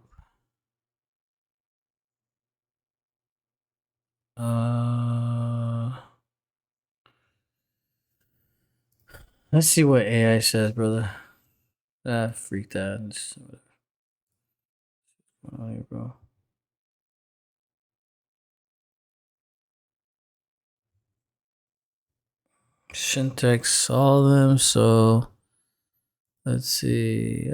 Let's see what AI says, brother. Freaked out. Oh, bro. Syntax, all of them. So let's see.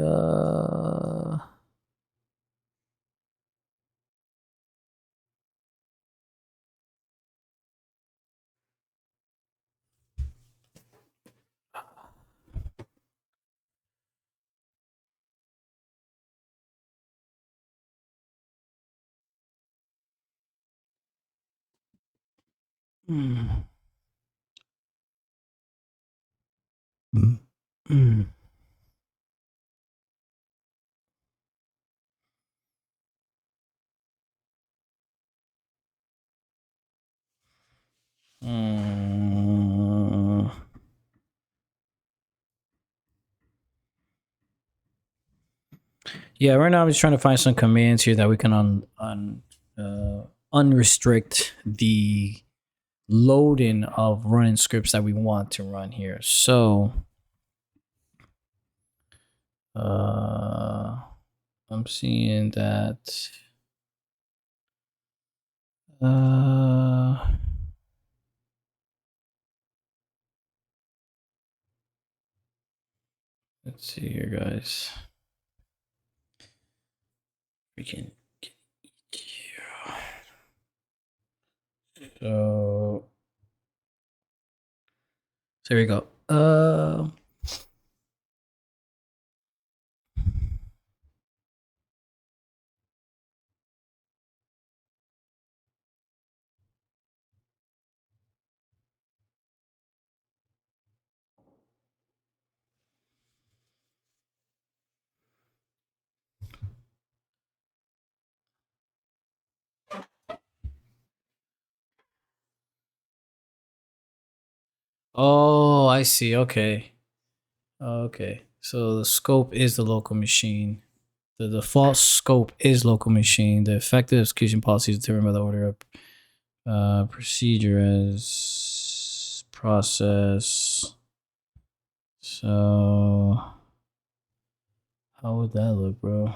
Mm. Mm. Mm. Mm. Yeah, right now I'm just trying to find some commands here that we can unrestrict the loading of running scripts that we want to run here. So I'm seeing that let's see here, guys. Freaking so there we go. Oh, I see. Okay. Okay. So the scope is the local machine. The default scope is local machine. The effective execution policy is determined by the order of procedure as process. So how would that look, bro?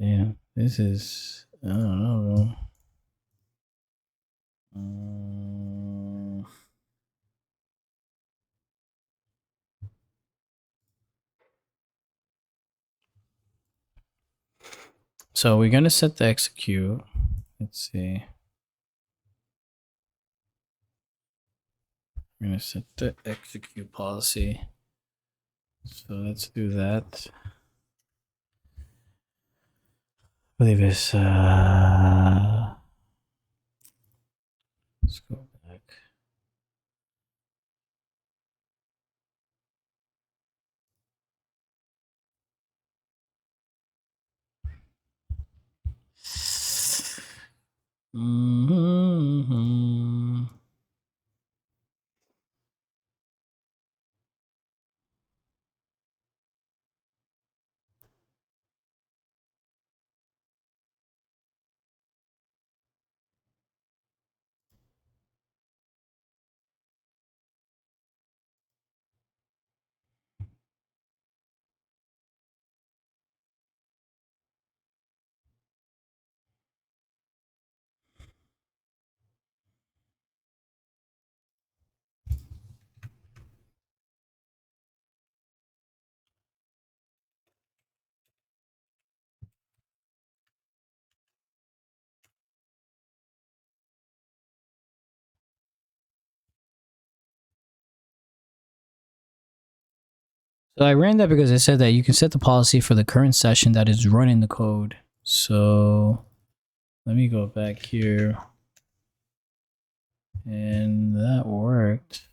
Damn, this is I don't know, bro. So we're gonna set the execute. Let's see. We're gonna set the execute policy. So let's do that. I believe it's let's go back. Mm-hmm. So I ran that because it said that you can set the policy for the current session that is running the code. So let me go back here. And that worked.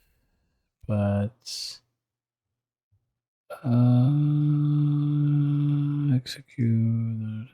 but execute.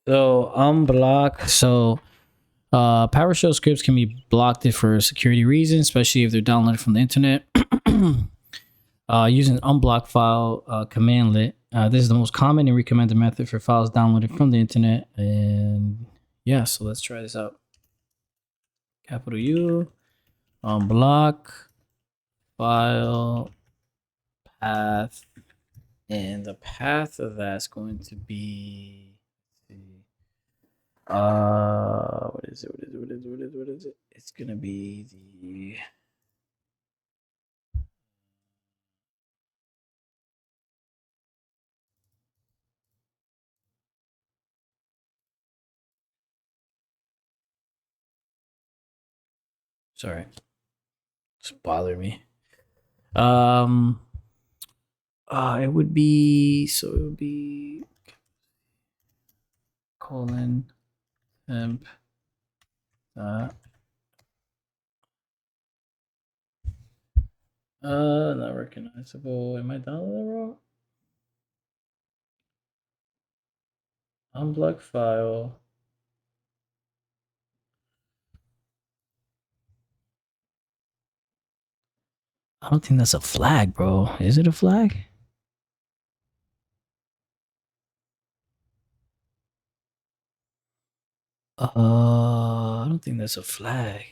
So unblock. So PowerShell scripts can be blocked for security reasons, especially if they're downloaded from the internet. Using unblock file commandlet. This is the most common and recommended method for files downloaded from the internet. And yeah, so let's try this out. Capital U, unblock file path, and the path of that's going to be. What is it? What is it? It's gonna be the. Sorry, it's bothering me. It would be colon temp not recognizable. Am I downloading wrong? Unblock file. I don't think that's a flag, bro. Is it a flag? I don't think that's a flag.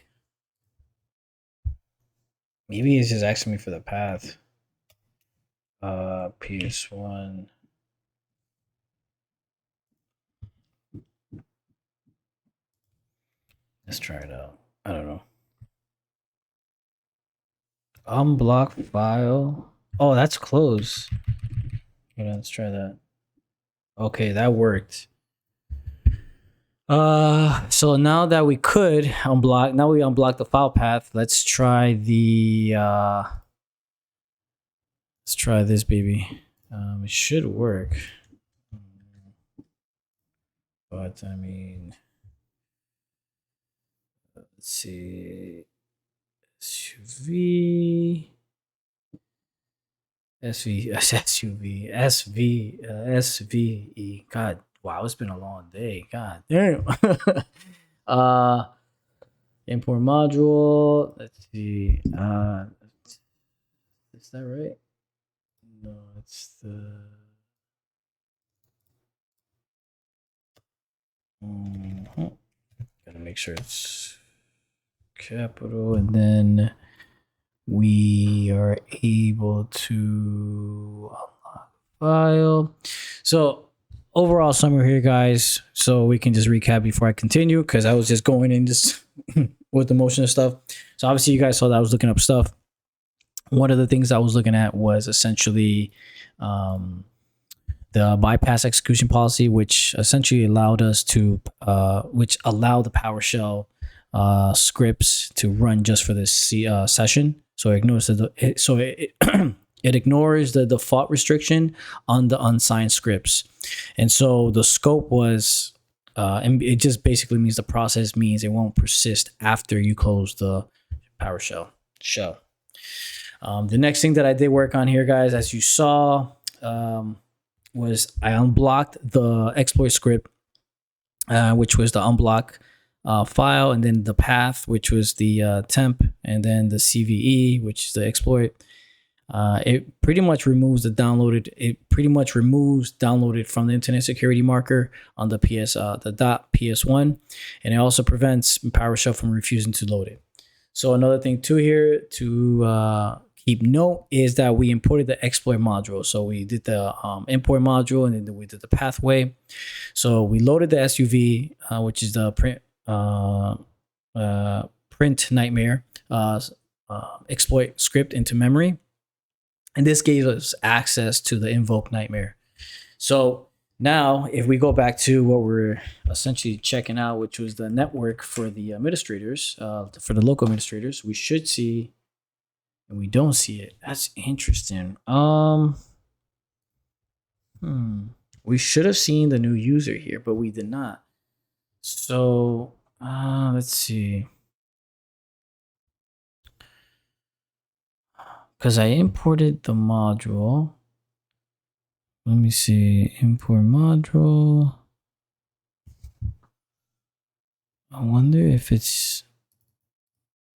Maybe it's just asking me for the path. PS1. Let's try it out. I don't know. Unblock file. Oh, that's closed. Hold on, let's try that. Okay, that worked. So now that we could unblock, now we unblock the file path. Let's try the let's try this baby. It should work. But I mean, let's see. SUV. SVE. God, wow, it's been a long day. God damn. Import module. Let's see. Is that right? No, it's the. Gotta make sure it's capital, and then we are able to unlock file. So overall summary here, guys. So we can just recap before I continue, because I was just going in just with the motion of stuff. So obviously you guys saw that I was looking up stuff. One of the things I was looking at was essentially the bypass execution policy, which essentially allowed us to, which allowed the PowerShell scripts to run just for this session. So it ignores it ignores the default restriction on the unsigned scripts, and so the scope was, and it just basically means the process means it won't persist after you close the PowerShell shell. The next thing that I did work on here, guys, as you saw, was I unblocked the exploit script, which was the unblock file, and then the path, which was the temp, and then the CVE, which is the exploit. It pretty much removes the downloaded. It pretty much removes downloaded from the internet security marker on the .ps1, and it also prevents PowerShell from refusing to load it. So another thing too here to keep note is that we imported the exploit module. So we did the import module, and then we did the pathway. So we loaded the SUV, which is the print nightmare exploit script into memory, and this gave us access to the invoke nightmare. So now, if we go back to what we're essentially checking out, which was the network for the administrators, for the local administrators, we should see, and we don't see it. That's interesting. Hmm. We should have seen the new user here, but we did not. So, let's see. Because I imported the module. Let me see. Import module. I wonder if it's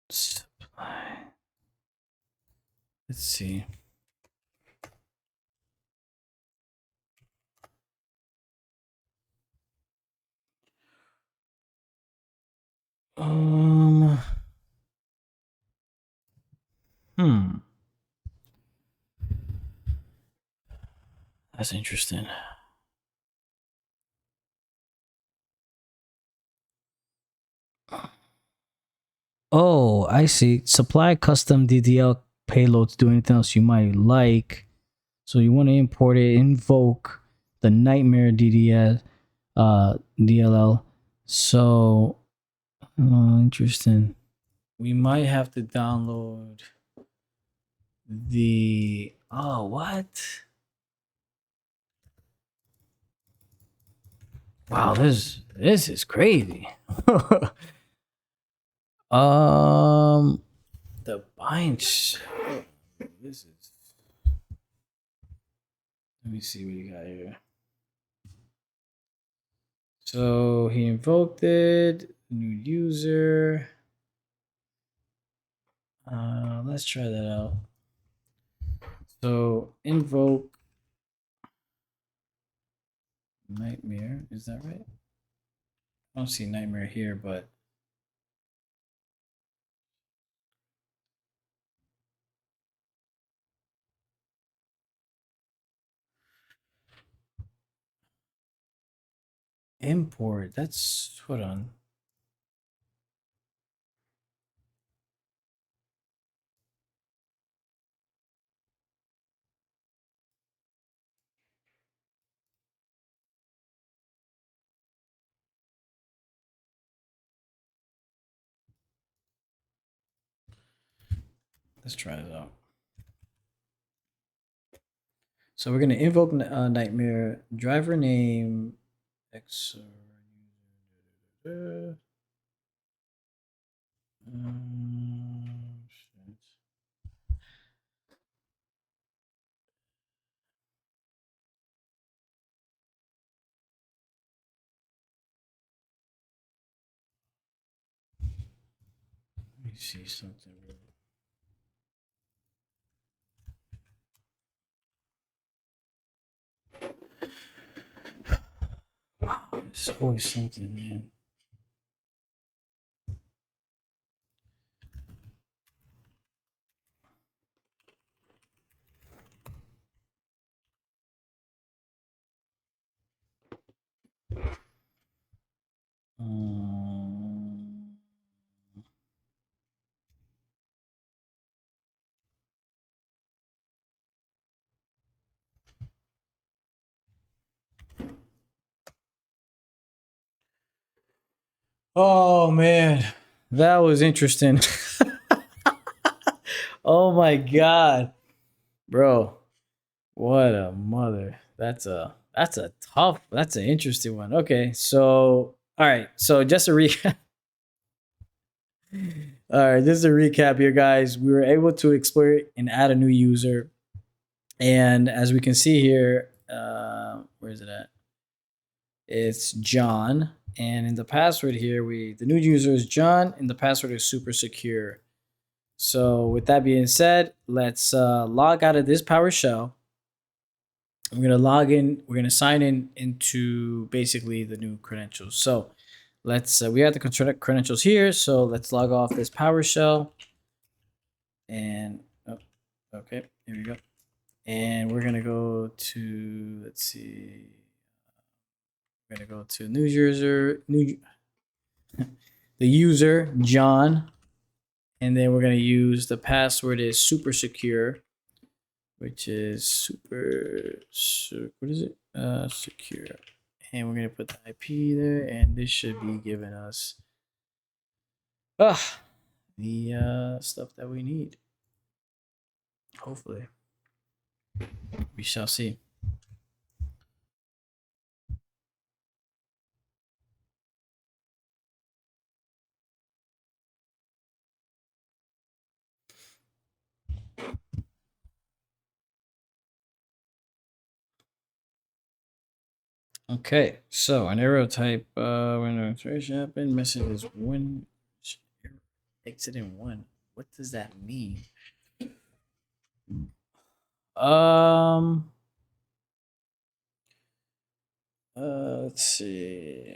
supply. Let's see. Um. Hmm. That's interesting. Oh, I see. Supply custom DDL payloads. Do anything else you might like. So you want to import it, invoke the Nightmare DLL. So, interesting. We might have to download the. Oh, what? Wow, this is crazy. um, the bind. This is. Let me see what you got here. So he invoked it. New user. Let's try that out. So invoke Nightmare. Is that right? I don't see Nightmare here, but import. That's hold on. Let's try it out. So we're gonna invoke Nightmare driver name X. Shit. Let me see something. Wow, it's always something, man. Um, oh man, that was interesting. Oh my god, bro, what a mother. That's an interesting one. Okay, so all right, so just a recap. All right, this is a recap here, guys. We were able to explore and add a new user, and as we can see here, where is it at? It's John, and in the password here, the new user is John, and the password is super secure. So with that being said, let's log out of this PowerShell. We're gonna log in. We're gonna sign in into basically the new credentials. So let's we have the credentials here. So let's log off this PowerShell, and oh, okay, here we go. And we're gonna go to let's see. We're gonna go to new user, the user John, and then we're gonna use the password is super secure, which is super what is it? Secure. And we're gonna put the IP there, and this should be giving us the stuff that we need. Hopefully, we shall see. Okay, so an arrow type when an iteration happened, message is when exiting one. What does that mean? Um let's see.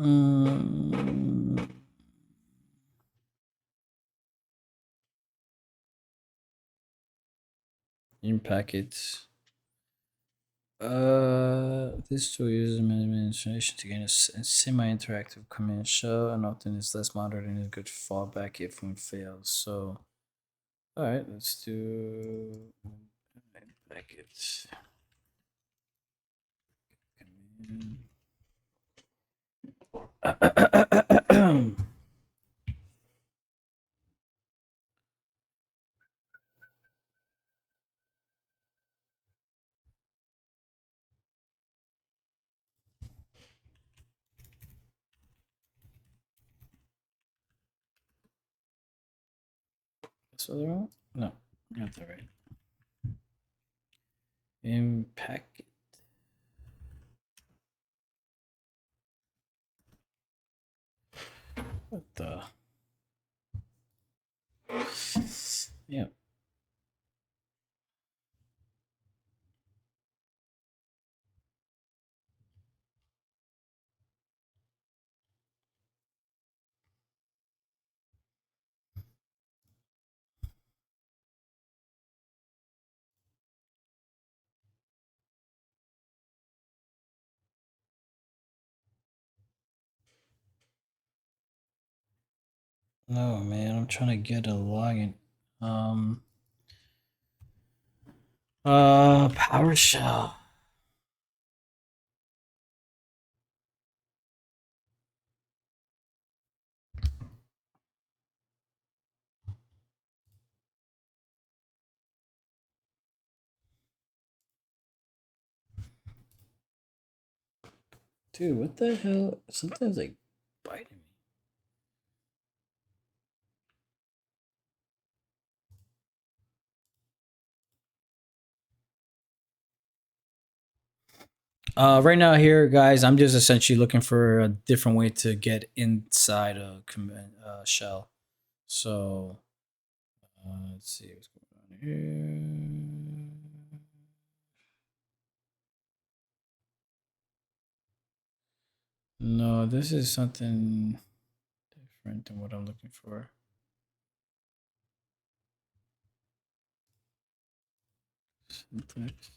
um, in packets. This tool uses administration to gain a semi-interactive command shell, and often is less modern and a good fallback if one fails. So, all right, let's do packets. That's what they're on? No, not that right. In packet. What the? Yeah. No, man, I'm trying to get a login. Um. PowerShell. Dude, what the hell? Sometimes like biting me. Right now here, guys, I'm just essentially looking for a different way to get inside a command shell. So let's see what's going on here. No, this is something different than what I'm looking for. Syntax.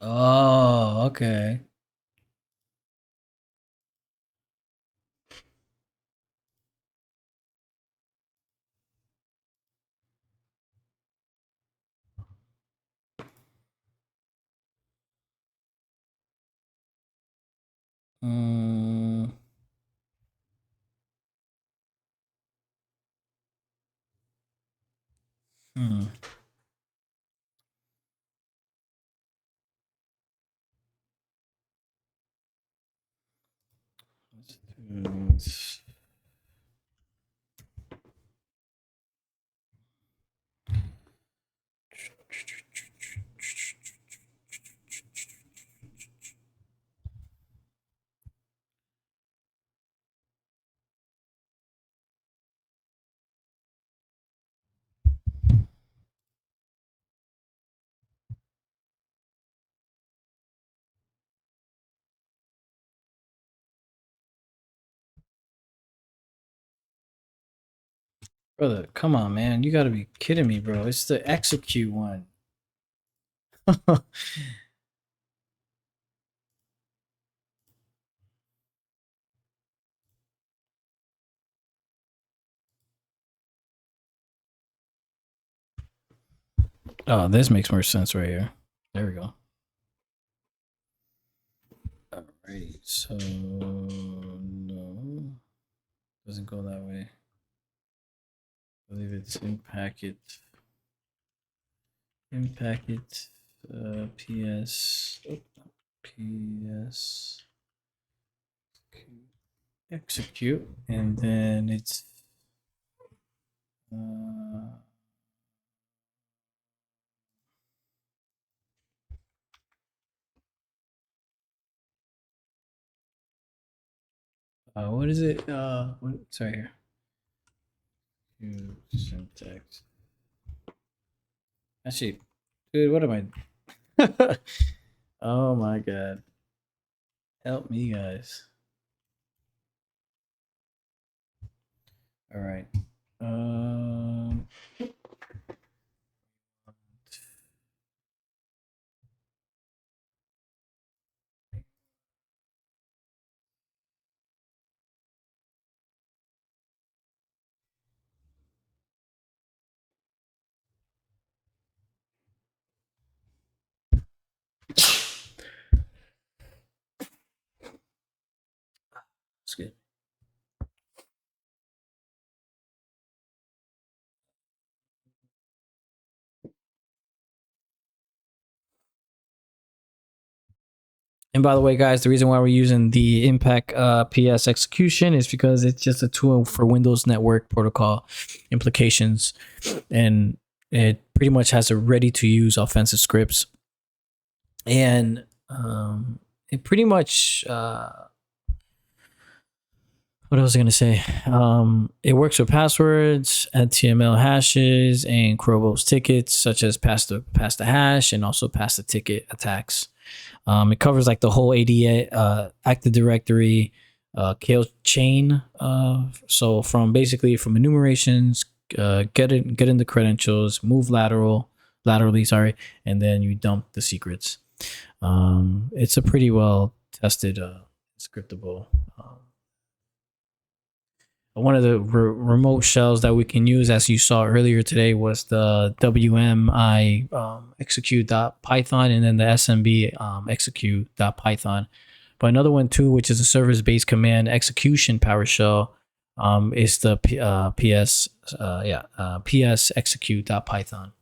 Oh, okay. Mm, hmm. Let's do- Brother, come on, man. You gotta be kidding me, bro. It's the execute one. Oh, this makes more sense right here. There we go. Alrighty, so no, doesn't go that way. I believe it's in packet. In packet, PS, PS, execute, and then it's uh, what is it? Sorry here. Syntax. Actually, dude, what am I? Oh my god, help me, guys! All right. Um. Excuse me. And by the way, guys, the reason why we're using the Impact PS execution is because it's just a tool for Windows Network Protocol implications, and it pretty much has a ready-to-use offensive scripts, and it pretty much what else was I gonna say? It works with passwords, HTML hashes, and Crovos tickets, such as pass the hash and also pass the ticket attacks. It covers like the whole ADA, Active Directory, Kale chain. So from basically from enumerations, get in the credentials, move laterally, sorry, and then you dump the secrets. It's a pretty well tested scriptable. One of the remote shells that we can use, as you saw earlier today, was the WMI execute.python and then the SMB execute.python. But another one too, which is a service-based command execution PowerShell, is the PS execute.python,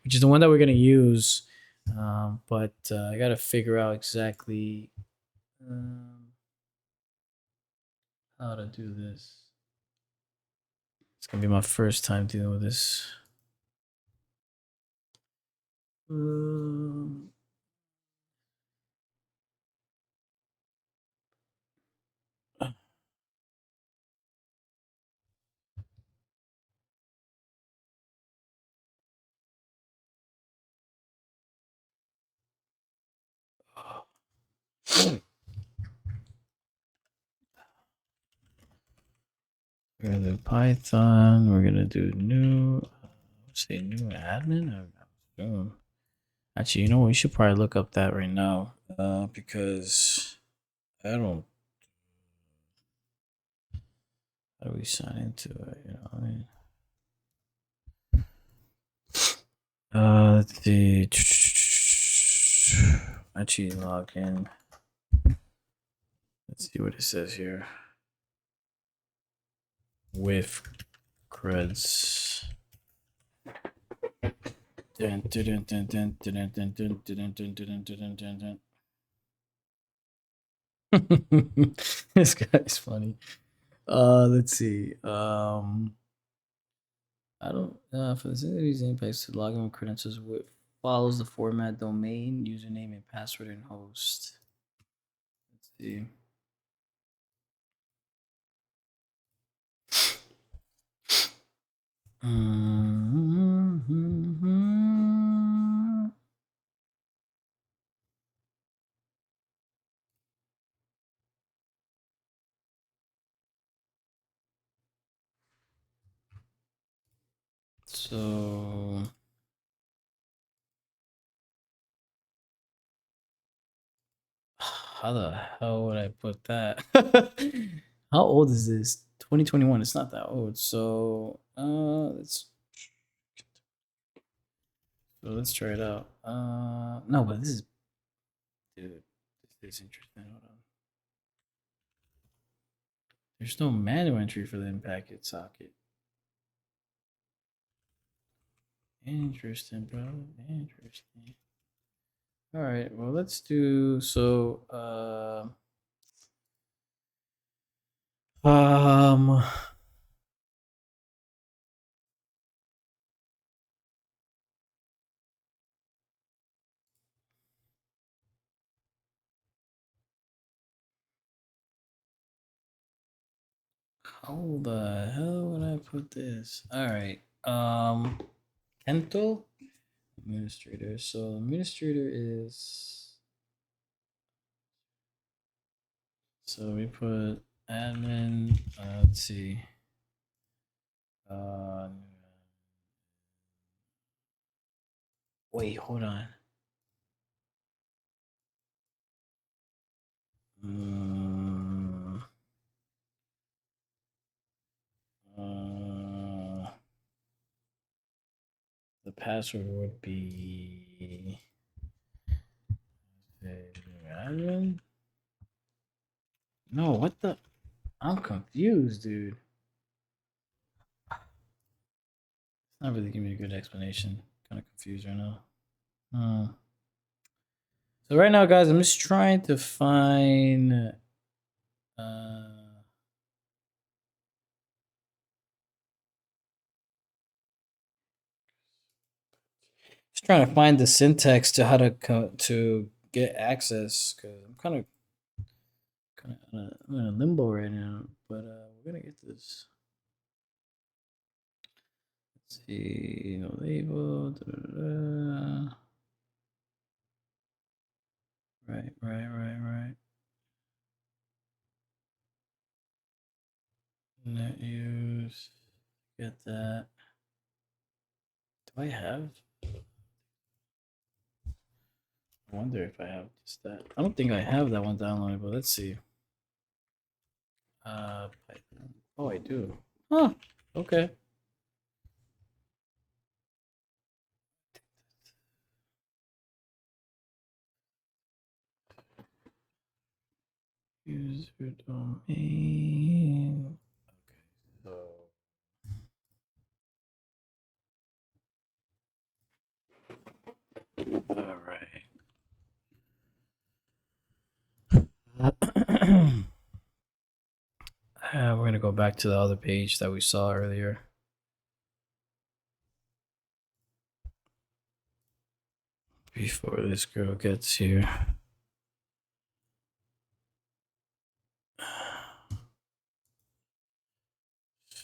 which is the one that we're going to use. But I got to figure out exactly how to do this. It's gonna be my first time dealing with this. Um, we're gonna do Python. We're gonna do new. Say new admin. Actually, you know what? We should probably look up that right now. Because I don't. How do we sign into it? You know, let's see. Actually, log in. Let's see what it says here. With creds. This guy's funny. Let's see. I don't for the using impacts to login credentials with follows the format domain, username, and password and host. Let's see. So how the hell would I put that? How old is this? 2021. It's not that old. So let's try it out. No, but this is dude, this is interesting. Hold on. There's no manual entry for the in-packet socket. Interesting, bro. Interesting. All right. Well, let's do so. Um. How the hell would I put this? All right. Kento administrator. So administrator is. So we put admin. Let's see. Wait, hold on. The password would be admin. No, what the? I'm confused, dude. It's not really giving me a good explanation. Kind of confused right now. So right now, guys, I'm just trying to find. Just trying to find the syntax to how to get access because I'm kind of I'm in a limbo right now. But we're gonna get this. Let's see, no label. Right. Net use. Get that. Do I have? I wonder if I have just that. I don't think I have that one downloaded, but let's see. Python. Oh, I do. Huh. Okay. User domain. Okay. So. All right. We're going to go back to the other page that we saw earlier. Before this girl gets here.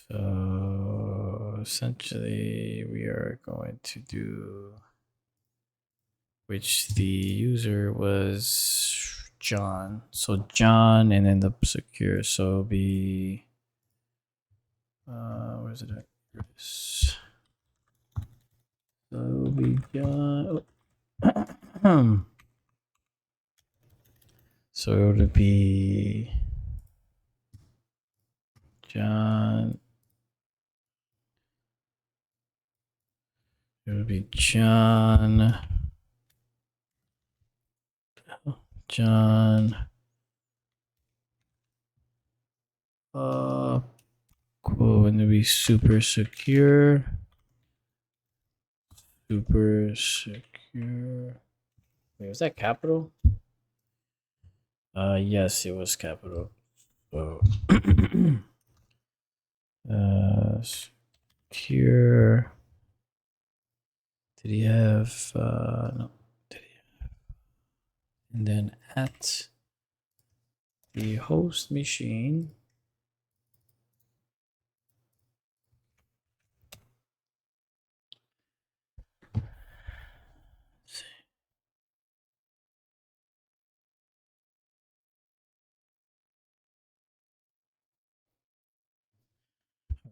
So essentially, we are going to do which the user was John. So John, and then the secure. So it'll be where's it at? So it'll be John. So it would be John. It would be John. Going to be super secure. Super secure. Wait, was that capital? Yes, it was capital. So, secure. Did he have? No. Did he? And then at the host machine.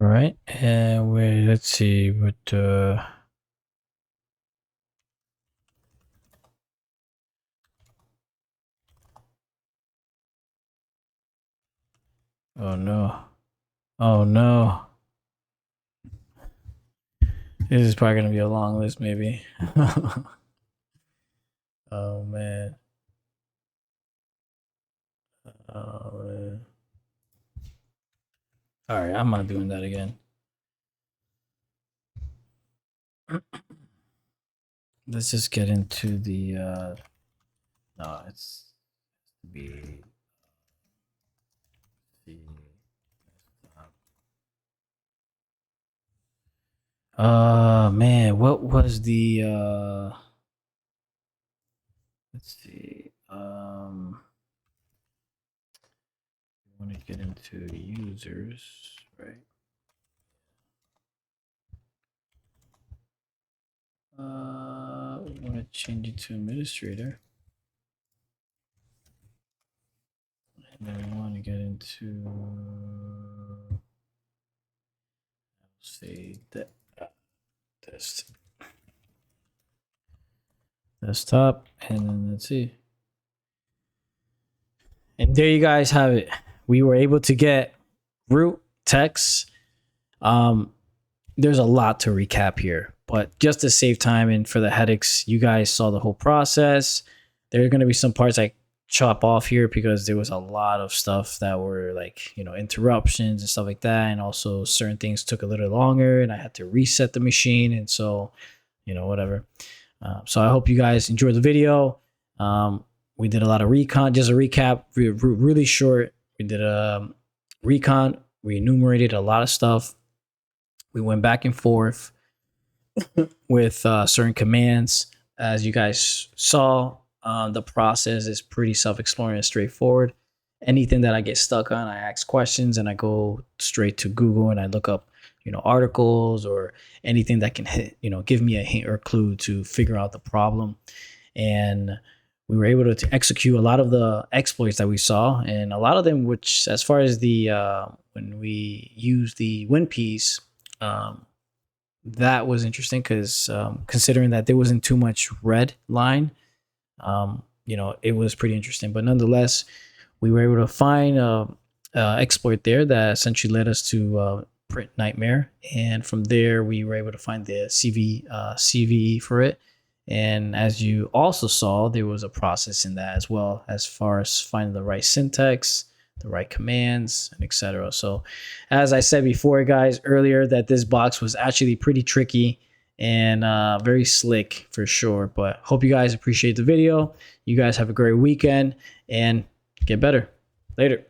All right, and wait, let's see what. Oh no! Oh no! This is probably gonna be a long list, maybe. Oh man. Oh man. All right, I'm not doing that again. Let's just get into the. No, it's be the. Man, what was the? Let's see. We want to get into users, right? We want to change it to administrator. And then we want to get into, say, that desktop, and then let's see. And there you guys have it. We were able to get root text. There's a lot to recap here, but just to save time and for the headaches, you guys saw the whole process. There are going to be some parts I chop off here because there was a lot of stuff that were like, interruptions and stuff like that. And also certain things took a little longer and I had to reset the machine. And so, whatever. So I hope you guys enjoyed the video. We did a lot of recon, just a recap, really short. We did a recon. We enumerated a lot of stuff. We went back and forth with certain commands. As you guys saw, the process is pretty self-exploring and straightforward. Anything that I get stuck on, I ask questions and I go straight to Google and I look up, articles or anything that can hit, give me a hint or clue to figure out the problem. And we were able to execute a lot of the exploits that we saw, and a lot of them, which as far as the when we use the win piece, that was interesting because considering that there wasn't too much red line, it was pretty interesting. But nonetheless, we were able to find a exploit there that essentially led us to print nightmare, and from there we were able to find the CVE for it. And as you also saw, there was a process in that as well, as far as finding the right syntax, the right commands, and etc. So as I said before, guys, earlier, that this box was actually pretty tricky and very slick for sure. But hope you guys appreciate the video. You guys have a great weekend and get better. Later.